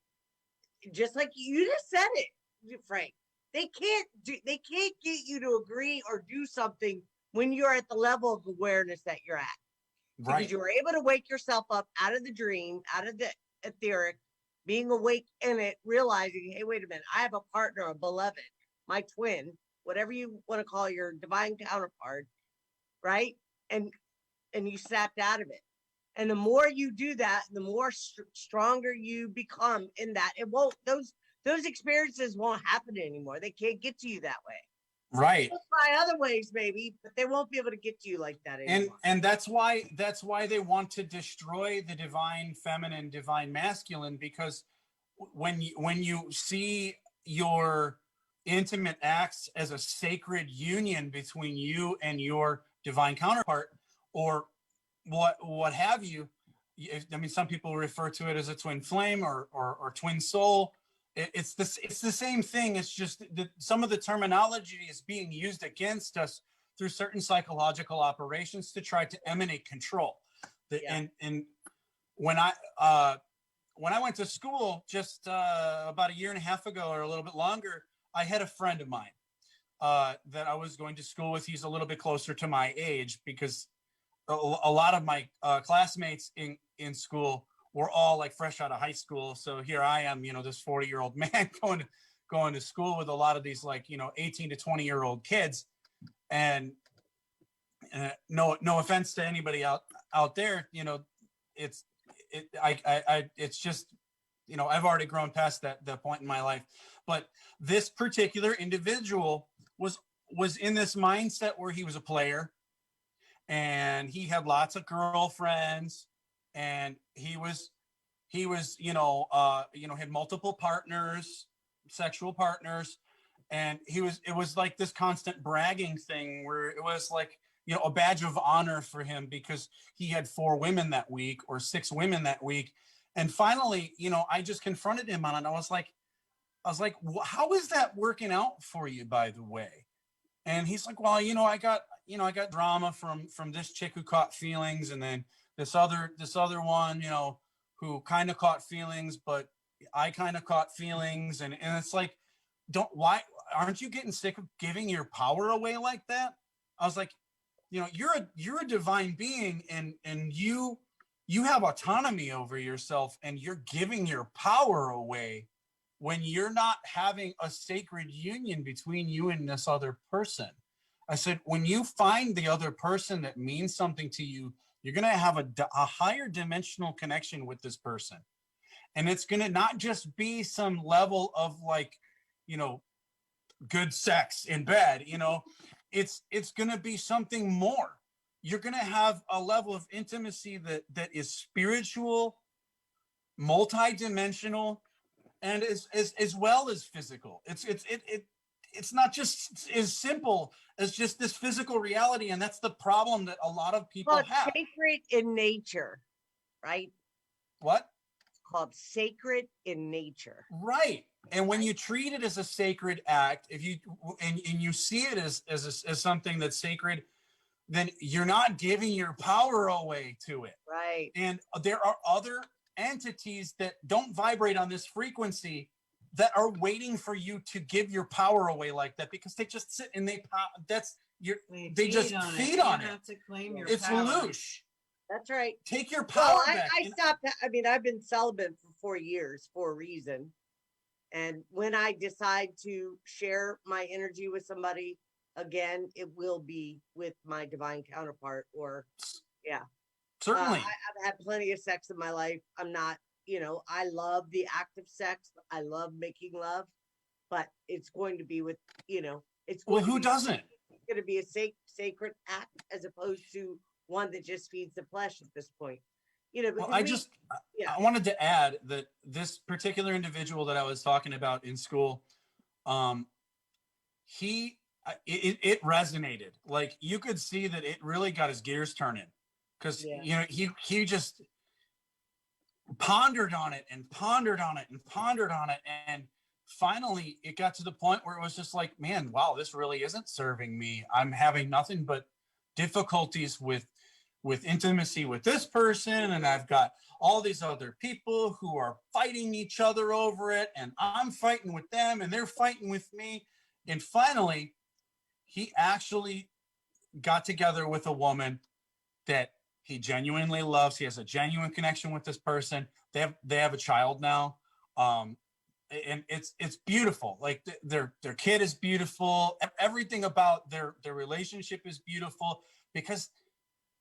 just like you just said it, Frank, they can't get you to agree or do something when you're at the level of awareness that you're at. Because Right. you were able to wake yourself up out of the dream, out of the etheric, being awake in it, realizing, hey, wait a minute, I have a partner, a beloved, my twin, whatever you want to call your divine counterpart, right? And you snapped out of it. And the more you do that, the more stronger you become in that. It won't, those experiences won't happen anymore. They can't get to you that way. Right. They'll try other ways, maybe, but they won't be able to get to you like that anymore. And that's why they want to destroy the divine feminine, divine masculine, because when you see your intimate acts as a sacred union between you and your divine counterpart, or what have you, I mean, some people refer to it as a twin flame or twin soul. It's the same thing. It's just that some of the terminology is being used against us through certain psychological operations to try to emanate control. Yeah. And when I went to school just about a year and a half ago, or a little bit longer, I had a friend of mine that I was going to school with. He's a little bit closer to my age, because a lot of my classmates in school were all like fresh out of high school. So here I am, this 40-year-old man going to school with a lot of these 18 to 20-year-old kids. And no offense to anybody out there, it's just, I've already grown past that point in my life. But this particular individual was in this mindset where he was a player, and he had lots of girlfriends, and he was had multiple partners, sexual partners, and it was like this constant bragging thing where it was like, a badge of honor for him because he had 4 women that week or 6 women that week. And finally, I just confronted him on it. I was like, how is that working out for you, by the way? And he's like, well, I got drama from this chick who caught feelings, and then this other one, who kind of caught feelings, but I kind of caught feelings. And it's like, why aren't you getting sick of giving your power away like that? I was like, you're a divine being, and you have autonomy over yourself, and you're giving your power away when you're not having a sacred union between you and this other person. I said, when you find the other person that means something to you, you're going to have a higher dimensional connection with this person. And it's going to not just be some level of good sex in bed, it's going to be something more. You're going to have a level of intimacy that is spiritual, multidimensional, and as well as physical. It's not just as simple as just this physical reality, and that's the problem that a lot of people have. Sacred in nature, right? What? It's called sacred in nature. Right. And when you treat it as a sacred act, if you and you see it as something that's sacred, then you're not giving your power away to it. Right. And there are other entities that don't vibrate on this frequency that are waiting for you to give your power away like that, because they just sit and they just feed on it. Have to claim your It's power. loosh. That's right. Take your power back. I stopped. I mean, I've been celibate for 4 years for a reason. And when I decide to share my energy with somebody, again, it will be with my divine counterpart or, yeah. Certainly. I've had plenty of sex in my life. I'm not, I love the act of sex. I love making love, but it's going to be with, it's Well, going to who be, doesn't? it's going to be a sacred act as opposed to one that just feeds the flesh at this point. Well, Because yeah. I wanted to add that this particular individual that I was talking about in school, it resonated. Like you could see that it really got his gears turning, because Yeah. he just pondered on it and pondered on it and pondered on it, and finally it got to the point where it was just like, man, wow, this really isn't serving me. I'm having nothing but difficulties with intimacy with this person, and I've got all these other people who are fighting each other over it, and I'm fighting with them and they're fighting with me. And finally he actually got together with a woman that he genuinely loves. He has a genuine connection with this person. They have a child now, and it's beautiful. Like their kid is beautiful. Everything about their relationship is beautiful, because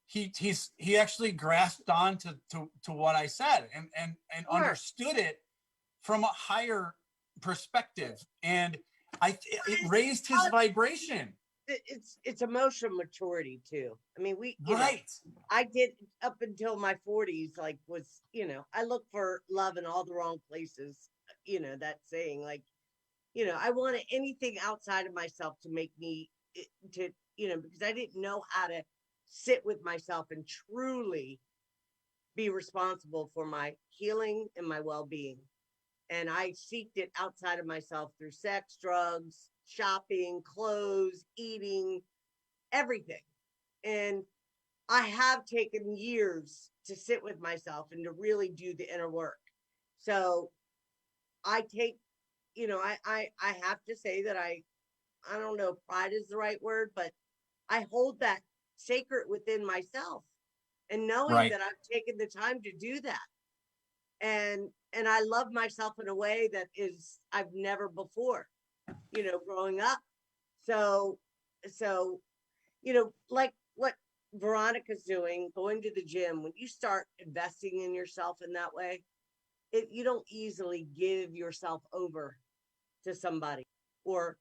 he actually grasped on to what I said, and Sure. understood it from a higher perspective, and it raised his vibration. It's emotional maturity too. I mean, Right. I did up until my 40s, like I look for love in all the wrong places. That saying, like, I wanted anything outside of myself to make me because I didn't know how to sit with myself and truly be responsible for my healing and my well-being. And I seeked it outside of myself through sex, drugs, shopping, clothes, eating, everything. And I have taken years to sit with myself and to really do the inner work. So I take, I have to say that I don't know if pride is the right word, but I hold that sacred within myself, and knowing Right. that I've taken the time to do that. And I love myself in a way that is I've never before, growing up. So, like what Veronica's doing, going to the gym, when you start investing in yourself in that way, you don't easily give yourself over to somebody or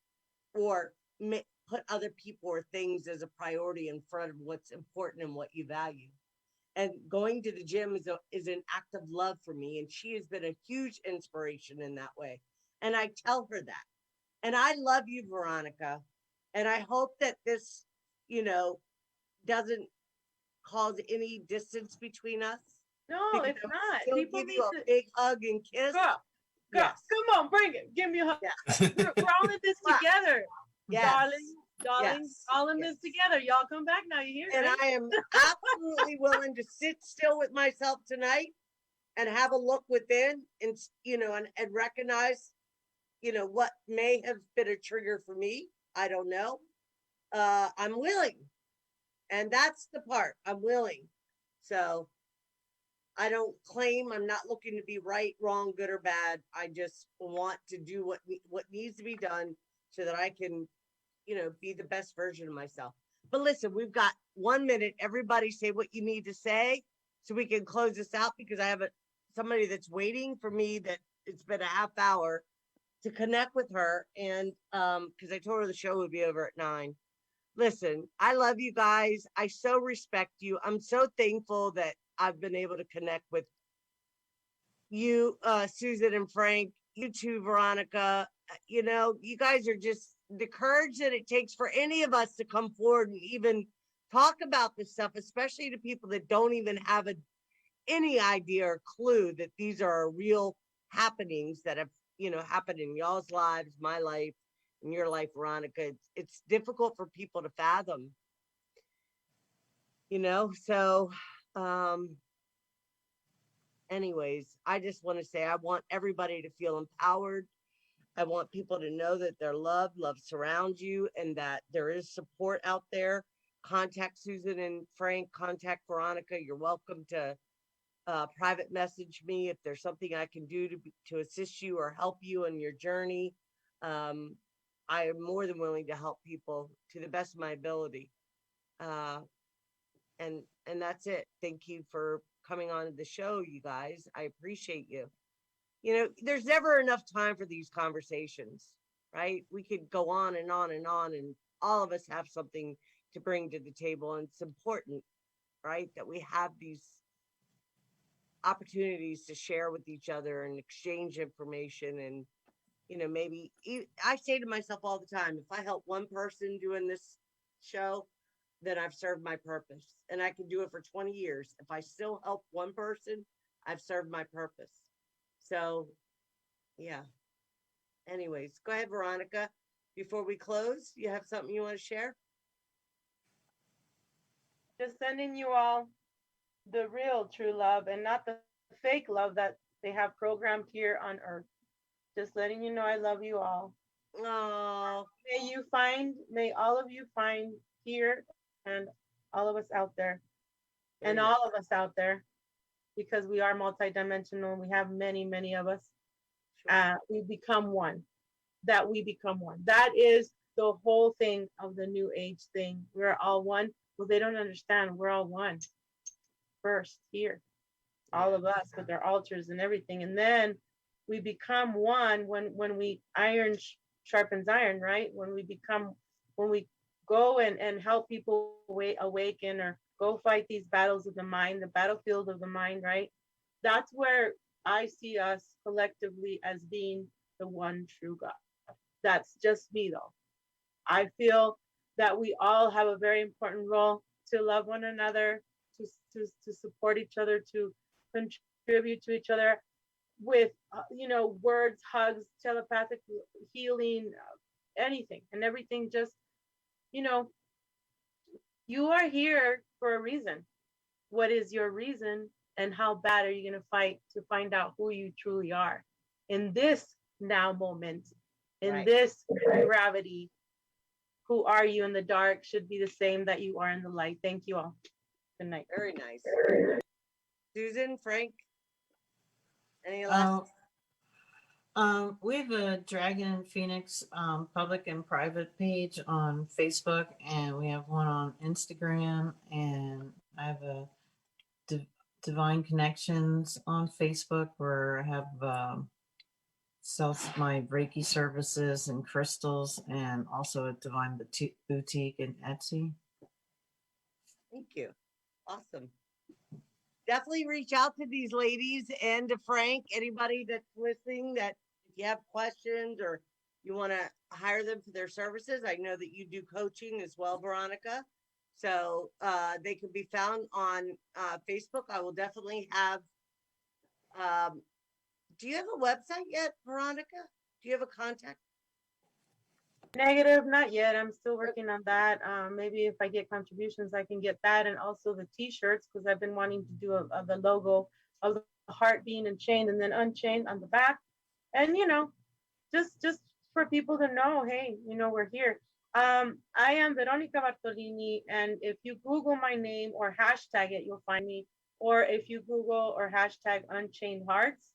put other people or things as a priority in front of what's important and what you value. And going to the gym is an act of love for me, and she has been a huge inspiration in that way. And I tell her that. And I love you, Veronica. And I hope that this, doesn't cause any distance between us. No, Because it's I would not. still People give need you a to. big hug and kiss. Girl, Yes. come on, bring it. Give me a hug. Yeah. We're all in this together. Yes. Darling, Yes. all in Yes. this together. Y'all come back now. You hear And me? I am absolutely willing to sit still with myself tonight and have a look within and, and recognize, what may have been a trigger for me. I don't know. I'm willing. And that's the part. I'm willing. So I don't claim, I'm not looking to be right, wrong, good or bad. I just want to do what needs to be done so that I can, be the best version of myself. But listen, we've got 1 minute. Everybody say what you need to say so we can close this out, because I have somebody that's waiting for me that it's been a half hour to connect with her. And because I told her the show would be over at 9. Listen, I love you guys. I so respect you. I'm so thankful that I've been able to connect with you, Susan and Frank, you too, Veronica. You guys are just the courage that it takes for any of us to come forward and even talk about this stuff, especially to people that don't even have any idea or clue that these are real happenings that have, happened in y'all's lives, my life, in your life, Veronica. It's difficult for people to fathom, so anyways, I just want to say I want everybody to feel empowered. I want people to know that they're loved, love surrounds you, and that there is support out there. Contact Susan and Frank, contact Veronica. You're welcome to private message me if there's something I can do to assist you or help you in your journey. I am more than willing to help people to the best of my ability. Uh, and that's it. Thank you for coming on to the show, you guys. I appreciate you. You know, there's never enough time for these conversations, right? We could go on and on and on, and all of us have something to bring to the table. And it's important, right, that we have these opportunities to share with each other and exchange information. And, you know, maybe I say to myself all the time, if I help one person doing this show, then I've served my purpose. And I can do it for 20 years. If I still help one person, I've served my purpose. So, yeah. Anyways, go ahead, Veronica. Before we close, you have something you want to share? Just sending you all the real true love and not the fake love that they have programmed here on earth. Just letting you know I love you all. Oh, May all of you find here and all of us out there and very all of us out there, because we are multidimensional. We have many, many of us. nice. We become one. That we become one. That is the whole thing of the new age thing. We're all one. Well, they don't understand. We're all one first here, all of us with their altars and everything, and then we become one when we iron sharpens iron, right? When we go and help people awaken or go fight these battles of the mind, the battlefield of the mind, right? That's where I see us collectively as being the one true God. That's just me though. I feel that we all have a very important role to love one another, to support each other, to contribute to each other with, words, hugs, telepathic healing, anything and everything. Just, you know, you are here for a reason. What is your reason, and how bad are you going to fight to find out who you truly are in this now moment, in Right. this gravity? Who are you in the dark should be the same that you are in the light. Thank you all. Good night. Very nice. Susan, Frank, any last? We have a Dragon Phoenix public and private page on Facebook, and we have one on Instagram, and I have a Divine Connections on Facebook where I have sells my Reiki services and crystals, and also a Divine Boutique and Etsy. Thank you. Awesome. Definitely reach out to these ladies and to Frank, anybody that's listening, that if you have questions or you want to hire them for their services. I know that you do coaching as well, Veronica. So they can be found on Facebook. I will definitely have, do you have a website yet, Veronica? Do you have a contact? Negative, not yet. I'm still working on that. Maybe if I get contributions, I can get that, and also the T-shirts, because I've been wanting to do the logo of the heart being enchained and then unchained on the back, and just for people to know, hey, we're here. I am Veronica Bartolini, and if you Google my name or hashtag it, you'll find me. Or if you Google or hashtag Unchained Hearts,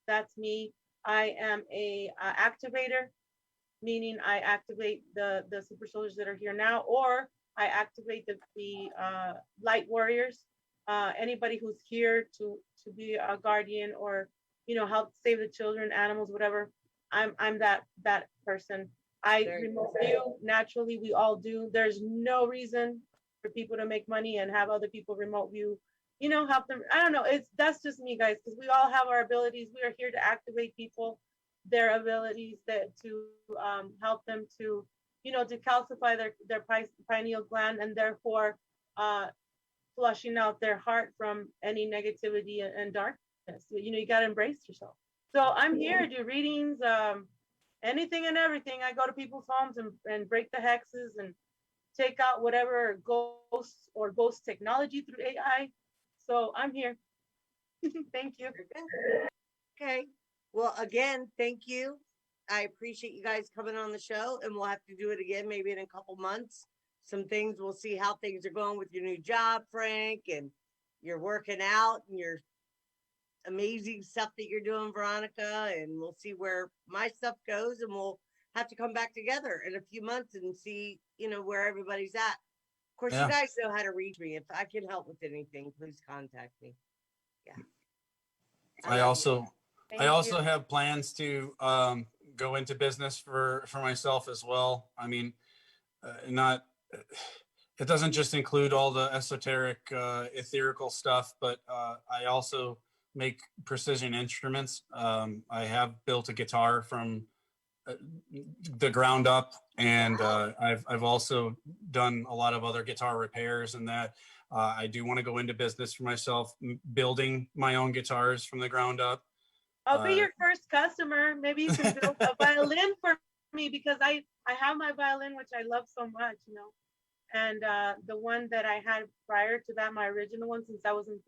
that's me. I am a activator, meaning I activate the super soldiers that are here now, or I activate the light warriors, anybody who's here to be a guardian or help save the children, animals, whatever. I'm that person. I remote view naturally. We all do. There's no reason for people to make money and have other people remote view. Help them. I don't know. That's just me, guys, because we all have our abilities. We are here to activate people, their abilities, that to help them to to calcify their pineal gland, and therefore flushing out their heart from any negativity and darkness. You got to embrace yourself. So I'm here to do readings, anything and everything. I go to people's homes and break the hexes and take out whatever ghosts or ghost technology through AI. So I'm here. Thank you. Okay. Well, again, thank you. I appreciate you guys coming on the show, and we'll have to do it again maybe in a couple months. Some things, we'll see how things are going with your new job, Frank, and you're working out and your amazing stuff that you're doing, Veronica, and we'll see where my stuff goes, and we'll have to come back together in a few months and see, where everybody's at. Of course, Yeah. you guys know how to reach me. If I can help with anything, please contact me. Yeah. I love also Thank I also you. have plans to go into business for myself as well. I mean, not it doesn't just include all the esoteric, etherical stuff, but I also make precision instruments. I have built a guitar from uh, the ground up, and Wow. I've also done a lot of other guitar repairs and that. I do want to go into business for myself, building my own guitars from the ground up. I'll be Uh, your first customer. Maybe you can build a violin for me because I have my violin, which I love so much, And the one that I had prior to that, my original one, since I was in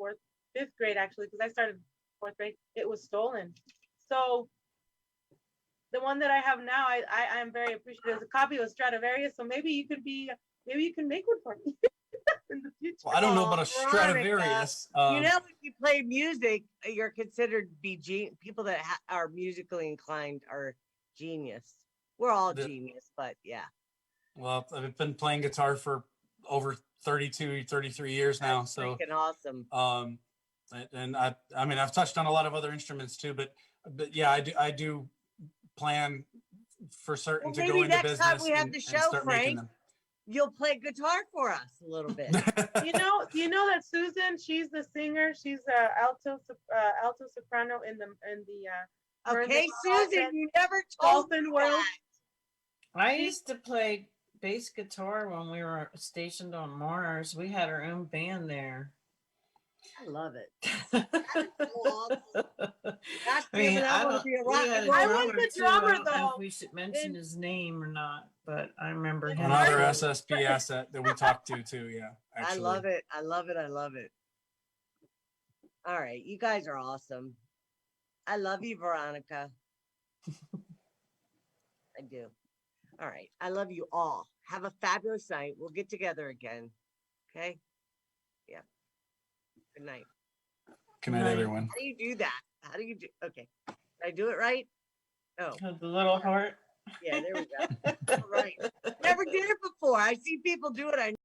fifth grade, actually, because I started fourth grade, it was stolen. So the one that I have now, I am very appreciative. It's a copy of Stradivarius, so maybe you can make one for me in the future. well, I don't know Oh, about a Veronica. Stradivarius. If you play music, you're considered to be people that are musically inclined are genius. We're all the, genius, but yeah, well, I've been playing guitar for over 32, 33 years now. that's So, freaking awesome. and I mean, I've touched on a lot of other instruments too, but yeah, I do plan for certain Well, to go maybe into next time business we have the and show, start making Frank, them. you'll play guitar for us a little bit. You know that Susan, she's the singer. She's a alto soprano in the Okay, Merlin Susan, you never told me Dolphin World. I used to play bass guitar when we were stationed on Mars. We had our own band there. I love it. Awesome. Gosh, I mean, damn it, I I want to don't. be a We rock had and a roll. I was drummer the too. I drummer, don't know though. if we should mention his name or not, but I remember him. Another Martin- SSP asset that we talked to too. Yeah, actually. I love it. I love it. I love it. All right, you guys are awesome. I love you, Veronica. I do. All right, I love you all. Have a fabulous night. We'll get together again. Okay? Yeah. Good night. Good night, everyone. How do you do that? How do you do? Okay. Did I do it right? Oh, The little heart. yeah, there we go. All right. Never did it before. I see people do it. I